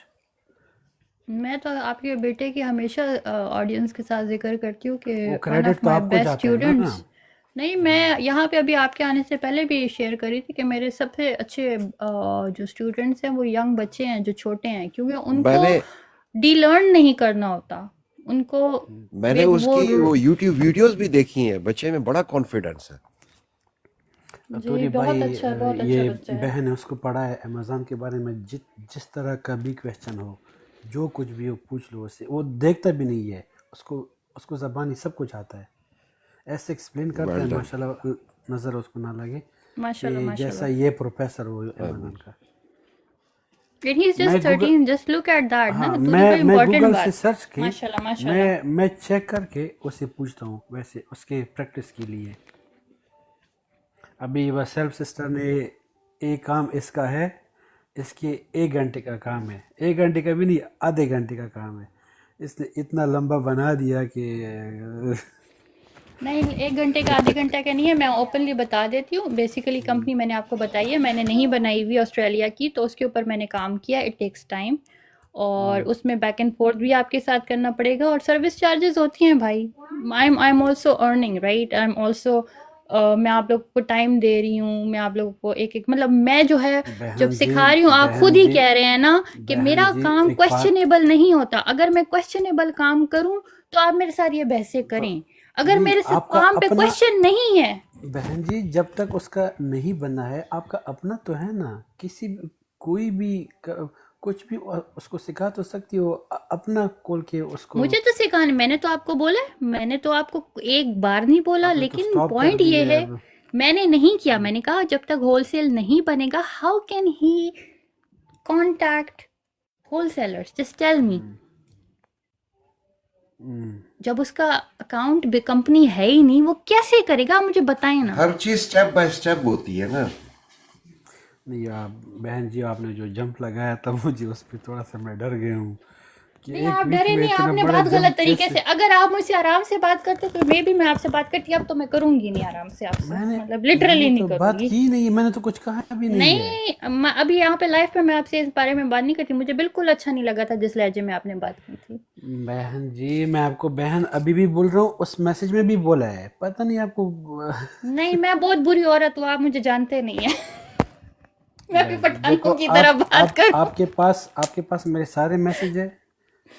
मैं तो आपके बेटे की हमेशा ऑडियंस के साथ जिक्र करती हूँ कि वो वन क्रेडिट ऑफ तो माय आपको बेस्ट जाता है ना। स्टूडेंट्स। नहीं, मैं यहाँ पे अभी आपके आने से पहले भी शेयर करी थी कि मेरे सबसे अच्छे जो स्टूडेंट्स हैं वो यंग बच्चे हैं जो छोटे हैं, क्योंकि उनको मैंने डी लर्न नहीं करना होता, उनको मैंने वो उसकी वो यूट्यूब वीडियोस भी देखी हैं, बच्चे में बड़ा कॉन्फिडेंस है। जी तोरी बहुत भाई, अच्छा है, बहुत ये अच्छा बच्चा है। बहन है, उसको पढ़ा है अमेज़न के बारे में, जिस तरह का भी क्वेश्चन हो, जो कुछ भी हो पूछ लो उससे, वो देखता भी नहीं है, उसको ज़बानी सब कुछ आता है, ऐसे एक्सप्लेन करता है, माशाल्लाह, नज़र उसको ना लगे माशाल्लाह कि जैसा माशाल्लाह। ये प्रोफेसर हो अमेज़न का। And he's मैं just 13, just look at that ना, हाँ, तो मैं इम्पोर्टेंट गूगल से बात। सर्च की, माशाल्लाह माशाल्लाह। मैं चेक करके उसे पूछता हूँ, वैसे उसके प्रैक्टिस के लिए। अभी वह सेल्फ सिस्टर ने एक काम इसका है, इसके 1 घंटे का काम है, 1 घंटे का भी नहीं, आधे घंटे का काम है, इसने इतना लंबा बना दिया कि नहीं, 1 घंटे का आधे घंटे का नहीं है, मैं ओपनली बता देती हूँ। बेसिकली कंपनी मैंने आपको बताई है, मैंने नहीं बनाई हुई ऑस्ट्रेलिया की, तो उसके ऊपर मैंने काम किया। इट टेक्स टाइम, और उसमें बैक एंड फोर्थ भी आपके साथ करना पड़ेगा, और सर्विस चार्जेस होती हैं भाई। I am also earning right, I am also मैं आप लोग को टाइम दे रही हूँ, मैं आप लोगों को एक मतलब मैं जो है जब सिखा रही हूँ, आप खुद ही कह रहे हैं ना कि मेरा काम क्वेश्चनेबल नहीं होता। अगर मैं क्वेश्चनेबल काम करूँ तो आप मेरे साथ ये बहसें करें, अगर मेरे से काम पे क्वेश्चन नहीं है। बहन जी, जब तक उसका नहीं बना है, आपका अपना तो है ना, कोई भी कुछ भी उसको सिखा तो सकती हो, अपना खोल के उसको। मुझे तो सिखाने, मैंने तो आपको बोला, मैंने तो आपको एक बार नहीं बोला, लेकिन पॉइंट ये है मैंने नहीं किया। मैंने कहा जब तक होलसेल नहीं बनेगा, how can he contact wholesalers, just tell me. जब उसका अकाउंट कंपनी है ही नहीं, वो कैसे करेगा, मुझे बताएं ना। हर चीज स्टेप बाय स्टेप होती है ना। नहीं बहन जी, आपने जो जंप लगाया था मुझे उस पर थोड़ा सा मैं डर गया हूँ। नहीं, आप डरे नहीं, आपने बात गलत तरीके से, अगर आप मुझसे आराम से बात करते तो मैं आपसे बात करती, अब तो मैं करूंगी नहीं आराम से आपसे, मतलब लिटरली नहीं करूंगी। बात की नहीं, मैंने तो कुछ कहा भी नहीं नहीं, अभी यहाँ पे लाइफ पे मैं आपसे इस बारे में बात नहीं करती, मुझे बिल्कुल अच्छा नहीं लगा था जिस लहजे में आपने बात की थी। बहन जी, मैं आपको बहन अभी भी बोल रहा हूँ, उस मैसेज में भी बोला है, पता नहीं आपको। नहीं, मैं बहुत बुरी औरत हूँ, आप मुझे जानते नहीं है। मैं भी पठानों की तरह बात कर। आपके पास मेरे सारे मैसेज है,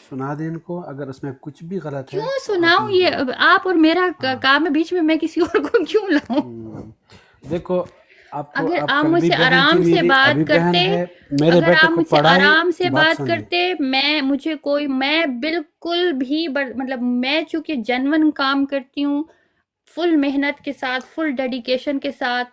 सुना दे इनको, अगर उसमें कुछ भी गलत है। क्यों सुनाऊं, ये आप और मेरा काम है, बीच में मैं किसी और को क्यों लाऊं। देखो, आपको अगर आप मुझसे आराम से बात करते, अगर आप मुझसे आराम से बात करते, मैं बिल्कुल भी मतलब मैं चूंकि जेन्युइन काम करती हूँ, फुल मेहनत के साथ, फुल डेडिकेशन के साथ,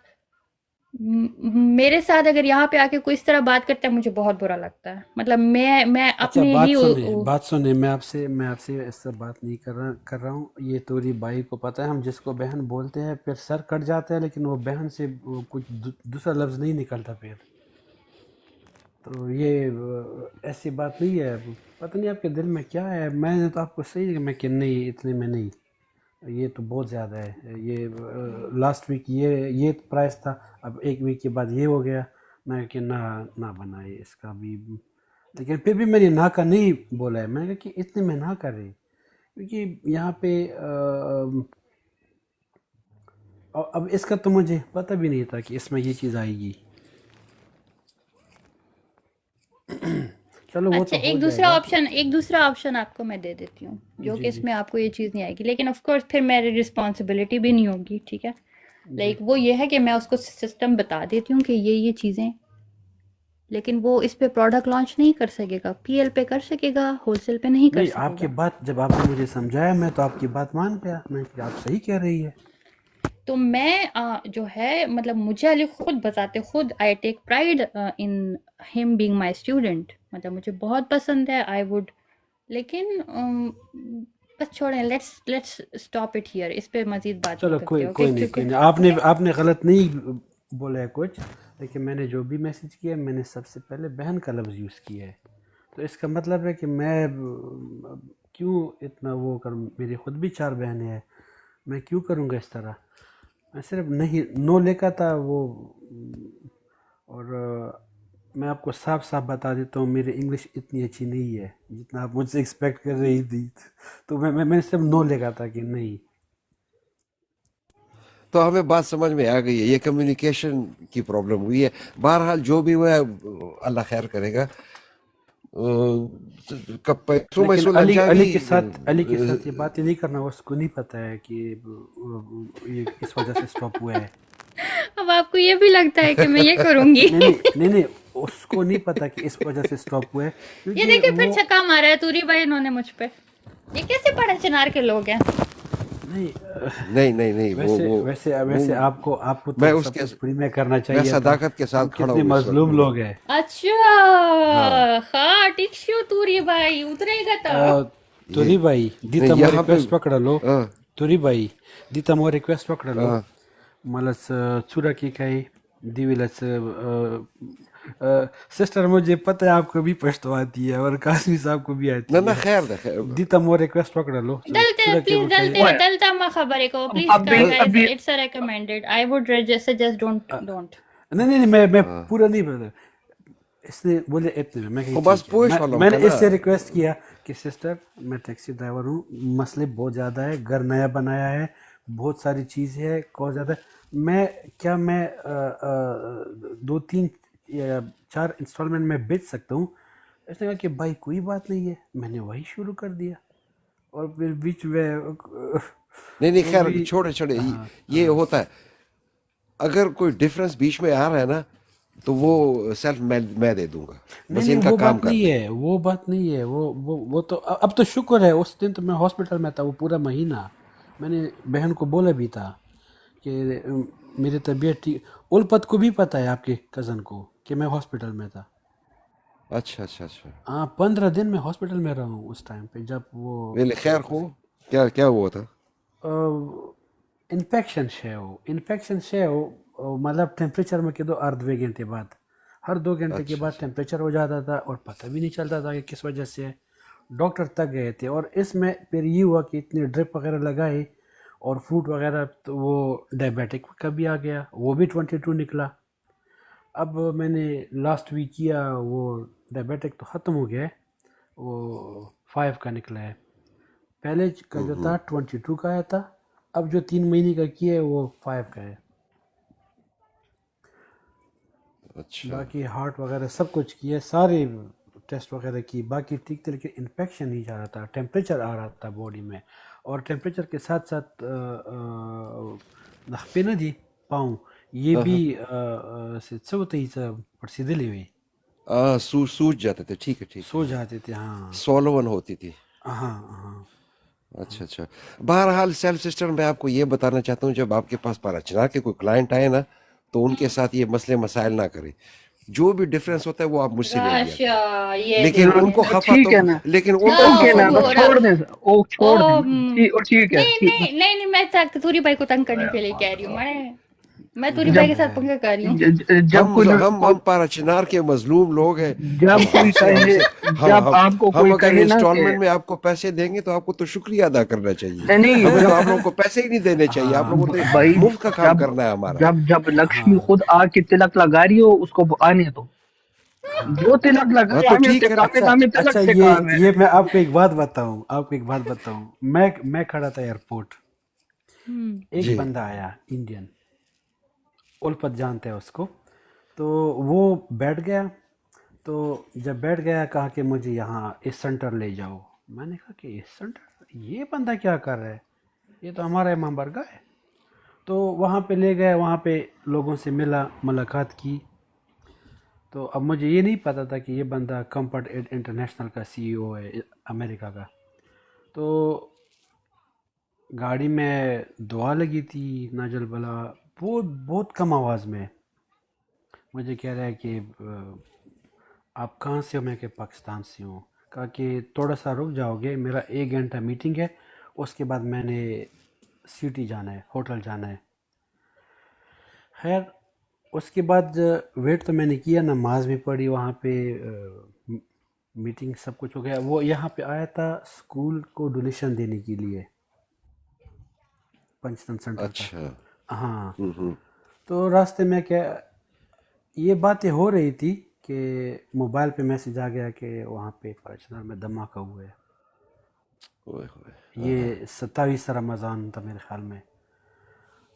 मेरे साथ अगर यहाँ पे आके कोई इस तरह बात करता है मुझे बहुत बुरा लगता है। मतलब मैं अच्छा, अपने ही बात सुनिए, मैं आपसे इससे बात नहीं कर रहा हूँ। ये तोरी बाई को पता है, हम जिसको बहन बोलते हैं फिर सर कट जाता है, लेकिन वो बहन से वो कुछ दूसरा लफ्ज़ नहीं निकलता फिर। तो ये ऐसी बात नहीं है। पता नहीं आपके दिल में क्या है। मैंने तो आपको सही मैं कि नहीं, इतने में नहीं, ये तो बहुत ज़्यादा है। ये लास्ट वीक ये प्राइस था, अब एक वीक के बाद ये हो गया। मैं कि ना ना बनाए इसका भी, लेकिन फिर भी मैंने ना का नहीं बोला है। मैंने कहा कि इतने में ना कर रही, क्योंकि यहाँ पे और अब इसका तो मुझे पता भी नहीं था कि इसमें ये चीज़ आएगी। चलो वो अच्छा, तो हो जाएगा। एक दूसरा ऑप्शन आपको मैं दे देती हूँ जो जी कि जी इसमें आपको ये चीज़ नहीं आएगी, लेकिन ऑफ कोर्स फिर मेरी रिस्पॉन्सिबिलिटी भी नहीं होगी, ठीक है। जी लाइक वो ये है कि मैं उसको सिस्टम बता देती हूँ कि ये चीज़ें, लेकिन वो इस पे प्रोडक्ट लॉन्च नहीं कर सकेगा। पीएल पे कर सकेगा, होलसेल पे नहीं कर नहीं, आपकी सकेगा। बात जब आपने मुझे समझाया मैं तो आपकी बात मान गया। मैं कि आप सही कह रही है। तो मैं जो है मतलब मुझे अली खुद बताते, खुद I take pride in him being my student. मतलब मुझे बहुत पसंद है, आई वुड, लेकिन बस छोड़ें। Let's let's stop it here. इस पे मजीद बात नहीं चलो करते, कोई ओके? कोई नहीं, क्योंकि कोई नहीं। ठीक आपने है। आपने गलत नहीं बोला है कुछ, लेकिन मैंने जो भी मैसेज किया मैंने सबसे पहले बहन का लफ्ज़ यूज़ किया है। तो इसका मतलब है कि मैं क्यों इतना वो करूँ। मेरी खुद भी 4 बहनें हैं, मैं क्यों करूँगा इस तरह। मैं सिर्फ नहीं नो लिखा था वो। और मैं आपको साफ साफ बता देता हूँ, मेरी इंग्लिश इतनी अच्छी नहीं है जितना आप मुझसे एक्सपेक्ट कर रही थी। तो मैंने सिर्फ नो लिखा था कि नहीं। तो हमें बात समझ में आ गई है, ये कम्युनिकेशन की प्रॉब्लम हुई है। बहरहाल जो भी हुआ है अल्लाह खैर करेगा। कब पैसों में लेकिन अली सुलझा भी अली के साथ ये बात ही नहीं करना। उसको नहीं पता है कि ये इस वजह से स्टॉप हुआ है। अब आपको ये भी लगता है कि मैं ये करूंगी? नहीं नहीं नहीं नहीं, उसको नहीं पता कि इस वजह से स्टॉप हुआ है, ये क्योंकि देखिए वो फिर छक्का मारा है तूरी भाई इन्होंने मुझ पे। ये कैसे पढ़े चिनार के लोग हैं? नहीं नहीं नहीं नहीं, वैसे वो आपको आपको मैं तो सब उसके कुछ फ्री में करना मैं चाहिए था। सदाकत के हम साथ खड़ा कितने हूँ इस वक्त। मजलूम लोग हैं। हाँ अच्छा, हाँ टिक्शू तूरी भाई उतरेगा तो। तुरी भाई नहीं दीता मो यहाँ पे रिक्वेस्ट पकड़ लो। हाँ तुरी भाई दीता मो रिक्वेस्ट पकड़ लो। हाँ मलस चूरा की खाई दिविलस सिस्टर, मुझे पता है आपको भी पछतो आती है और कासमी साहब को भी ना आती ना, है। खैर दे खैर। दीता मो रिक्वेस्ट पकड़ लो। डलते चूरा की प्लीज, खाई। डलता मा खबर को प्लीज अभी गाइस, अभी it's a recommended. I would suggest don't. नहीं नहीं नहीं, मैं हाँ पूरा नहीं बता। इसने बोले इतने में मैं कही वो बस ठीक है। पूछ वालों मैंने का ना। इससे रिक्वेस्ट किया कि सिस्टर मैं टैक्सी ड्राइवर हूँ, मसले बहुत ज़्यादा है, घर नया बनाया है, बहुत सारी चीज़ें है, बहुत ज़्यादा। मैं 2 3 या 4 इंस्टॉलमेंट में बेच सकता हूँ। इसने कहा कि भाई कोई बात नहीं है। मैंने वही शुरू कर दिया और फिर बीच में नहीं नहीं, वो खैर भी। छोड़े छोड़े, हाँ ये हाँ। होता है। अगर कोई डिफरेंस बीच में आ रहा है ना, तो वो सेल्फ मैं दे दूंगा। नहीं बस नहीं, इनका वो काम बात कर नहीं दें। है, वो बात नहीं है। वो तो अब तो शुक्र है। उस दिन तो मैं हॉस्पिटल में था वो पूरा महीना। मैंने बहन को बोला भी था कि मेरी तबीयत ठीक। उल्पत को भी पता है, आपके कज़न को, कि मैं हॉस्पिटल में था। अच्छा अच्छा अच्छा। हाँ, 15 दिन में हॉस्पिटल में रहा हूँ उस टाइम पे जब वो वेल खैर हो, क्या क्या हुआ था? इन्फेक्शन है वो मतलब टेम्परेचर में के दो 2 घंटे बाद, हर 2 घंटे के अच्छा बाद अच्छा। टेम्परेचर हो जाता था और पता भी नहीं चलता था कि किस वजह से है। डॉक्टर तक गए थे और इसमें फिर ये हुआ कि इतने ड्रिप वगैरह लगाए और फ्रूट वगैरह, तो वो डायबिटिक का भी आ गया, वो भी 22 निकला। अब मैंने लास्ट वीक किया, वो डायबिटिक तो ख़त्म हो गया है, वो 5 का निकला है। पहले का जो था 22 का आया था, अब जो 3 महीने का किया है वो 5 का है। अच्छा बाकी हार्ट वगैरह सब कुछ किया, सारे टेस्ट वगैरह की, बाकी ठीक थे, लेकिन इन्फेक्शन नहीं जा रहा था, टेम्परेचर आ रहा था बॉडी में। और टेम्परेचर के साथ साथ नखपे ना जी पाऊँ, ये भी हाँ सही सीधे हुई हाँ, सूझ जाते थे। ठीक है ठीक सो है। जाते थे। हाँ सोलवन होती थी। हाँ हाँ। अच्छा अच्छा। बहरहाल सेल्फ सिस्टर, मैं आपको ये बताना चाहता हूँ, जब आपके पास पर अचानक के कोई क्लाइंट आए ना, तो उनके साथ ये मसले मसाइल ना करें। जो भी डिफरेंस होता है वो आप मुझसे ले लिया करें, अच्छा ये लेकिन देखें उनको ना। खफा ठीक तो है ना, लेकिन उनको हाँ ओके खफा ना, मत बस थोड़ा छोड़ दें, ओ ओ छोड़ दें, ठीक, और ठीक है, नहीं ठीक नहीं नहीं नहीं, मैं तूरी भाई को तंग करने के लिए कह रही हूँ। मैं तूरी भाई जब के साथ पंगा कर रही हूँ। जब कोई हम पारा चिनार के मजलूम लोग हैं, जब तो कोई कहे, जब आपको हम कोई अगर कहे ना कि इंस्टॉलमेंट में आपको पैसे देंगे तो आपको तो शुक्रिया अदा करना चाहिए। नहीं, हमें तो जब आप लोगों को पैसे ही नहीं देने चाहिए, आप लोगों को तो भाई, मुफ्त का काम जब करना है हमारा। जब लक्ष्मी हाँ खुद आके तिलक लगा रही हो, उसको आने दो। जो तिलक हाँ लगाए तो हमें ठीक उससे है, काम है, अच्छा हमें तिलक अच्छा, से काम है। ये मैं आपको एक बात बताऊं, मैं खड़ा था एयरपोर्ट, एक जी बंदा आया इंडियन, उल्फत जानते हैं उसको, तो वो बैठ गया। तो जब बैठ गया कहा कि मुझे यहाँ इस सेंटर ले जाओ। मैंने कहा कि इस सेंटर, ये बंदा क्या कर रहा है, ये तो हमारा इमाम बरगा है। तो वहाँ पे ले गए, वहाँ पे लोगों से मिला, मुलाकात की। तो अब मुझे ये नहीं पता था कि ये बंदा कंफर्ट इंटरनेशनल का सीईओ है अमेरिका का। तो गाड़ी में दुआ लगी थी, नाजल बला, बहुत बहुत कम आवाज़ में मुझे कह रहा है कि आप कहाँ से हो? मैं कि पाकिस्तान से हूँ। कहा कि थोड़ा सा रुक जाओगे, मेरा 1 घंटा मीटिंग है, उसके बाद मैंने सिटी जाना है, होटल जाना है। खैर उसके बाद वेट तो मैंने किया, नमाज भी पढ़ी वहाँ पे, मीटिंग सब कुछ हो गया। वो यहाँ पे आया था स्कूल को डोनेशन देने के लिए, पंचतन सेंटर का। अच्छा। हाँ, हम्म। तो रास्ते में क्या ये बातें हो रही थी कि मोबाइल पे मैसेज आ गया कि वहाँ पे फॉर्चुनर में धमाका हुआ है। ओए होए। ये 27 रमज़ान था मेरे ख्याल में।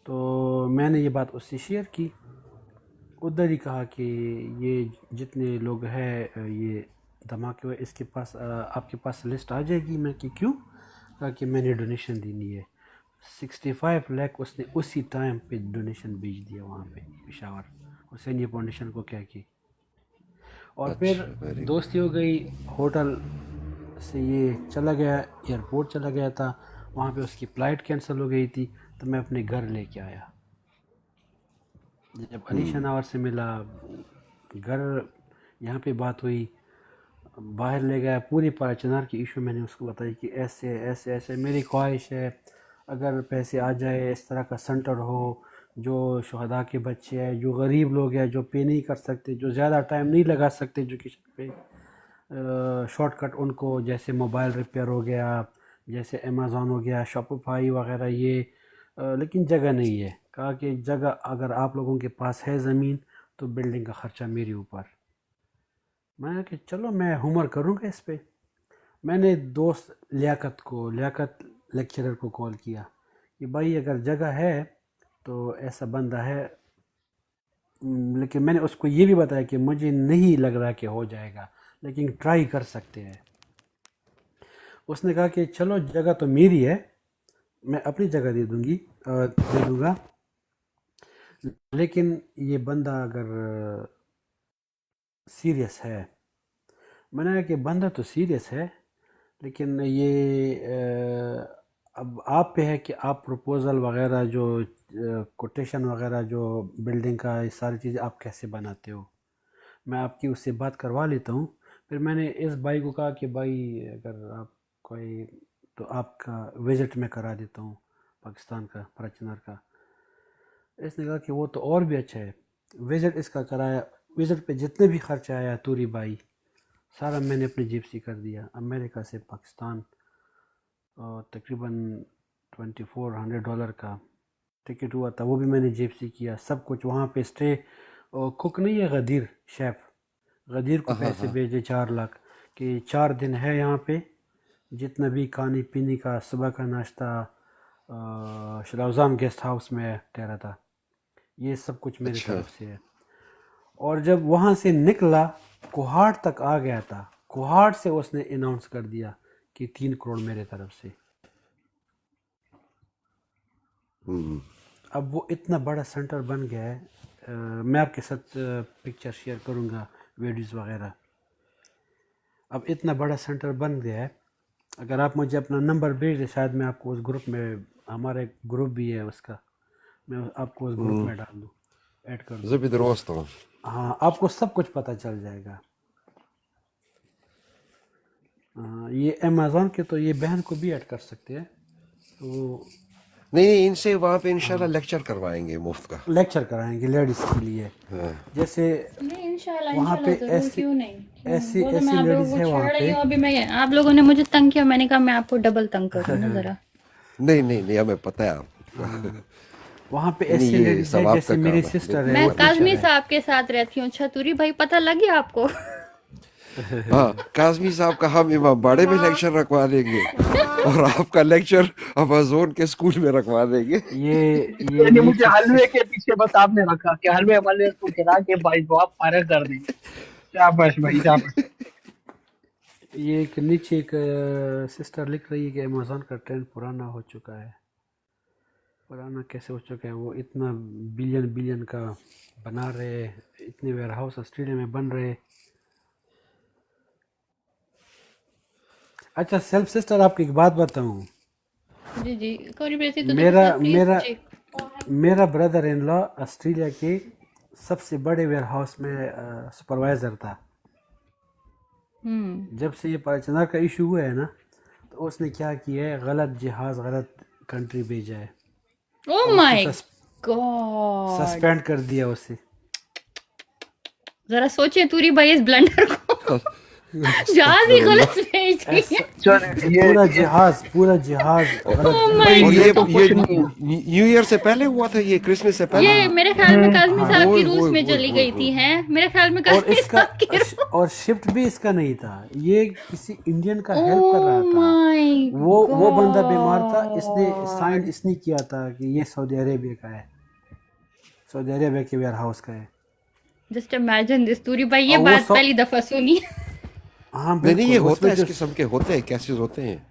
तो मैंने ये बात उससे शेयर की, उधर ही कहा कि ये जितने लोग हैं ये धमाके हुए, इसके पास आपके पास लिस्ट आ जाएगी। मैं कि क्यों? कहा कि मैंने डोनेशन देनी है। 65 लाख उसने उसी टाइम पे डोनेशन भेज दिया वहाँ पे पेशावर, हुसैन ये फाउंडेशन को क्या की। और फिर अच्छा, वेरी दोस्ती हो गई, होटल से ये चला गया, एयरपोर्ट चला गया था, वहाँ पे उसकी फ़्लाइट कैंसिल हो गई थी, तो मैं अपने घर लेके आया। जब अली शनावर से मिला, घर यहाँ पे बात हुई, बाहर ले गया, पूरी पाराचनार की इशू मैंने उसको बताई कि ऐसे ऐसे ऐसे मेरी ख्वाहिश है, अगर पैसे आ जाए, इस तरह का सेंटर हो, जो शहदा के बच्चे हैं, जो गरीब लोग हैं, जो पे नहीं कर सकते, जो ज़्यादा टाइम नहीं लगा सकते एजुकेशन पे, शॉर्टकट उनको, जैसे मोबाइल रिपेयर हो गया, जैसे अमेज़ॉन हो गया, शॉपिफाई वगैरह ये, लेकिन जगह नहीं है। कहा कि जगह अगर आप लोगों के पास है ज़मीन तो बिल्डिंग का ख़र्चा मेरे ऊपर। मैंने कहा कि चलो मैं हुमर करूँगा इस पे। मैंने दोस्त लियाकत लेक्चरर को कॉल किया कि भाई अगर जगह है तो ऐसा बंदा है, लेकिन मैंने उसको ये भी बताया कि मुझे नहीं लग रहा कि हो जाएगा, लेकिन ट्राई कर सकते हैं। उसने कहा कि चलो जगह तो मेरी है, मैं अपनी जगह दे दूँगा, लेकिन ये बंदा अगर सीरियस है। मैंने कहा कि बंदा तो सीरियस है, लेकिन ये अब आप पे है कि आप प्रपोज़ल वगैरह, जो कोटेशन वगैरह, जो बिल्डिंग का, ये सारी चीज़ें आप कैसे बनाते हो। मैं आपकी उससे बात करवा लेता हूँ। फिर मैंने इस भाई को कहा कि भाई अगर आप कोई, तो आपका विज़िट मैं करा देता हूँ पाकिस्तान का, फॉर्चुनर का। इसने कहा कि वो तो और भी अच्छा है, विज़िट इसका कराया, विज़िट पे जितने भी खर्चा आया तूरी भाई सारा मैंने अपनी जेब से कर दिया। अमेरिका से पाकिस्तान तकरीबन $2400 का टिकट हुआ था, वो भी मैंने जेब से किया। सब कुछ वहाँ पे स्टे, कुक नहीं है गदीर शेफ़, गदीर को हाँ पैसे हाँ। भेजे 4 लाख कि 4 दिन है यहाँ पे, जितना भी खाने पीने का, सुबह का नाश्ता, शरावजाम गेस्ट हाउस में ठहरा था, ये सब कुछ मेरी अच्छा। तरफ से है। और जब वहाँ से निकला, कोहाट तक आ गया था, कोहाट से उसने अनाउंस कर दिया कि 3 करोड़ मेरे तरफ से। अब वो इतना बड़ा सेंटर बन गया है, मैं आपके साथ पिक्चर शेयर करूँगा, वीडियोस वगैरह। अब इतना बड़ा सेंटर बन गया है, अगर आप मुझे अपना नंबर भेज दें, शायद मैं आपको उस ग्रुप में, हमारा एक ग्रुप भी है उसका, मैं आपको उस ग्रुप में डाल दूँ। ऐड कर दो। ज़बी दुरुस्त हो। हाँ, आपको सब कुछ पता चल जाएगा। ये अमेज़न के तो ये बहन को भी ऐड कर सकते हैं। तो नहीं, इनसे वहाँ पे इंशाल्लाह लेक्चर करवाएंगे मुफ्त का। लेक्चर कराएंगे लेडीज़ के लिए। हाँ। जैसे नहीं इंशाल्लाह वहाँ पे इंशाल्लाह ज़रूर, ऐसी क्यों नहीं, ऐसी वो तो मैं ऐसी आप लोगों लेडीज़ को है वहाँ छेड़ रही पे। हूँ अभी। मैं आप लोगों ने मुझे तंग किया, मैंने कहा मैं आपको डबल तंग करूँ ना ज़रा। नहीं, हमें पता है आपको। हाँ, वहाँ पे नहीं, ऐसी ये लेडीज़ है, सब आपका जैसे मेरी काम है, सिस्टर है, बिल्कुल मैं वो करना टीचर काज़मी चाहिए। है। साहब के साथ रहती हूँ। छतूरी भाई पता लग गया आपको? हाँ, काज़मी साहब का हम इमाम बाड़े में लेक्चर रखवा देंगे और आपका लेक्चर अमेज़न के स्कूल में रखवा देंगे। ये यानी मुझे नीचे हलवे के पीछे बस आपने रखा कि हलवे वाले को गिरा के भाई को आप फारिग कर देंगे। शाबाश भाई, शाबाश। ये एक नीचे एक सिस्टर लिख रही है कि अमेज़न का ट्रेंड पुराना हो चुका है। पुराना कैसे हो चुका है? वो इतना बिलियन बिलियन का बना रहे, इतने वेयर हाउस ऑस्ट्रेलिया में बन रहे। अच्छा सेल्फ सिस्टर, आपको एक बात बताऊं। जी जी, कोई बेसी तो मेरा प्लीज मेरा जी। मेरा ब्रदर इन लॉ ऑस्ट्रेलिया के सबसे बड़े वेयर हाउस में सुपरवाइज़र था। जब से ये पाकिस्तान का इशू हुआ है ना, तो उसने क्या किया है, गलत जहाज़ गलत कंट्री भेजा है ओ और माय उसको गॉड, सस्पेंड कर दिया उसे। जरा सोचिए तूरी भाई इस ब्लंडर को। जहाज ही गलत भेज दी है। चलो पूरा जहाज गलत Oh जहाज। my और ये तो ये कुछ नहीं है। न्यू ईयर से पहले हुआ था, ये क्रिसमस से पहले। ये मेरे ख्याल में काज़मी हाँ। साहब की ओए, रूस ओए, में ओए, चली ओए, गई ओए। थी हैं। मेरे ख्याल में और काज़मी इसका साहब की रूस। और शिफ्ट भी इसका नहीं था, ये किसी इंडियन का हेल्प कर रहा ओ था। माय वो बंदा बीमार था, इसने साइन गॉड, इसने किया था कि ये सऊदी अरेबिया का है, सऊदी अरेबिया के वेयर हाउस का है। Just imagine this. तूरी भाई ये और वो बात पहली दफा सुनी। हाँ नहीं, ये बिल्कुल, होता उसमें है, इस जो किस्म के होते हैं, केसेस होते हैं।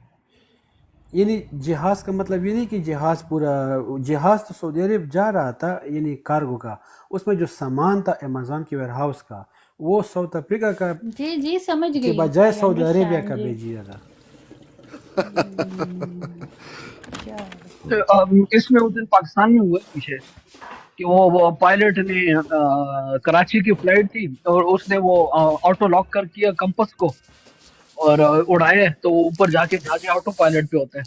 यानी जहाज का मतलब ये नहीं कि जहाज पूरा, जहाज तो सऊदी अरब जा रहा था यानी कार्गो का, उसमें जो सामान था अमेज़न के वेयर हाउस का, वो साउथ अफ्रीका का जी जी, समझ के गई, बजाय आई सऊदी अरेबिया अंडरस्टैंड का जी। भेजिया था। चलो। इसमें उस दिन पाकिस्तान में हुआ पीछे कि वो पायलट ने कराची की फ्लाइट थी और उसने वो ऑटो लॉक कर किया कंपस को और उड़ाए, तो वो ऊपर जाके जाके ऑटो पायलट पे होते हैं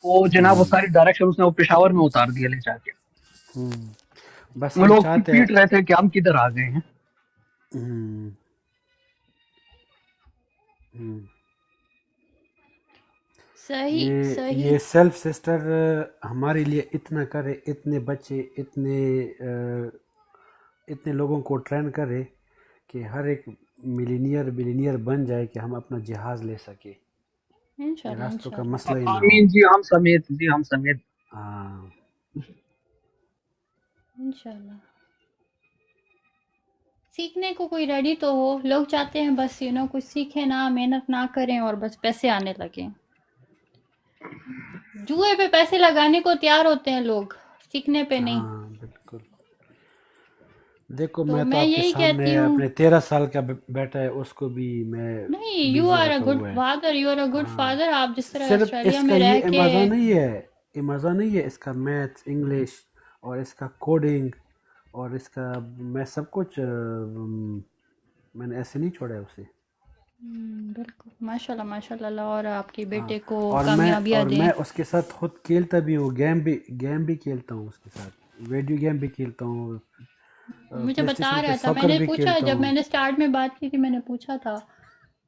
वो जनाब, वो सारी डायरेक्शन उसने वो पेशावर में उतार दिया ले जाके। बस वो हम लोग चाहते हैं। पीट रहे थे कि हम किधर आ गए हैं। हम्म, हम्म। सही सही। ये सेल्फ सिस्टर हमारे लिए इतना करे, इतने बच्चे, इतने लोगों को ट्रेन करे कि हर एक मिलीनियर बिलीनियर बन जाए कि हम अपना जहाज ले सके, इंशाल्लाह रास्तों का इंशाल्लाह मसला ही ना हो। आमीन जी, हम समेत जी, हम समेत। हाँ इंशाल्लाह। सीखने को कोई रेडी तो हो। लोग चाहते हैं बस कुछ सीखें ना, मेहनत ना करें और बस पैसे आने लगे। जुए पे पैसे लगाने को तैयार होते हैं लोग, सीखने पे नहीं। हाँ बिल्कुल। देखो तो मैं तो मैं आपके यही कहती सामने हूँ, अपने 13 साल का बेटा है, उसको भी मैं नहीं, यू बिजी आर अ रखा गुड हुआ है। Father, you are a good हाँ, फादर। आप जिस तरह सिर्फ ऑस्ट्रेलिया इसका में ये रह के। अमेज़न नहीं है, अमेज़न नहीं है, इसका मैथ्स, इंग्लिश और इसका कोडिंग और इसका मैं सब कुछ मैंने ऐसे नहीं छोड़ा है उसे। बिल्कुल, माशाल्लाह माशाल्लाह। और आपके हाँ, बेटे को और कामयाबियाँ मैं दें। उसके साथ खुद खेलता भी हूँ, गेम भी खेलता हूँ उसके साथ, वीडियो गेम भी खेलता हूँ, मुझे प्ले बता स्टेशन पे रहा था, सॉकर मैंने भी पूछा खेलता जब हूँ। मैंने स्टार्ट में बात की थी, मैंने पूछा था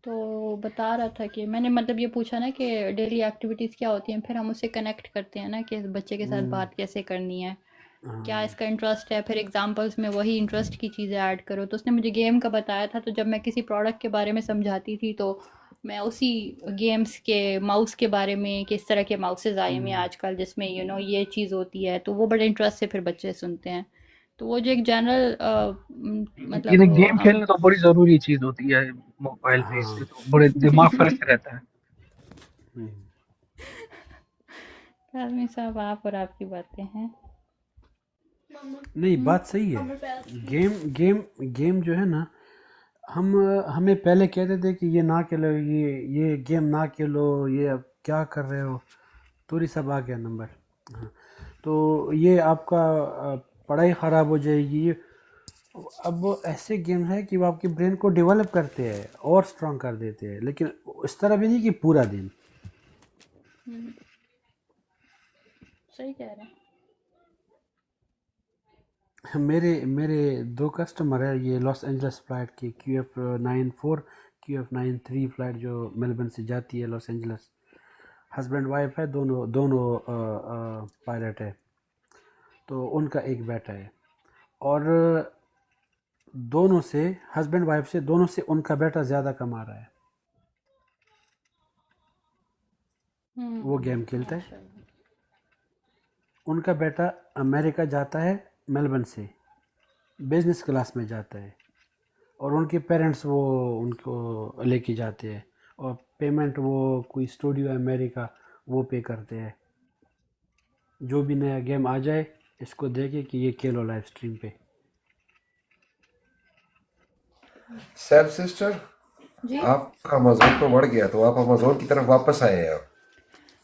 तो बता रहा था कि मैंने मतलब ये पूछा ना कि डेली एक्टिविटीज़ क्या होती हैं, फिर हम उससे कनेक्ट करते हैं ना कि बच्चे के साथ बात कैसे करनी है, क्या इसका इंटरेस्ट है, फिर एग्जांपल्स में वही इंटरेस्ट की चीज़ें ऐड करो। तो उसने मुझे गेम का बताया था, तो जब मैं किसी प्रोडक्ट के बारे में समझाती थी तो मैं उसी गेम्स के माउस के बारे में, किस तरह के माउसेज आए हुए हैं आजकल जिसमें ये चीज़ होती है, तो वो बड़े इंटरेस्ट से फिर बच्चे सुनते हैं। तो वो जो एक जनरल मतलब ये गेम हम। खेलना तो बड़ी जरूरी चीज होती है मोबाइल पे, इससे हाँ तो बड़े दिमाग फ्रेश रहता है। आदमी साहब, आप और आपकी बातें हैं। नहीं बात सही है। गेम जो है ना, हमें पहले कहते थे कि ये ना खेलो, ये गेम ना खेलो, ये अब क्या कर रहे हो, तूरी सब आ गया नंबर। हाँ, तो ये आपका पढ़ाई ख़राब हो जाएगी, अब वो ऐसे गेम है कि वो आपके ब्रेन को डेवलप करते हैं और स्ट्रांग कर देते हैं, लेकिन इस तरह भी नहीं कि पूरा दिन। हम्म, सही कह रहे हैं। मेरे मेरे 2 कस्टमर है, ये लॉस एंजल्स फ्लाइट की QF94 QF93 फ्लाइट जो मेलबर्न से जाती है लॉस एंजल्स। हस्बैंड वाइफ है, दोनों दोनों पायलट है। तो उनका एक बेटा है, और दोनों से, हस्बैंड वाइफ से, दोनों से उनका बेटा ज़्यादा कमा रहा है। वो गेम खेलता है। माशाल्लाह। उनका बेटा अमेरिका जाता है, मेलबर्न से बिजनेस क्लास में जाता है, और उनके पेरेंट्स वो उनको लेके जाते हैं, और पेमेंट वो कोई स्टूडियो अमेरिका वो पे करते हैं। जो भी नया गेम आ जाए इसको देखे कि ये खेलो लाइव स्ट्रीम पे। सैफ सिस्टर, जी आपका अमेज़न तो बढ़ गया, तो आप अमेज़न की तरफ वापस आए हैं आप।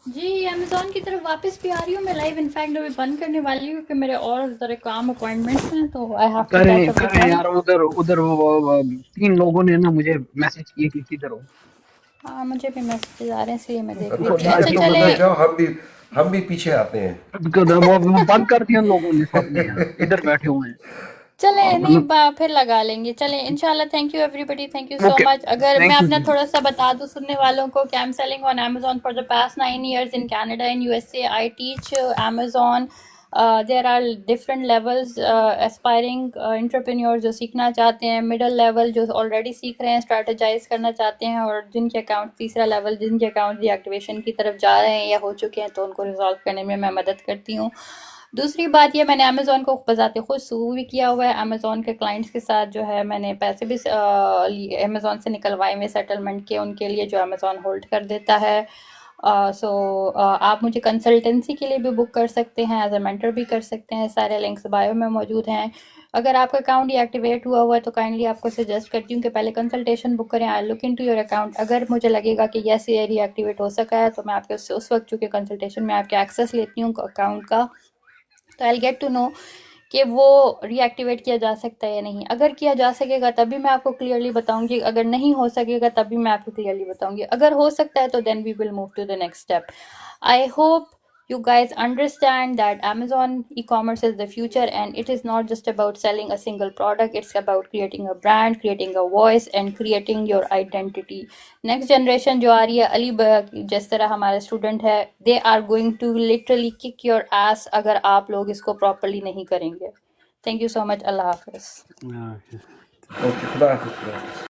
जी, अमेज़न की तरफ वापस भी आ रही हूँ मैं लाइव। इनफैक्ट अभी बंद करने वाली हूँ क्योंकि मेरे और ज़रा काम अपॉइंटमेंट्स हैं, तो आई हैव टू करें कैच अप विद करें देम। यार, उधर उधर वो 3 लोगों ने ना मुझे मैसेज किए कि किधर हो। हाँ, मुझे भी मैसेजेस आ रहे हैं, इसलिए मैं देख रही तो थी। अच्छा तुम चले, अंदर जाओ, हम भी पीछे आते हैं। वो बंद कर दिया लोगों ने सब ने यार, इधर बैठे हुए हैं। चले नहीं मतलब फिर लगा लेंगे। चले इंशाल्लाह। Thank you everybody, thank you so okay, much. अगर मैं थैंक यू अपना जी। थोड़ा सा बता दूं सुनने वालों को कि I am selling on Amazon for the past 9 years in Canada in USA. I teach Amazon. There are different levels. Aspiring entrepreneur जो सीखना चाहते हैं, मिडिल लेवल जो ऑलरेडी सीख रहे हैं, स्ट्रेटेजाइज करना चाहते हैं, और जिनके अकाउंट तीसरा लेवल जिनके अकाउंट डीएक्टिवेशन की तरफ जा रहे हैं या हो चुके हैं, तो उनको रिजॉल्व करने में मैं मदद करती हूँ। दूसरी बात ये, मैंने अमेज़ोन को बजाते खुद शुरू भी किया हुआ है। अमेज़ोन के क्लाइंट्स के साथ जो है मैंने पैसे भी अमेज़ोन से निकलवाए हुए सेटलमेंट के, उनके लिए जो अमेज़ोन होल्ड कर देता है। आप मुझे कंसल्टेंसी के लिए भी बुक कर सकते हैं, एज ए मेंटर भी कर सकते हैं। सारे लिंक्स बायो में मौजूद हैं। अगर आपका अकाउंट डीएक्टिवेट हुआ हुआ है तो काइंडली आपको सजेस्ट करती हूँ कि पहले कंसल्टेशन बुक करें। I look into your account. अगर मुझे लगेगा कि यस ये डीएक्टिवेट हो सका है तो मैं आपके उस वक्त चूँकि कंसल्टेशन में आपके एक्सेस लेती हूँ अकाउंट का, तो आई गेट टू नो कि वो रीएक्टिवेट किया जा सकता है या नहीं। अगर किया जा सकेगा तभी मैं आपको क्लियरली बताऊंगी, अगर नहीं हो सकेगा तभी मैं आपको क्लियरली बताऊंगी। अगर हो सकता है तो then we will move to the next step. I hope you guys understand that Amazon e-commerce is the future, and it is not just about selling a single product. It's about creating a brand, creating a voice, and creating your identity. Next generation जो आ रही है, अली जिस तरह हमारे स्टूडेंट है, they are going to literally kick your ass अगर आप लोग इसको properly नहीं करेंगे। Thank you so much. अल्लाह हाफिज़। हाँ, ओके, खुदा हाफिज़।